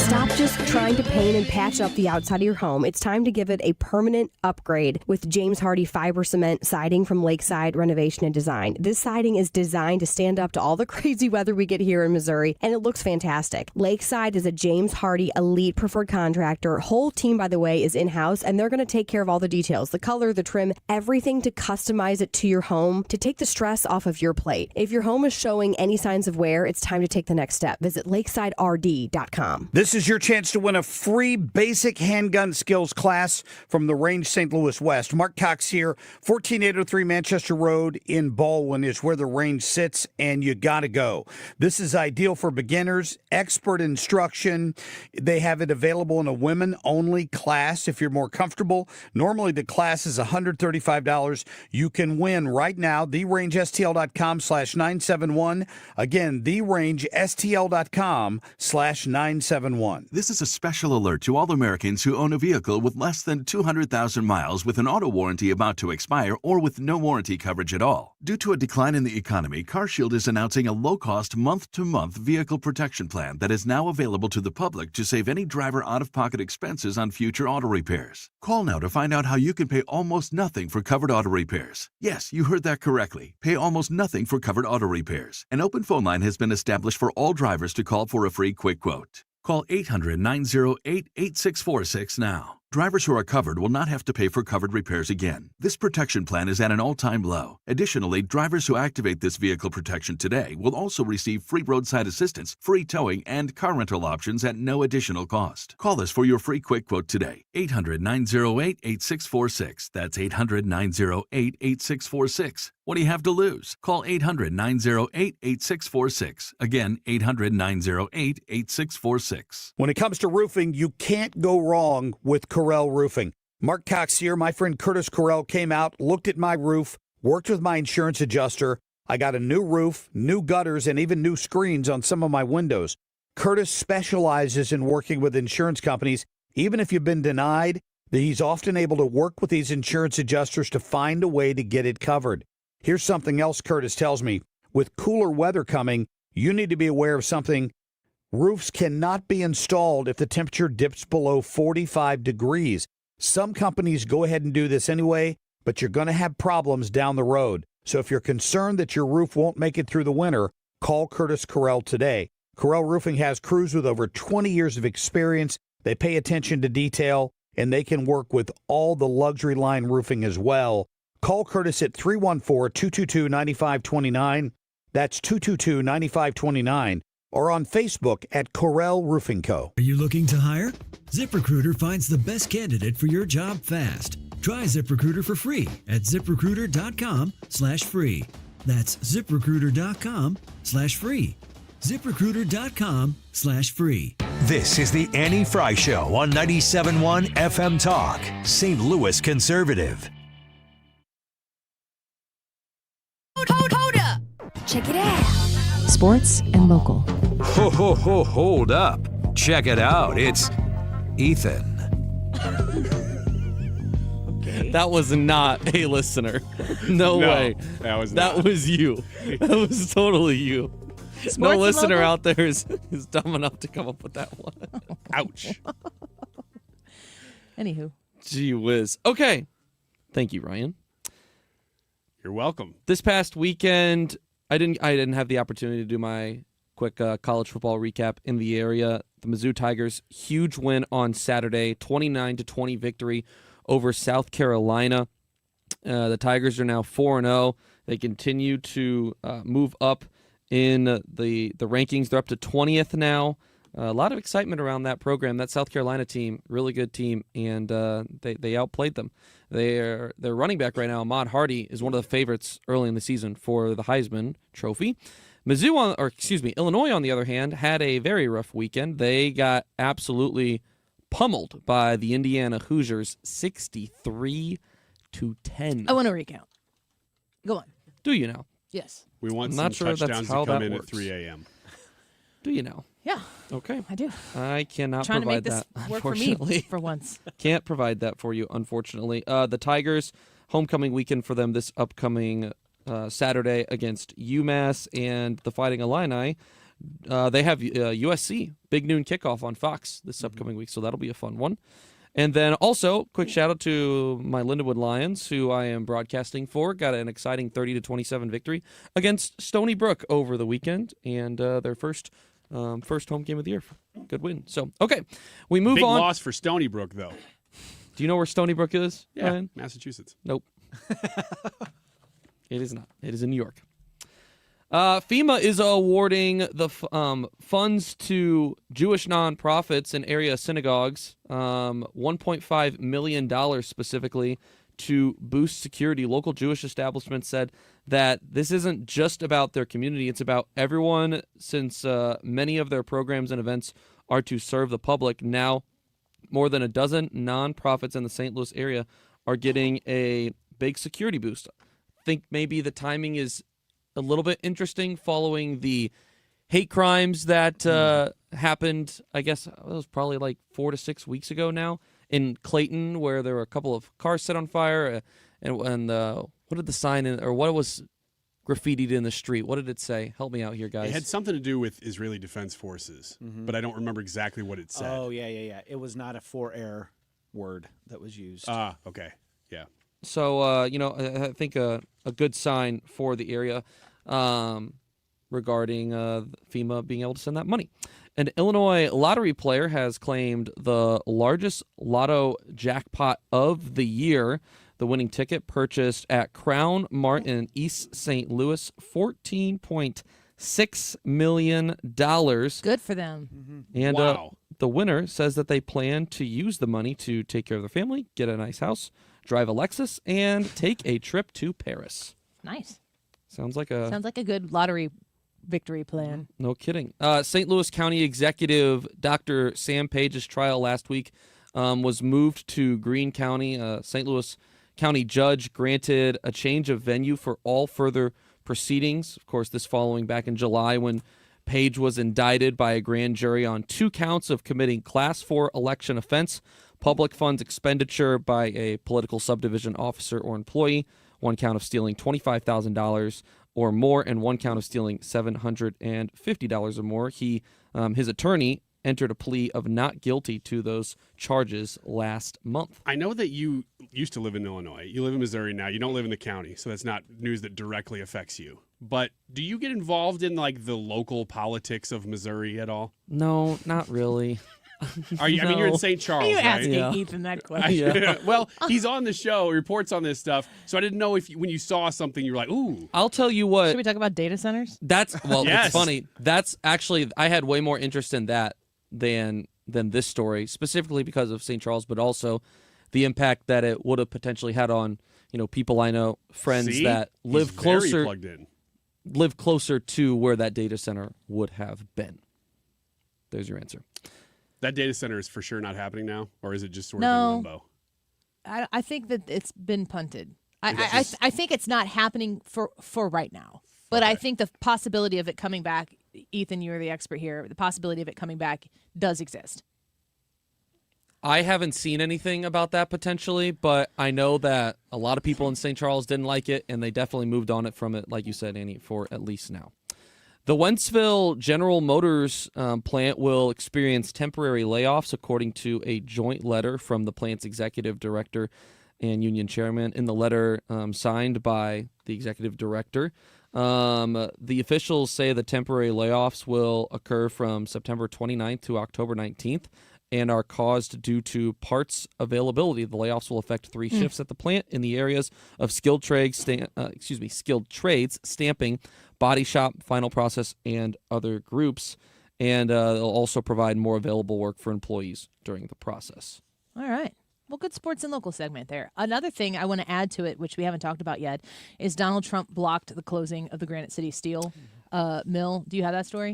Stop just trying to paint and patch up the outside of your home. It's time to give it a permanent upgrade with James Hardie fiber cement siding from Lakeside Renovation and Design. This siding is designed to stand up to all the crazy weather we get here in Missouri, and it looks fantastic. Lakeside is a James Hardie elite preferred contractor. Whole team, by the way, is in-house, and they're going to take care of all the details, the color, the trim, everything to customize it to your home, to take the stress off of your plate. If your home is showing any signs of wear, it's time to take the next step. Visit lakesiderd.com. This is your chance to win a free basic handgun skills class from the Range St. Louis West. Mark Cox here, 14803 Manchester Road in Baldwin is where the range sits, and you got to go. This is ideal for beginners, expert instruction. They have it available in a women-only class if you're more comfortable. Normally the class is $135. You can win right now, therangestl.com/971. Again, therangestl.com/971. This is a special alert to all Americans who own a vehicle with less than 200,000 miles with an auto warranty about to expire or with no warranty coverage at all. Due to a decline in the economy, CarShield is announcing a low-cost month-to-month vehicle protection plan that is now available to the public to save any driver out-of-pocket expenses on future auto repairs. Call now to find out how you can pay almost nothing for covered auto repairs. Yes, you heard that correctly. Pay almost nothing for covered auto repairs. An open phone line has been established for all drivers to call for a free quick quote. Call 800-908-8646 now. Drivers who are covered will not have to pay for covered repairs again. This protection plan is at an all-time low. Additionally, drivers who activate this vehicle protection today will also receive free roadside assistance, free towing, and car rental options at no additional cost. Call us for your free quick quote today. 800-908-8646. That's 800-908-8646. What do you have to lose? Call 800-908-8646. Again, 800-908-8646. When it comes to roofing, you can't go wrong with Corel Roofing. Mark Cox here. My friend Curtis Corel came out, looked at my roof, worked with my insurance adjuster. I got a new roof, new gutters, and even new screens on some of my windows. Curtis specializes in working with insurance companies. Even if you've been denied, he's often able to work with these insurance adjusters to find a way to get it covered. Here's something else Curtis tells me. With cooler weather coming, you need to be aware of something. Roofs cannot be installed if the temperature dips below 45 degrees. Some companies go ahead and do this anyway, but you're going to have problems down the road. So if you're concerned that your roof won't make it through the winter, call Curtis Corel today. Corel Roofing has crews with over 20 years of experience. They pay attention to detail, and they can work with all the luxury line roofing as well. Call Curtis at 314-222-9529. That's 222-9529. Or on Facebook at Corel Roofing Co. Are you looking to hire? ZipRecruiter finds the best candidate for your job fast. Try ZipRecruiter for free at ZipRecruiter.com/free. That's ZipRecruiter.com/free. ZipRecruiter.com/free. This is the Annie Fry Show on 97.1 FM Talk, St. Louis Conservative. Hold up! Check it out. Sports and local. Hold up. Check it out. It's Ethan. That was not a listener. No way. That was you. That was totally you. Sports No and listener local? out there is dumb enough to come up with that one. Ouch. Anywho. Gee whiz. Okay. Thank you, Ryan. You're welcome. This past weekend, I didn't have the opportunity to do my quick college football recap in the area. The Mizzou Tigers, huge win on Saturday, 29-20 victory over South Carolina. The Tigers are now 4-0. They continue to move up in the rankings. They're up to 20th now. A lot of excitement around that program. That South Carolina team, really good team, and they outplayed them. Their running back right now, Ahmad Hardy, is one of the favorites early in the season for the Heisman Trophy. Illinois, on the other hand, had a very rough weekend. They got absolutely pummeled by the Indiana Hoosiers, 63-10. I want to recount. Go on. Do you know? Yes. We want I'm some not sure touchdowns that's how to come that in works. at 3 a.m. Do you know? Yeah. Okay. I do. I cannot Trying to provide make this that, work for unfortunately. me for once. Can't provide that for you, unfortunately. The Tigers, homecoming weekend for them this upcoming Saturday against UMass and the Fighting Illini. They have USC, big noon kickoff on Fox this upcoming week, so that'll be a fun one. And then also, quick shout out to my Lindenwood Lions, who I am broadcasting for. Got an exciting 30-27 victory against Stony Brook over the weekend, and their first home game of the year. Good win. So, okay, we move Big on. Big loss for Stony Brook, though. Do you know where Stony Brook is? Yeah, Ryan? Massachusetts. Nope. It is not. It is in New York. FEMA is awarding the funds to Jewish nonprofits and area synagogues, $1.5 million specifically to boost security. Local Jewish establishments said that this isn't just about their community, it's about everyone, since many of their programs and events are to serve the public. Now, more than a dozen nonprofits in the St. Louis area are getting a big security boost. I think maybe the timing is a little bit interesting following the hate crimes that happened, I guess it was probably like 4 to 6 weeks ago now, in Clayton, where there were a couple of cars set on fire, and what did the sign or what was graffitied in the street? What did it say? Help me out here, guys. It had something to do with Israeli Defense Forces, but I don't remember exactly what it said. Oh, yeah. It was not a for-air word that was used. Ah, okay. Yeah. So, I think a good sign for the area regarding FEMA being able to send that money. An Illinois lottery player has claimed the largest lotto jackpot of the year. The winning ticket, purchased at Crown Mart in East St. Louis, $14.6 million. Good for them. And wow. The winner says that they plan to use the money to take care of their family, get a nice house, drive a Lexus, and take a trip to Paris. Nice. Sounds like a good lottery victory plan. No kidding. St. Louis County Executive Dr. Sam Page's trial last week was moved to Greene County. St. Louis County judge granted a change of venue for all further proceedings. Of course, this following back in July when Page was indicted by a grand jury on 2 counts of committing Class 4 election offense, public funds expenditure by a political subdivision officer or employee, 1 count of stealing $25,000 or more, and 1 count of stealing $750 or more. His attorney entered a plea of not guilty to those charges last month. I know that you used to live in Illinois. You live in Missouri now. You don't live in the county, so that's not news that directly affects you. but do you get involved in like the local politics of Missouri at all? No, not really. Are you? I mean, you're in St. Charles, Are you right? asking Ethan that question? Well, he's on the show, reports on this stuff, so I didn't know if when you saw something, you were like, "Ooh." I'll tell you what. Should we talk about data centers? Yes. It's funny. That's actually I had way more interest in that than this story, specifically because of St. Charles, but also the impact that it would have potentially had on people I know, friends that live He's very closer, plugged in. live closer to where that data center would have been. There's your answer. That data center is for sure not happening now, or is it just sort of No. in limbo? I think that it's been punted. I think it's not happening for right now. But I think the possibility of it coming back, Ethan, you're the expert here, the possibility of it coming back does exist. I haven't seen anything about that potentially, but I know that a lot of people in St. Charles didn't like it, and they definitely moved on it from it, like you said, Annie, for at least now. The Wentzville General Motors plant will experience temporary layoffs, according to a joint letter from the plant's executive director and union chairman. In the letter signed by the executive director, the officials say the temporary layoffs will occur from September 29th to October 19th and are caused due to parts availability. The layoffs will affect 3 shifts at the plant in the areas of skilled trades, stamping, body shop, final process, and other groups. And they'll also provide more available work for employees during the process. All right. Well, good sports and local segment there. Another thing I want to add to it, which we haven't talked about yet, is Donald Trump blocked the closing of the Granite City Steel mill. Do you have that story?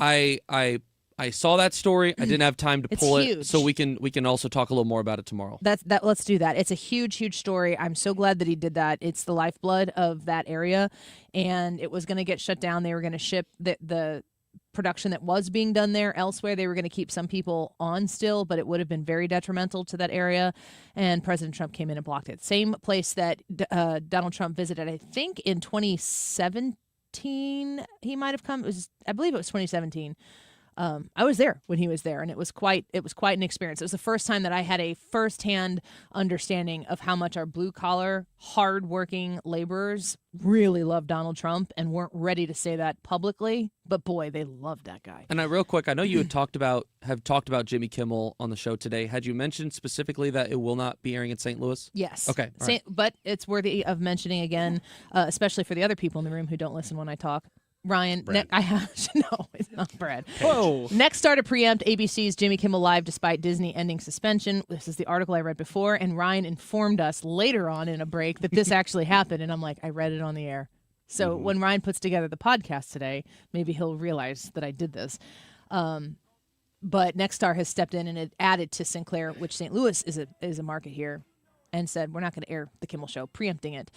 I saw that story. I didn't have time to pull huge. it, so we can also talk a little more about it tomorrow. Let's do that. It's a huge story. I'm so glad that he did that. It's the lifeblood of that area, and it was going to get shut down. They were going to ship the production that was being done there elsewhere. They were going to keep some people on still, but it would have been very detrimental to that area, and President Trump came in and blocked it. Same place that Donald Trump visited, I think, in 2017. He might have come. I believe it was 2017. I was there when he was there, and it was quite an experience. It was the first time that I had a firsthand understanding of how much our blue-collar, hard-working laborers really love Donald Trump and weren't ready to say that publicly, but boy, they loved that guy. And real quick, I know you have talked about Jimmy Kimmel on the show today. Had you mentioned specifically that it will not be airing in St. Louis? Yes. Okay. All right. But it's worthy of mentioning again, especially for the other people in the room who don't listen when I talk. Ryan, I have to know it's not Brad. Whoa. Next star to preempt ABC's Jimmy Kimmel Live despite Disney ending suspension. This is the article I read before, and Ryan informed us later on in a break that this actually happened, and I'm like, I read it on the air. So when Ryan puts together the podcast today, maybe he'll realize that I did this. But Nexstar has stepped in and it added to Sinclair, which St. Louis is a market here, and said we're not going to air the Kimmel Show, preempting it.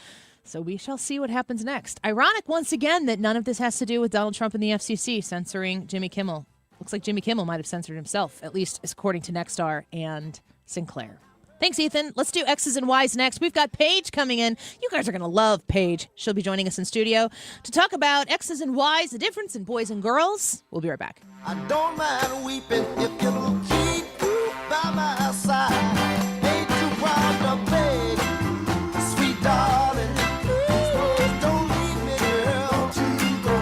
So we shall see what happens next. Ironic once again that none of this has to do with Donald Trump and the FCC censoring Jimmy Kimmel. Looks like Jimmy Kimmel might have censored himself, at least according to Nexstar and Sinclair. Thanks, Ethan. Let's do X's and Y's next. We've got Paige coming in. You guys are going to love Paige. She'll be joining us in studio to talk about X's and Y's, the difference in boys and girls. We'll be right back. I don't mind weeping if you'll keep by my side. Ain't too proud to beg, sweet darling. Please don't leave me, girl, to go.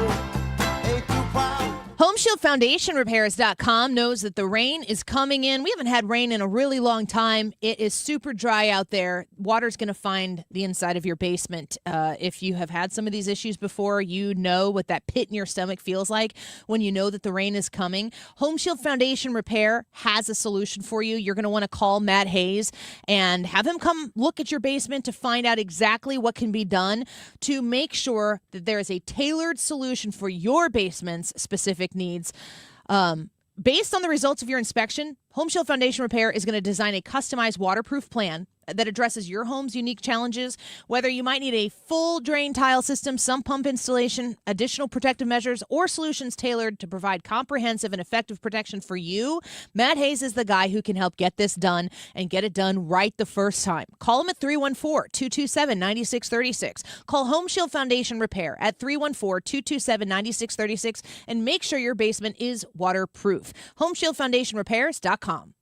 Ain't too proud. HomeShieldFoundationRepairs.com knows that the rain is coming in. We haven't had rain in a really long time. It is super dry out there. Water's going to find the inside of your basement. If you have had some of these issues before, you know what that pit in your stomach feels like when you know that the rain is coming. Home Shield Foundation Repair has a solution for you. You're going to want to call Matt Hayes and have him come look at your basement to find out exactly what can be done to make sure that there is a tailored solution for your basement's specific needs. Based on the results of your inspection, Home Shield Foundation Repair is going to design a customized waterproof plan that addresses your home's unique challenges, whether you might need a full drain tile system, sump pump installation, additional protective measures, or solutions tailored to provide comprehensive and effective protection for you. Matt Hayes is the guy who can help get this done and get it done right the first time. Call him at 314-227-9636. Call Home Shield Foundation Repair at 314-227-9636 and make sure your basement is waterproof. HomeshieldFoundationRepairs.com.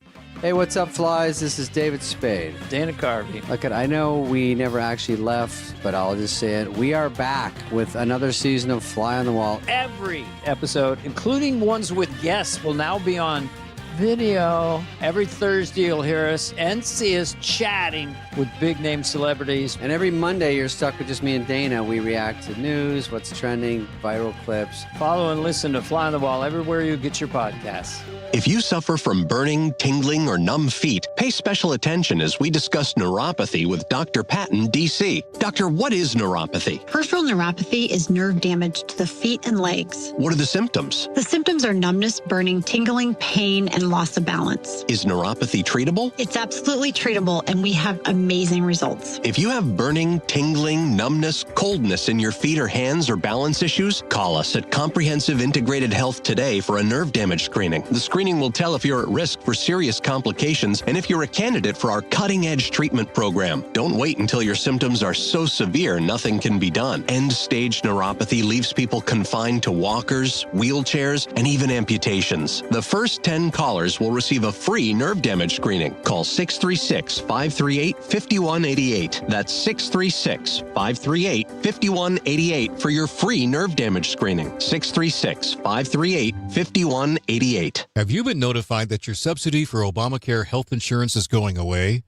Hey, what's up, flies? This is David Spade. Dana Carvey. Look, I know we never actually left, but I'll just say it. We are back with another season of Fly on the Wall. Every episode, including ones with guests, will now be on video. Every Thursday, you'll hear us and see us chatting with big-name celebrities. And every Monday, you're stuck with just me and Dana. We react to news, what's trending, viral clips. Follow and listen to Fly on the Wall everywhere you get your podcasts. If you suffer from burning, tingling, or numb feet, pay special attention as we discuss neuropathy with Dr. Patton, D.C. Doctor, what is neuropathy? Peripheral neuropathy is nerve damage to the feet and legs. What are the symptoms? The symptoms are numbness, burning, tingling, pain, and loss of balance. Is neuropathy treatable? It's absolutely treatable, and we have amazing results. If you have burning, tingling, numbness, coldness in your feet or hands or balance issues, call us at Comprehensive Integrated Health today for a nerve damage screening. The screening will tell if you're at risk for serious complications and if you're a candidate for our cutting-edge treatment program. Don't wait until your symptoms are so severe nothing can be done. End-stage neuropathy leaves people confined to walkers, wheelchairs, and even amputations. The first 10 callers will receive a free nerve damage screening. Call 636-538-5188. That's 636-538-5188 for your free nerve damage screening. 636-538-5188. Have you been notified that your subsidy for Obamacare health insurance is going away?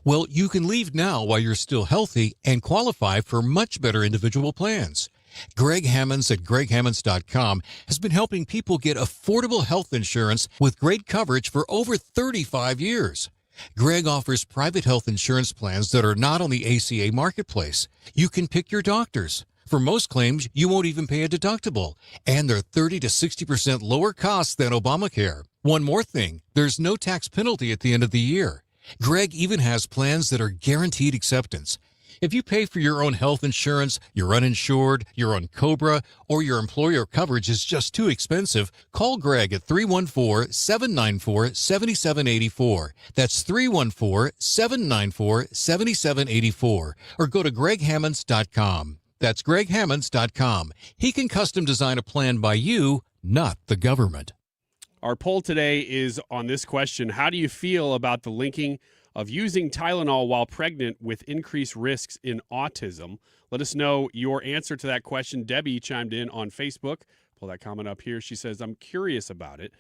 Well, you can leave now while you're still healthy and qualify for much better individual plans. Greg Hammonds at greghammonds.com has been helping people get affordable health insurance with great coverage for over 35 years. Greg offers private health insurance plans that are not on the ACA marketplace. You can pick your doctors. For most claims, you won't even pay a deductible, and they're 30 to 60% lower cost than Obamacare. One more thing, there's no tax penalty at the end of the year. Greg even has plans that are guaranteed acceptance. If you pay for your own health insurance, you're uninsured, you're on COBRA, or your employer coverage is just too expensive, call Greg at 314-794-7784. That's 314-794-7784. Or go to greghammonds.com. That's greghammonds.com. He can custom design a plan by you, not the government. Our poll today is on this question. How do you feel about the linking of using Tylenol while pregnant with increased risks in autism? Let us know your answer to that question. Debbie chimed in on Facebook. Pull that comment up here. She says, I'm curious about it.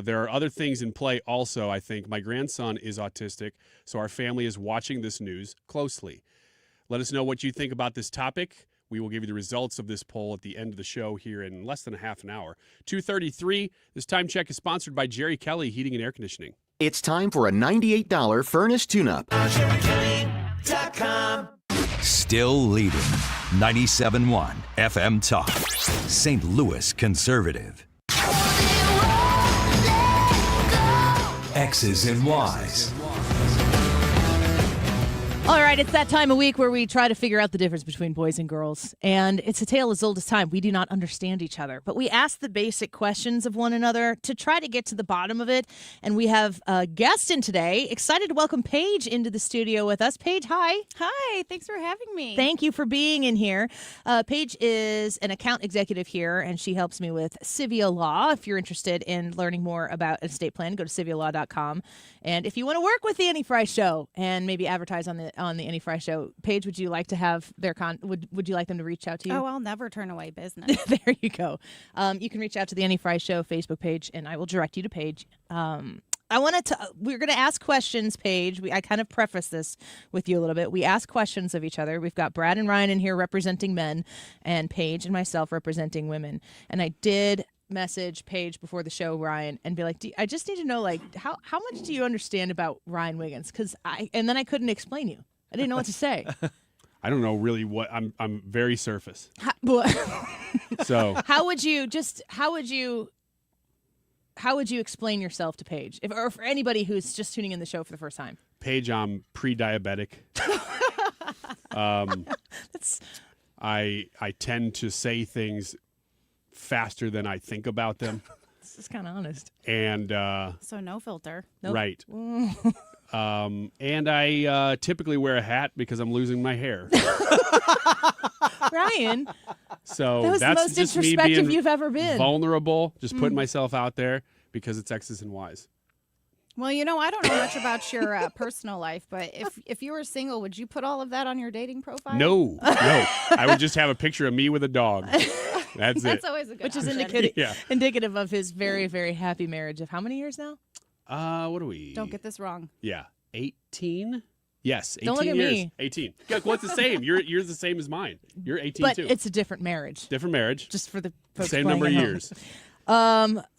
There are other things in play also, I think. My grandson is autistic, so our family is watching this news closely. Let us know what you think about this topic. We will give you the results of this poll at the end of the show here in less than a half an hour. 2:33. This time check is sponsored by Jerry Kelly Heating and Air Conditioning. It's time for a $98 furnace tune-up. Still leading 97.1 FM Talk. St. Louis Conservative. X's and Y's. All right, it's that time of week where we try to figure out the difference between boys and girls. And it's a tale as old as time. We do not understand each other. But we ask the basic questions of one another to try to get to the bottom of it. And we have a guest in today. Excited to welcome Paige into the studio with us. Paige, hi. Hi, thanks for having me. Thank you for being in here. Paige is an account executive here, and she helps me with Civia Law. If you're interested in learning more about an estate plan, go to civialaw.com. And if you want to work with the Annie Fry Show and maybe advertise on the Annie Fry Show, Paige, would you like to have their would you like them to reach out to you? Oh, I'll never turn away business. There you go. You can reach out to the Annie Fry Show Facebook page, and I will direct you to Paige. We're going to ask questions, Paige. I kind of preface this with you a little bit. We ask questions of each other. We've got Brad and Ryan in here representing men, and Paige and myself representing women. And I did message Paige before the show, Ryan, and be like, I just need to know, like, how much do you understand about Ryan Wiggins? And then I couldn't explain you. I didn't know what to say. I don't know really what I'm very surface. So how would you explain yourself to Paige, or for anybody who's just tuning in the show for the first time? Paige, I'm pre-diabetic. I tend to say things faster than I think about them. This is kind of honest. And so no filter. Nope. Right. And I typically wear a hat because I'm losing my hair. Ryan, so that was that's the most just me introspective being you've ever been. Vulnerable, just putting myself out there because it's X's and Y's. Well, I don't know much about your personal life, but if you were single, would you put all of that on your dating profile? No. I would just have a picture of me with a dog. That's it. That's always a good Which is option. indicative of his very, very happy marriage of how many years now? What are we? Don't get this wrong. Yeah. 18? Yes, 18 Don't look at years. me. 18. What's the same? Yours the same as mine. You're 18 But too. it's a different marriage. Different marriage. Just for the folks same playing number of at home. years.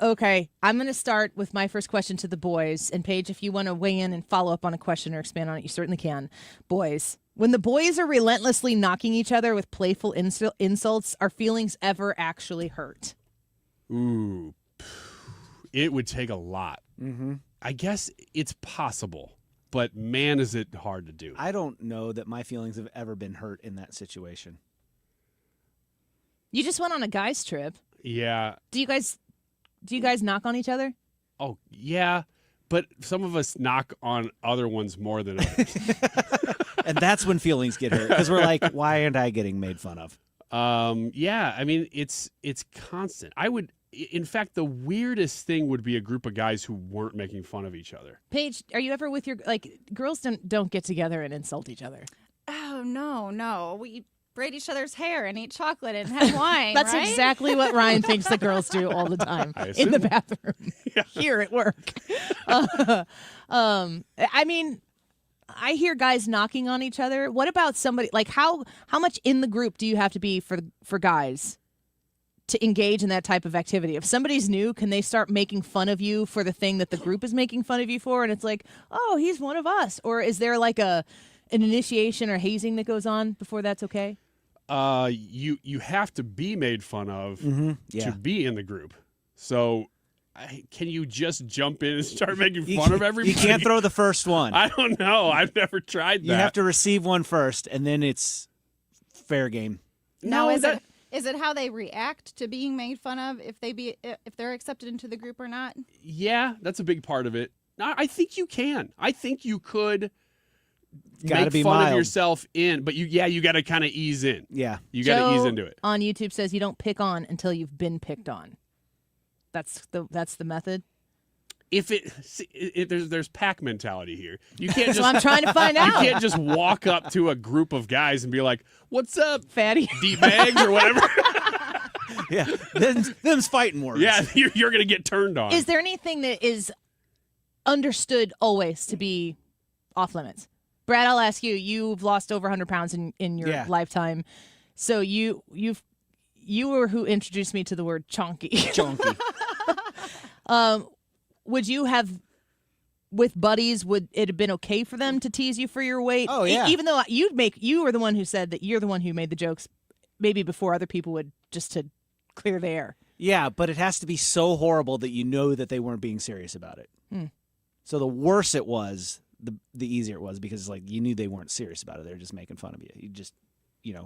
Okay. I'm going to start with my first question to the boys. And Paige, if you want to weigh in and follow up on a question or expand on it, you certainly can. Boys, when the boys are relentlessly knocking each other with playful insults, are feelings ever actually hurt? Ooh. It would take a lot. Mm-hmm. I guess it's possible, but man, is it hard to do. I don't know that my feelings have ever been hurt in that situation. You just went on a guys trip. Yeah. Do you guys knock on each other? Oh, yeah. But some of us knock on other ones more than others. And that's when feelings get hurt because we're like, why aren't I getting made fun of? Yeah. I mean, it's constant. In fact, the weirdest thing would be a group of guys who weren't making fun of each other. Paige, are you ever with your girls don't get together and insult each other? Oh, no. We braid each other's hair and eat chocolate and have wine. That's right? exactly what Ryan thinks the girls do all the time in the bathroom here at work. I mean, I hear guys knocking on each other. What about somebody how much in the group do you have to be for guys to engage in that type of activity? If somebody's new, can they start making fun of you for the thing that the group is making fun of you for? And it's like, oh, he's one of us. Or is there an initiation or hazing that goes on before that's okay? You have to be made fun of to be in the group. So can you just jump in and start making fun of everybody? You can't throw the first one. I don't know. I've never tried that. You have to receive one first, and then it's fair game. Now, is it how they react to being made fun of if they're accepted into the group or not? Yeah, that's a big part of it. I think you can. I think you could Gotta make be fun mild. of yourself but you got to kind of ease in. Yeah. You got to ease Joe into it. On YouTube says you don't pick on until you've been picked on. That's the method. There's pack mentality here. You can't just. So I'm trying to find out. You can't just walk up to a group of guys and be like, "What's up, fatty, deep bags or whatever." Yeah, them's fighting words. Yeah, you're gonna get turned on. Is there anything that is understood always to be off limits? Brad, I'll ask you. You've lost over 100 pounds in your lifetime, so you were who introduced me to the word chonky. Chonky. Would you have, with buddies, would it have been okay for them to tease you for your weight? Oh, yeah. Even though you were the one who said that you're the one who made the jokes, maybe before other people would, just to clear the air. Yeah, but it has to be so horrible that you know that they weren't being serious about it. So the worse it was, the easier it was because you knew they weren't serious about it. They were just making fun of you. You just,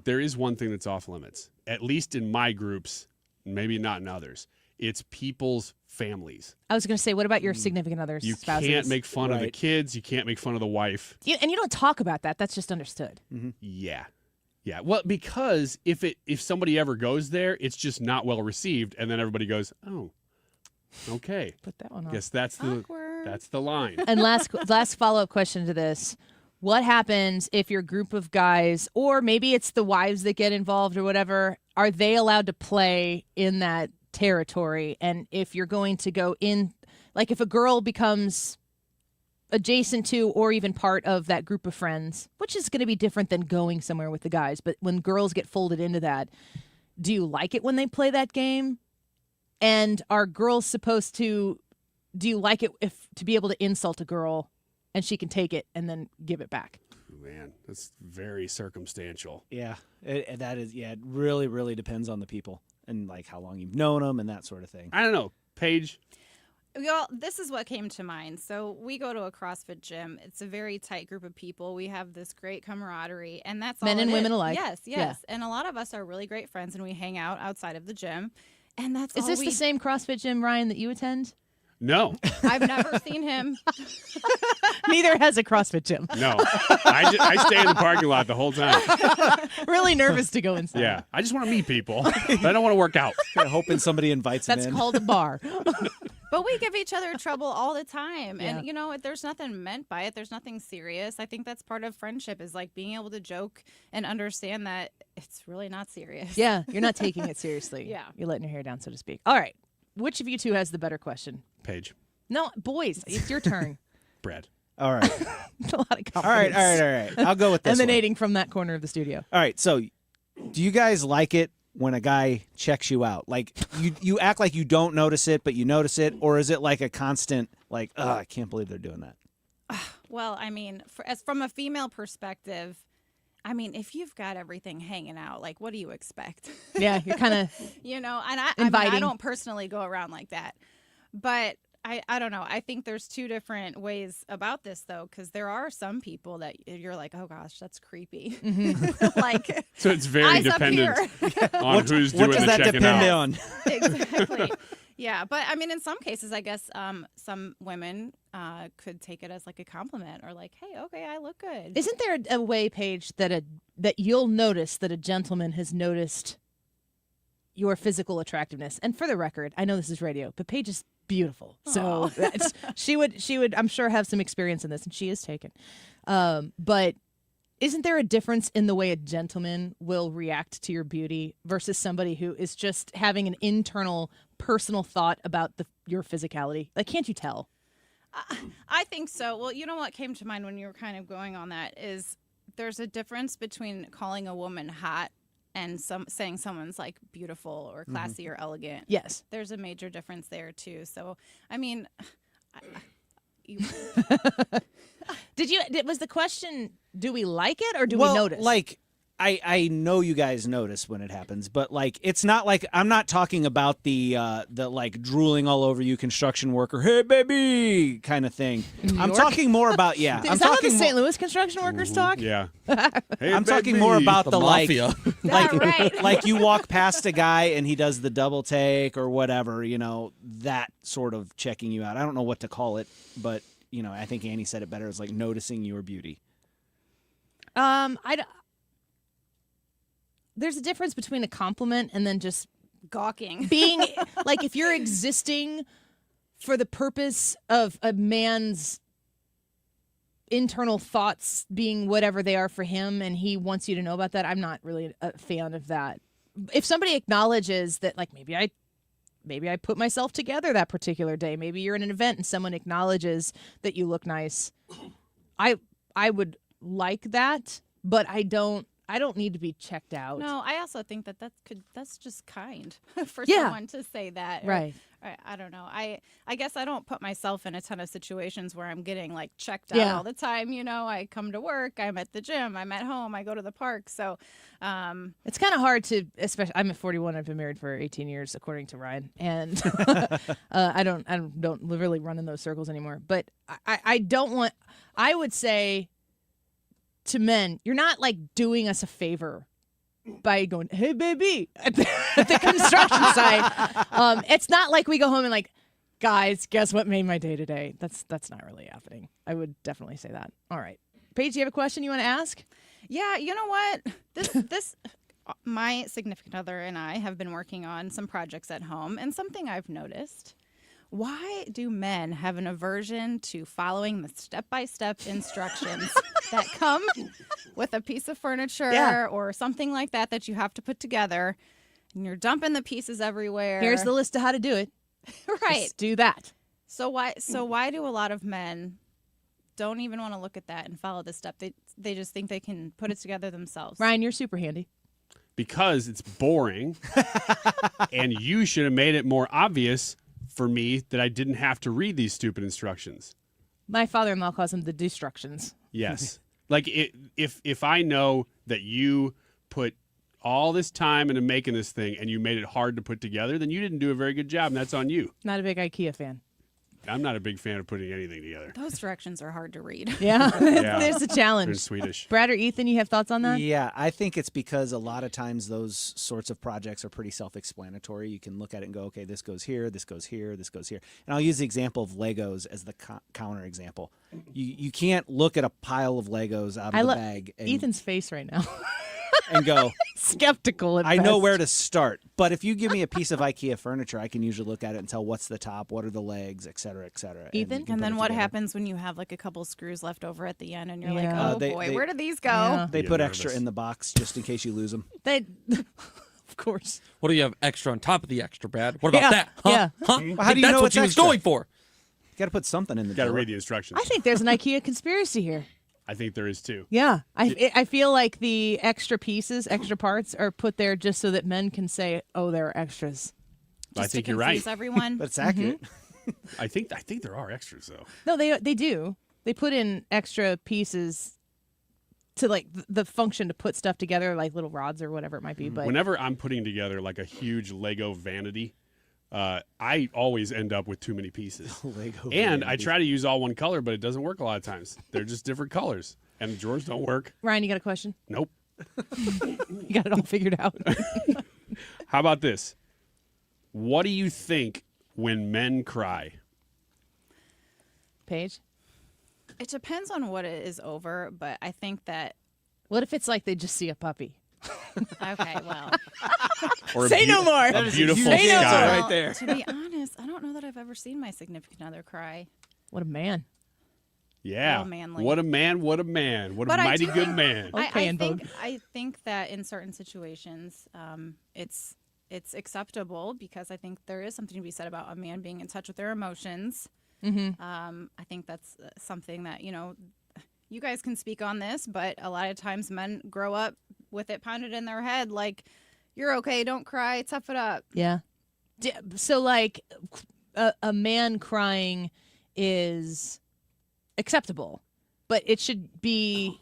There is one thing that's off limits, at least in my groups, maybe not in others. It's people's families. I was going to say, what about your significant others? You spouses? can't make fun of the kids. You can't make fun of the wife. And you don't talk about that. That's just understood. Mm-hmm. Yeah. Well, because if somebody ever goes there, it's just not well received, and then everybody goes, "Oh, okay." Put that one on. Guess that's the line. And last follow-up question to this. What happens if your group of guys, or maybe it's the wives that get involved or whatever, are they allowed to play in that territory? And if you're going to go in, if a girl becomes adjacent to or even part of that group of friends, which is going to be different than going somewhere with the guys, but when girls get folded into that, do you like it when they play that game? And are girls supposed to, do you like it to be able to insult a girl and she can take it and then give it back? Man, that's very circumstantial. Yeah, it really, really depends on the people and how long you've known them and that sort of thing. I don't know. Paige? Well, this is what came to mind. So we go to a CrossFit gym. It's a very tight group of people. We have this great camaraderie, and that's Men all and it women is. alike. Yes. Yeah. And a lot of us are really great friends, and we hang out outside of the gym. And that's Is all this the same CrossFit gym, Ryan, that you attend? No. I've never seen him. Neither has a CrossFit gym. No. I stay in the parking lot the whole time. Really nervous to go inside. Yeah. I just want to meet people, but I don't want to work out. Hoping somebody invites them in. That's called a bar. But we give each other trouble all the time. Yeah. And, you know, there's nothing meant by it. There's nothing serious. I think that's part of friendship is like being able to joke and understand that it's really not serious. Yeah, you're not taking it seriously. Yeah. You're letting your hair down, so to speak. All right. Which of you two has the better question? Paige. No, boys, it's your turn. Brad. All right. A lot of confidence. All right. I'll go with this one. Emanating from that corner of the studio. All right. So, do you guys like it when a guy checks you out? Like, you act like you don't notice it, but you notice it? Or is it like a constant, like, I can't believe they're doing that? Well, I mean, from a female perspective, I mean, if you've got everything hanging out, like, what do you expect? Yeah, you're kind of you know, and I inviting. I don't personally go around like that. But I don't know. I think there's two different ways about this, though, because there are some people that you're like, oh, gosh, that's creepy. Like, So it's very eyes up dependent here. on who's doing What does the that checking depend out. on? Exactly. Yeah, but I mean, in some cases, I guess some women could take it as like a compliment or like, hey, okay, I look good. Isn't there a way, Paige, that you'll notice that a gentleman has noticed your physical attractiveness? And for the record, I know this is radio, but Paige is beautiful. So she would, I'm sure, have some experience in this, and she is taken. But isn't there a difference in the way a gentleman will react to your beauty versus somebody who is just having an internal, personal thought about your physicality? Like, can't you tell? I think so. Well, you know what came to mind when you were kind of going on that is there's a difference between calling a woman hot and saying someone's like beautiful or classy or elegant. Yes. There's a major difference there too. So, I mean, was the question, do we like it or do Well, we notice? Like, I know you guys notice when it happens, but like it's not like I'm not talking about the like drooling all over you construction worker, hey baby kind of thing. I'm talking more about Is I'm that how the talking St. Louis construction workers talk? Yeah. Hey, I'm talking baby. more about The the like mafia. right. like you walk past a guy and he does the double take or whatever, you know, that sort of checking you out. I don't know what to call it, but you know, I think Annie said it better. It's like noticing your beauty. There's a difference between a compliment and then just Gawking. being like, if you're existing for the purpose of a man's internal thoughts being whatever they are for him and he wants you to know about that, I'm not really a fan of that. If somebody acknowledges that, like, maybe I put myself together that particular day, maybe you're in an event and someone acknowledges that you look nice, I would like that, but I don't need to be checked out. No, I also think that's just kind for Yeah. someone to say that. Right. I don't know. I guess I don't put myself in a ton of situations where I'm getting like checked out Yeah. all the time. You know, I come to work, I'm at the gym, I'm at home, I go to the park. So, It's kind of hard to, especially. I'm at 41. I've been married for 18 years, according to Ryan, and I don't really run in those circles anymore. But I don't want. I would say to men, you're not like doing us a favor by going, hey baby, at the construction site. It's not like we go home and like, guys, guess what made my day today? That's not really happening. I would definitely say that. All right, Paige, do you have a question you want to ask? yeah, you know what? This my significant other and I have been working on some projects at home, and something I've noticed. Why do men have an aversion to following the step-by-step instructions that come with a piece of furniture or something like that you have to put together, and you're dumping the pieces everywhere? Here's the list of how to do it. Right. Just do that. So why do a lot of men don't even want to look at that and follow this step? They just think they can put it together themselves. Ryan, you're super handy. Because it's boring, and you should have made it more obvious for me that I didn't have to read these stupid instructions. My father-in-law calls them the destructions. Yes. Like, if I know that you put all this time into making this thing and you made it hard to put together, then you didn't do a very good job, and that's on you. Not a big IKEA fan. I'm not a big fan of putting anything together. Those directions are hard to read. Yeah, Yeah. there's a challenge. They're in Swedish. Brad or Ethan, you have thoughts on that? Yeah, I think it's because a lot of times those sorts of projects are pretty self-explanatory. You can look at it and go, okay, this goes here, this goes here, this goes here. And I'll use the example of Legos as the counter example. You can't look at a pile of Legos out of the bag. And Ethan's face right now. and go, skeptical at I know best. where to start. But if you give me a piece of IKEA furniture, I can usually look at it and tell what's the top, what are the legs, et cetera, et cetera. Ethan? And then what happens when you have like a couple screws left over at the end and you're like, Yeah. oh boy, where did these go? Yeah. They Get put nervous. extra in the box just in case you lose them. They, of course. What do you have extra on top of the extra, Brad? What about that? Huh? Yeah. Huh? Well, how do you That's know what it's you was extra? going for. Got to put something in the Got to drawer. read the instructions. I think there's an IKEA conspiracy here. I think there is too. Yeah, I feel like the extra pieces, extra parts are put there just so that men can say, "Oh, there are extras." I think you're right. Confuse everyone. But it's accurate. I think there are extras though. No, they do. They put in extra pieces to like the function to put stuff together, like little rods or whatever it might be. But Whenever I'm putting together like a huge Lego vanity, I always end up with too many pieces. Lego And I vanity. try to use all one color, but it doesn't work a lot of times. They're just different colors, and the drawers don't work. Ryan, you got a question? Nope. You got it all figured out. How about this? What do you think when men cry? Paige, It depends on what it is over, but I think that what if it's like they just see a puppy? okay, well, Or a Say no more. A That is a beautiful huge answer sky. right there. to be honest, I don't know that I've ever seen my significant other cry. What a man! Yeah. Real manly. What a man! What a man! What a But I mighty do good think- man! I think that in certain situations, it's acceptable because I think there is something to be said about a man being in touch with their emotions. Mm-hmm. I think that's something that you guys can speak on this, but a lot of times men grow up with it pounded in their head, like you're okay, don't cry, tough it up. Yeah. So like a man crying is acceptable, but it should be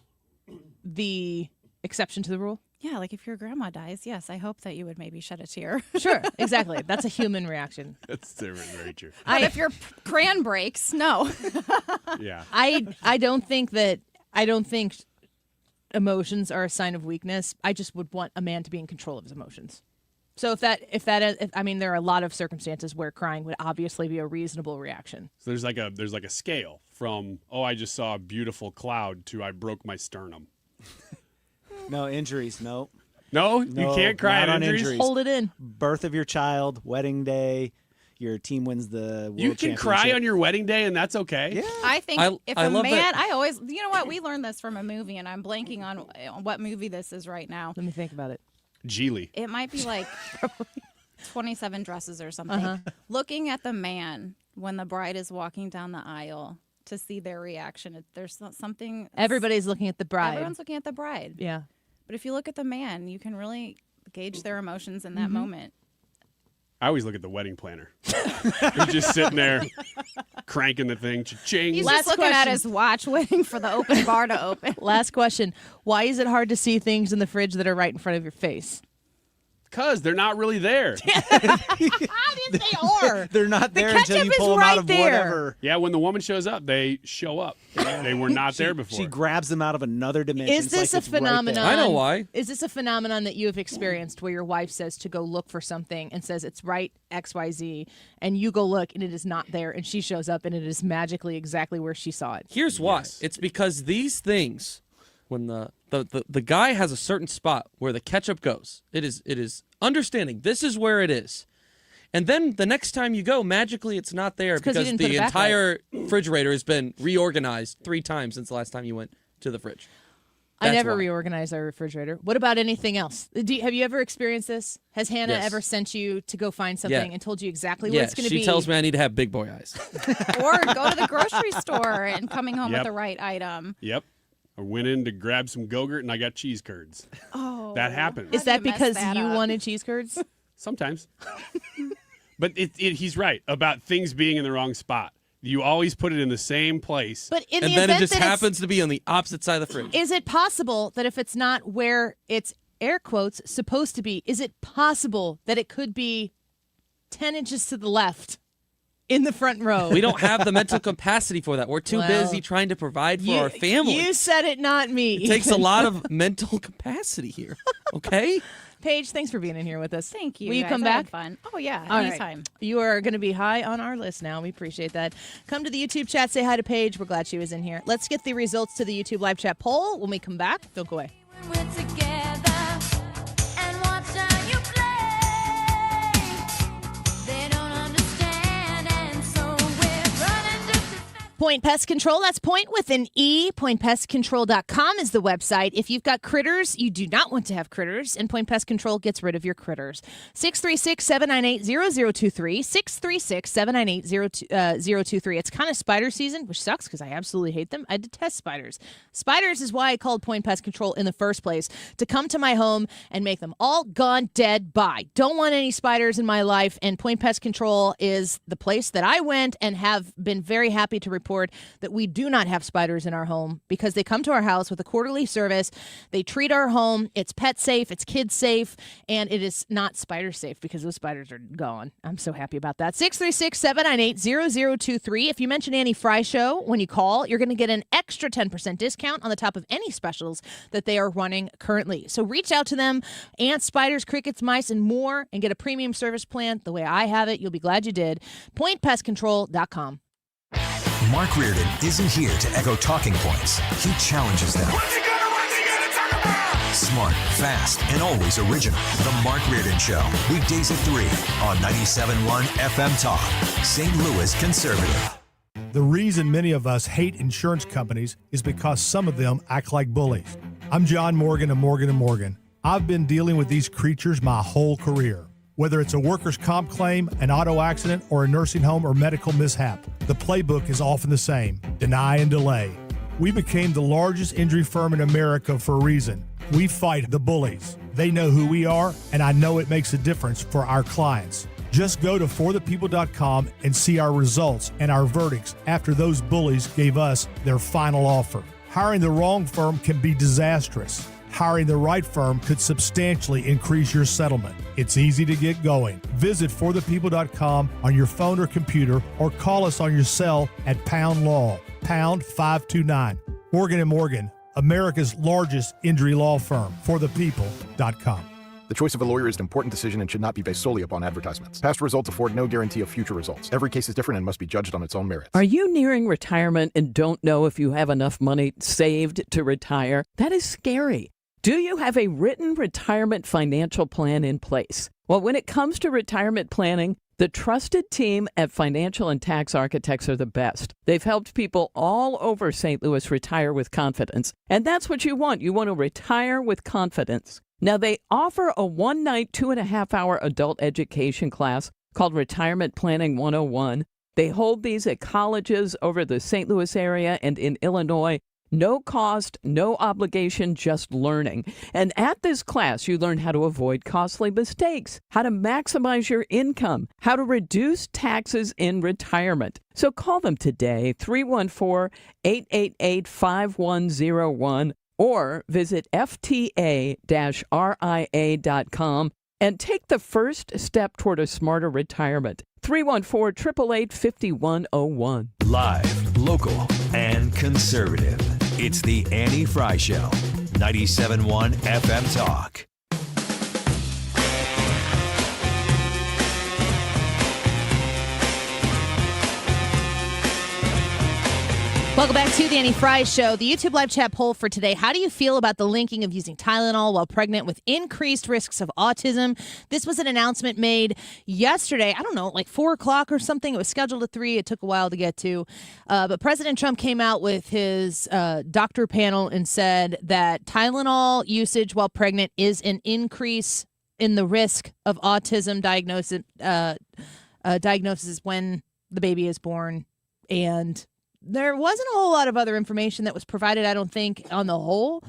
the exception to the rule. Yeah, like if your grandma dies, yes, I hope that you would maybe shed a tear. Sure, exactly. That's a human reaction. That's very true. But if your crayon breaks, no. Yeah. I don't think emotions are a sign of weakness. I just would want a man to be in control of his emotions. So if I mean, there are a lot of circumstances where crying would obviously be a reasonable reaction. So there's like a scale from I just saw a beautiful cloud to I broke my sternum. No injuries. No. No, you can't cry not at on injuries? Hold it in. Birth of your child, wedding day, your team wins the world You can cry championship. on your wedding day, and that's okay. Yeah. I think if I a love man, that- I always, you know what, we learned this from a movie, and I'm blanking on what movie this is right now. Let me think about it. Geely. It might be like 27 Dresses or something. Uh-huh. Looking at the man when the bride is walking down the aisle to see their reaction. There's something. Everybody's looking at the bride. Everyone's looking at the bride. Yeah. But if you look at the man, you can really gauge their emotions in that Mm-hmm. moment. I always look at the wedding planner. He's just sitting there cranking the thing. Cha-ching. He's Last just looking at question. his watch, waiting for the open bar to open. Last question. Why is it hard to see things in the fridge that are right in front of your face? Because they're not really there. Obviously they are. They're not The there until ketchup you is pull them right out of there. whatever. Yeah, when the woman shows up, they show up. They were not there before. She grabs them out of another dimension. Is It's this like a it's right there. phenomenon? I know why. Is this a phenomenon that you have experienced where your wife says to go look for something and says it's right XYZ, and you go look and it is not there, and she shows up and it is magically exactly where she saw it? Here's why. It's because these things, when the guy has a certain spot where the ketchup goes, it is understanding this is where it is. And then the next time you go, magically it's not there 'cause you because didn't put the it back entire refrigerator has been reorganized 3 times since the last time you went to the fridge. I That's never why. reorganize our refrigerator. What about anything else? Have you ever experienced this? Has Hannah Yes. ever sent you to go find something and told you exactly what Yeah, it's going to be? she tells me I need to have big boy eyes. Or go to the grocery store and coming home Yep. with the right item. Yep. I went in to grab some Go-Gurt and I got cheese curds. Oh. That happens. Is that you messed because that you up? wanted cheese curds? Sometimes. But he's right about things being in the wrong spot. You always put it in the same place. But in And the then it event just that it's- happens to be on the opposite side of the fridge. Is it possible that if it's not where it's air quotes supposed to be, is it possible that it could be 10 inches to the left in the front row? We don't have the mental capacity for that. We're too Well, busy trying to provide for our family. You said it, not me. It takes a lot of mental capacity here. Okay? Paige, thanks for being in here with us. Thank you. Will you guys. come I had back? Fun. Oh yeah, All right. anytime. You are going to be high on our list now. We appreciate that. Come to the YouTube chat. Say hi to Paige. We're glad she was in here. Let's get the results to the YouTube live chat poll when we come back. Don't go away. We're together. Point Pest Control, that's point with an E. PointPestControl.com is the website. If you've got critters, you do not want to have critters, and Point Pest Control gets rid of your critters. 636-798-0023, 636-798-0023. It's kind of spider season, which sucks because I absolutely hate them. I detest spiders. Spiders is why I called Point Pest Control in the first place, to come to my home and make them all gone dead by. Don't want any spiders in my life, and Point Pest Control is the place that I went and have been very happy to report that we do not have spiders in our home because they come to our house with a quarterly service. They treat our home. It's pet safe. It's kid safe. And it is not spider safe because those spiders are gone. I'm so happy about that. 636-798-0023. If you mention Annie Fry Show when you call, you're going to get an extra 10% discount on the top of any specials that they are running currently. So reach out to them, ants, spiders, crickets, mice, and more, and get a premium service plan the way I have it. You'll be glad you did. PointPestControl.com. Mark Reardon isn't here to echo talking points. He challenges them. Smart, fast, and always original. The Mark Reardon Show. Weekdays at 3 on 97.1 FM Talk. St. Louis Conservative. The reason many of us hate insurance companies is because some of them act like bullies. I'm John Morgan of Morgan & Morgan. I've been dealing with these creatures my whole career. Whether it's a workers' comp claim, an auto accident, or a nursing home or medical mishap, the playbook is often the same: deny and delay. We became the largest injury firm in America for a reason. We fight the bullies. They know who we are, and I know it makes a difference for our clients. Just go to forthepeople.com and see our results and our verdicts after those bullies gave us their final offer. Hiring the wrong firm can be disastrous. Hiring the right firm could substantially increase your settlement. It's easy to get going. Visit forthepeople.com on your phone or computer, or call us on your cell at pound law, pound 529. Morgan & Morgan, America's largest injury law firm. forthepeople.com. The choice of a lawyer is an important decision and should not be based solely upon advertisements. Past results afford no guarantee of future results. Every case is different and must be judged on its own merits. Are you nearing retirement and don't know if you have enough money saved to retire? That is scary. Do you have a written retirement financial plan in place? Well, when it comes to retirement planning, the trusted team at Financial and Tax Architects are the best. They've helped people all over St. Louis retire with confidence. And that's what you want. You want to retire with confidence. Now, they offer a one-night, 2.5-hour adult education class called Retirement Planning 101. They hold these at colleges over the St. Louis area and in Illinois. No cost, no obligation, just learning. And at this class, you learn how to avoid costly mistakes, how to maximize your income, how to reduce taxes in retirement. So call them today, 314-888-5101, or visit fta-ria.com and take the first step toward a smarter retirement. 314-888-5101. Live, local, and conservative. It's the Annie Fry Show. 97.1 FM Talk. Welcome back to the Annie Fry Show. The YouTube live chat poll for today: how do you feel about the linking of using Tylenol while pregnant with increased risks of autism? This was an announcement made yesterday, I don't know, like 4 o'clock or something. It was scheduled at 3. It took a while to get to. But President Trump came out with his doctor panel and said that Tylenol usage while pregnant is an increase in the risk of autism diagnosis when the baby is born. And there wasn't a whole lot of other information that was provided, I don't think, on the whole.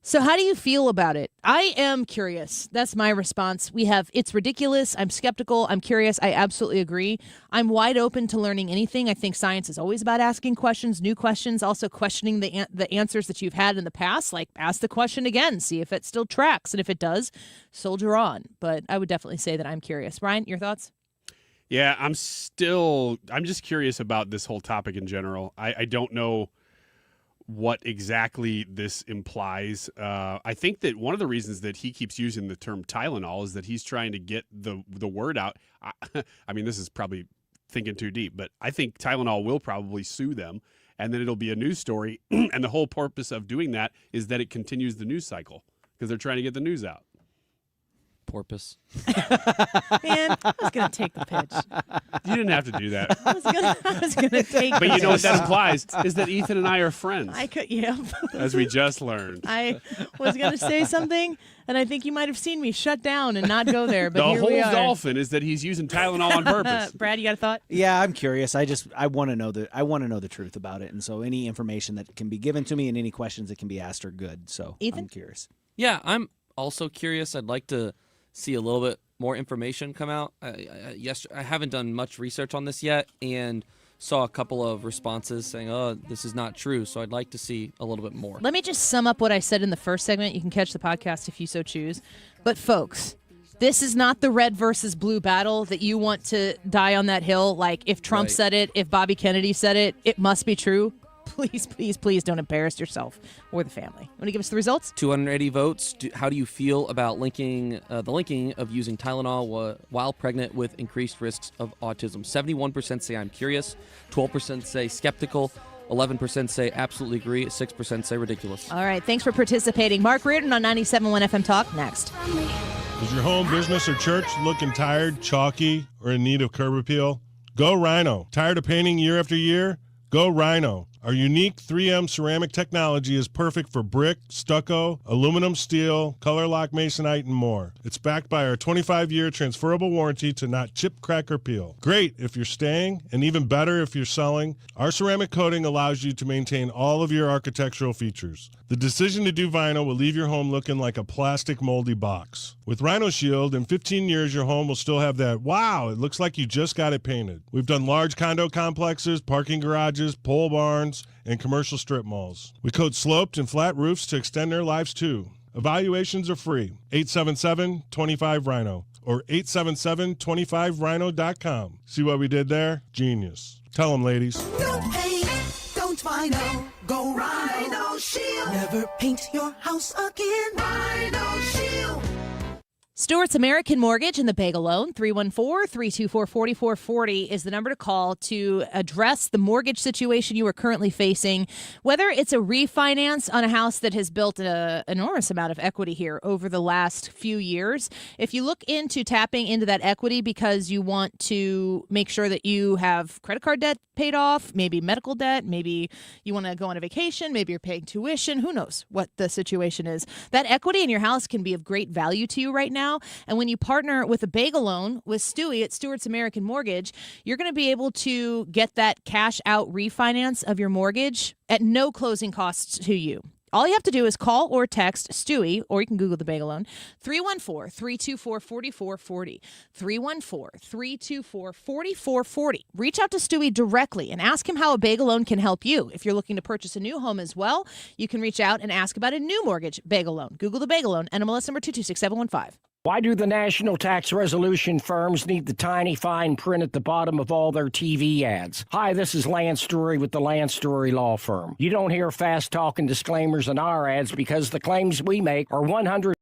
So how do you feel about it? I am curious. That's my response. We have, it's ridiculous. I'm skeptical. I'm curious. I absolutely agree. I'm wide open to learning anything. I think science is always about asking questions, new questions, also questioning the answers that you've had in the past. Like, ask the question again, see if it still tracks. And if it does, soldier on. But I would definitely say that I'm curious. Ryan, your thoughts? Yeah, I'm just curious about this whole topic in general. I don't know what exactly this implies. I think that one of the reasons that he keeps using the term Tylenol is that he's trying to get the word out. I mean, this is probably thinking too deep, but I think Tylenol will probably sue them, and then it'll be a news story. And the whole purpose of doing that is that it continues the news cycle because they're trying to get the news out. porpoise. Man, I was going to take the pitch. You didn't have to do that. I was gonna take But the you know what that pitch. implies is that Ethan and I are friends. I could, yeah. As we just learned. I was going to say something, and I think you might have seen me shut down and not go there, but The here whole we are. dolphin is that he's using Tylenol on purpose. Brad, you got a thought? Yeah, I'm curious. I want to know the truth about it, and so any information that can be given to me and any questions that can be asked are good. So Ethan? I'm curious. Yeah, I'm also curious. I'd like to see a little bit more information come out. I haven't done much research on this yet, and saw a couple of responses saying, "Oh, this is not true." So I'd like to see a little bit more. Let me just sum up what I said in the first segment. You can catch the podcast if you so choose. But folks, this is not the red versus blue battle that you want to die on that hill. Like if Trump Right. said it, if Bobby Kennedy said it, it must be true. Please, please, please don't embarrass yourself or the family. Want to give us the results? 280 votes. How do you feel about the linking of using Tylenol while pregnant with increased risks of autism? 71% say I'm curious. 12% say skeptical. 11% say absolutely agree. 6% say ridiculous. All right, thanks for participating. Mark Reardon on 97.1 FM Talk next. Is your home, business, or church looking tired, chalky, or in need of curb appeal? Go Rhino. Tired of painting year after year? Go Rhino. Our unique 3M ceramic technology is perfect for brick, stucco, aluminum, steel, color lock masonite, and more. It's backed by our 25-year transferable warranty to not chip, crack, or peel. Great if you're staying, and even better if you're selling. Our ceramic coating allows you to maintain all of your architectural features. The decision to do vinyl will leave your home looking like a plastic moldy box. With Rhino Shield, in 15 years, your home will still have that, wow, it looks like you just got it painted. We've done large condo complexes, parking garages, pole barns, and commercial strip malls. We coat sloped and flat roofs to extend their lives too. Evaluations are free. 877-25-RHINO or 877-25rhino.com. See what we did there? Genius. Tell them, ladies. Don't paint, don't vinyl, go Rhino Shield. Never paint your house again. Rhino Shield. Stewart's American Mortgage and the Bagel Loan, 314-324-4440 is the number to call to address the mortgage situation you are currently facing, whether it's a refinance on a house that has built an enormous amount of equity here over the last few years. If you look into tapping into that equity because you want to make sure that you have credit card debt paid off, maybe medical debt, maybe you want to go on a vacation, maybe you're paying tuition, who knows what the situation is. That equity in your house can be of great value to you right now. And when you partner with a Bagel Loan with Stewie at Stewart's American Mortgage, you're going to be able to get that cash out refinance of your mortgage at no closing costs to you. All you have to do is call or text Stewie, or you can Google the Bagel Loan, 314-324-4440. 314-324-4440. Reach out to Stewie directly and ask him how a Bagel Loan can help you. If you're looking to purchase a new home as well, you can reach out and ask about a new mortgage Bagel Loan. Google the Bagel Loan, NMLS number 226715. Why do the national tax resolution firms need the tiny fine print at the bottom of all their TV ads? Hi, this is Lance Story with the Lance Story Law Firm. You don't hear fast-talking disclaimers in our ads because the claims we make are 100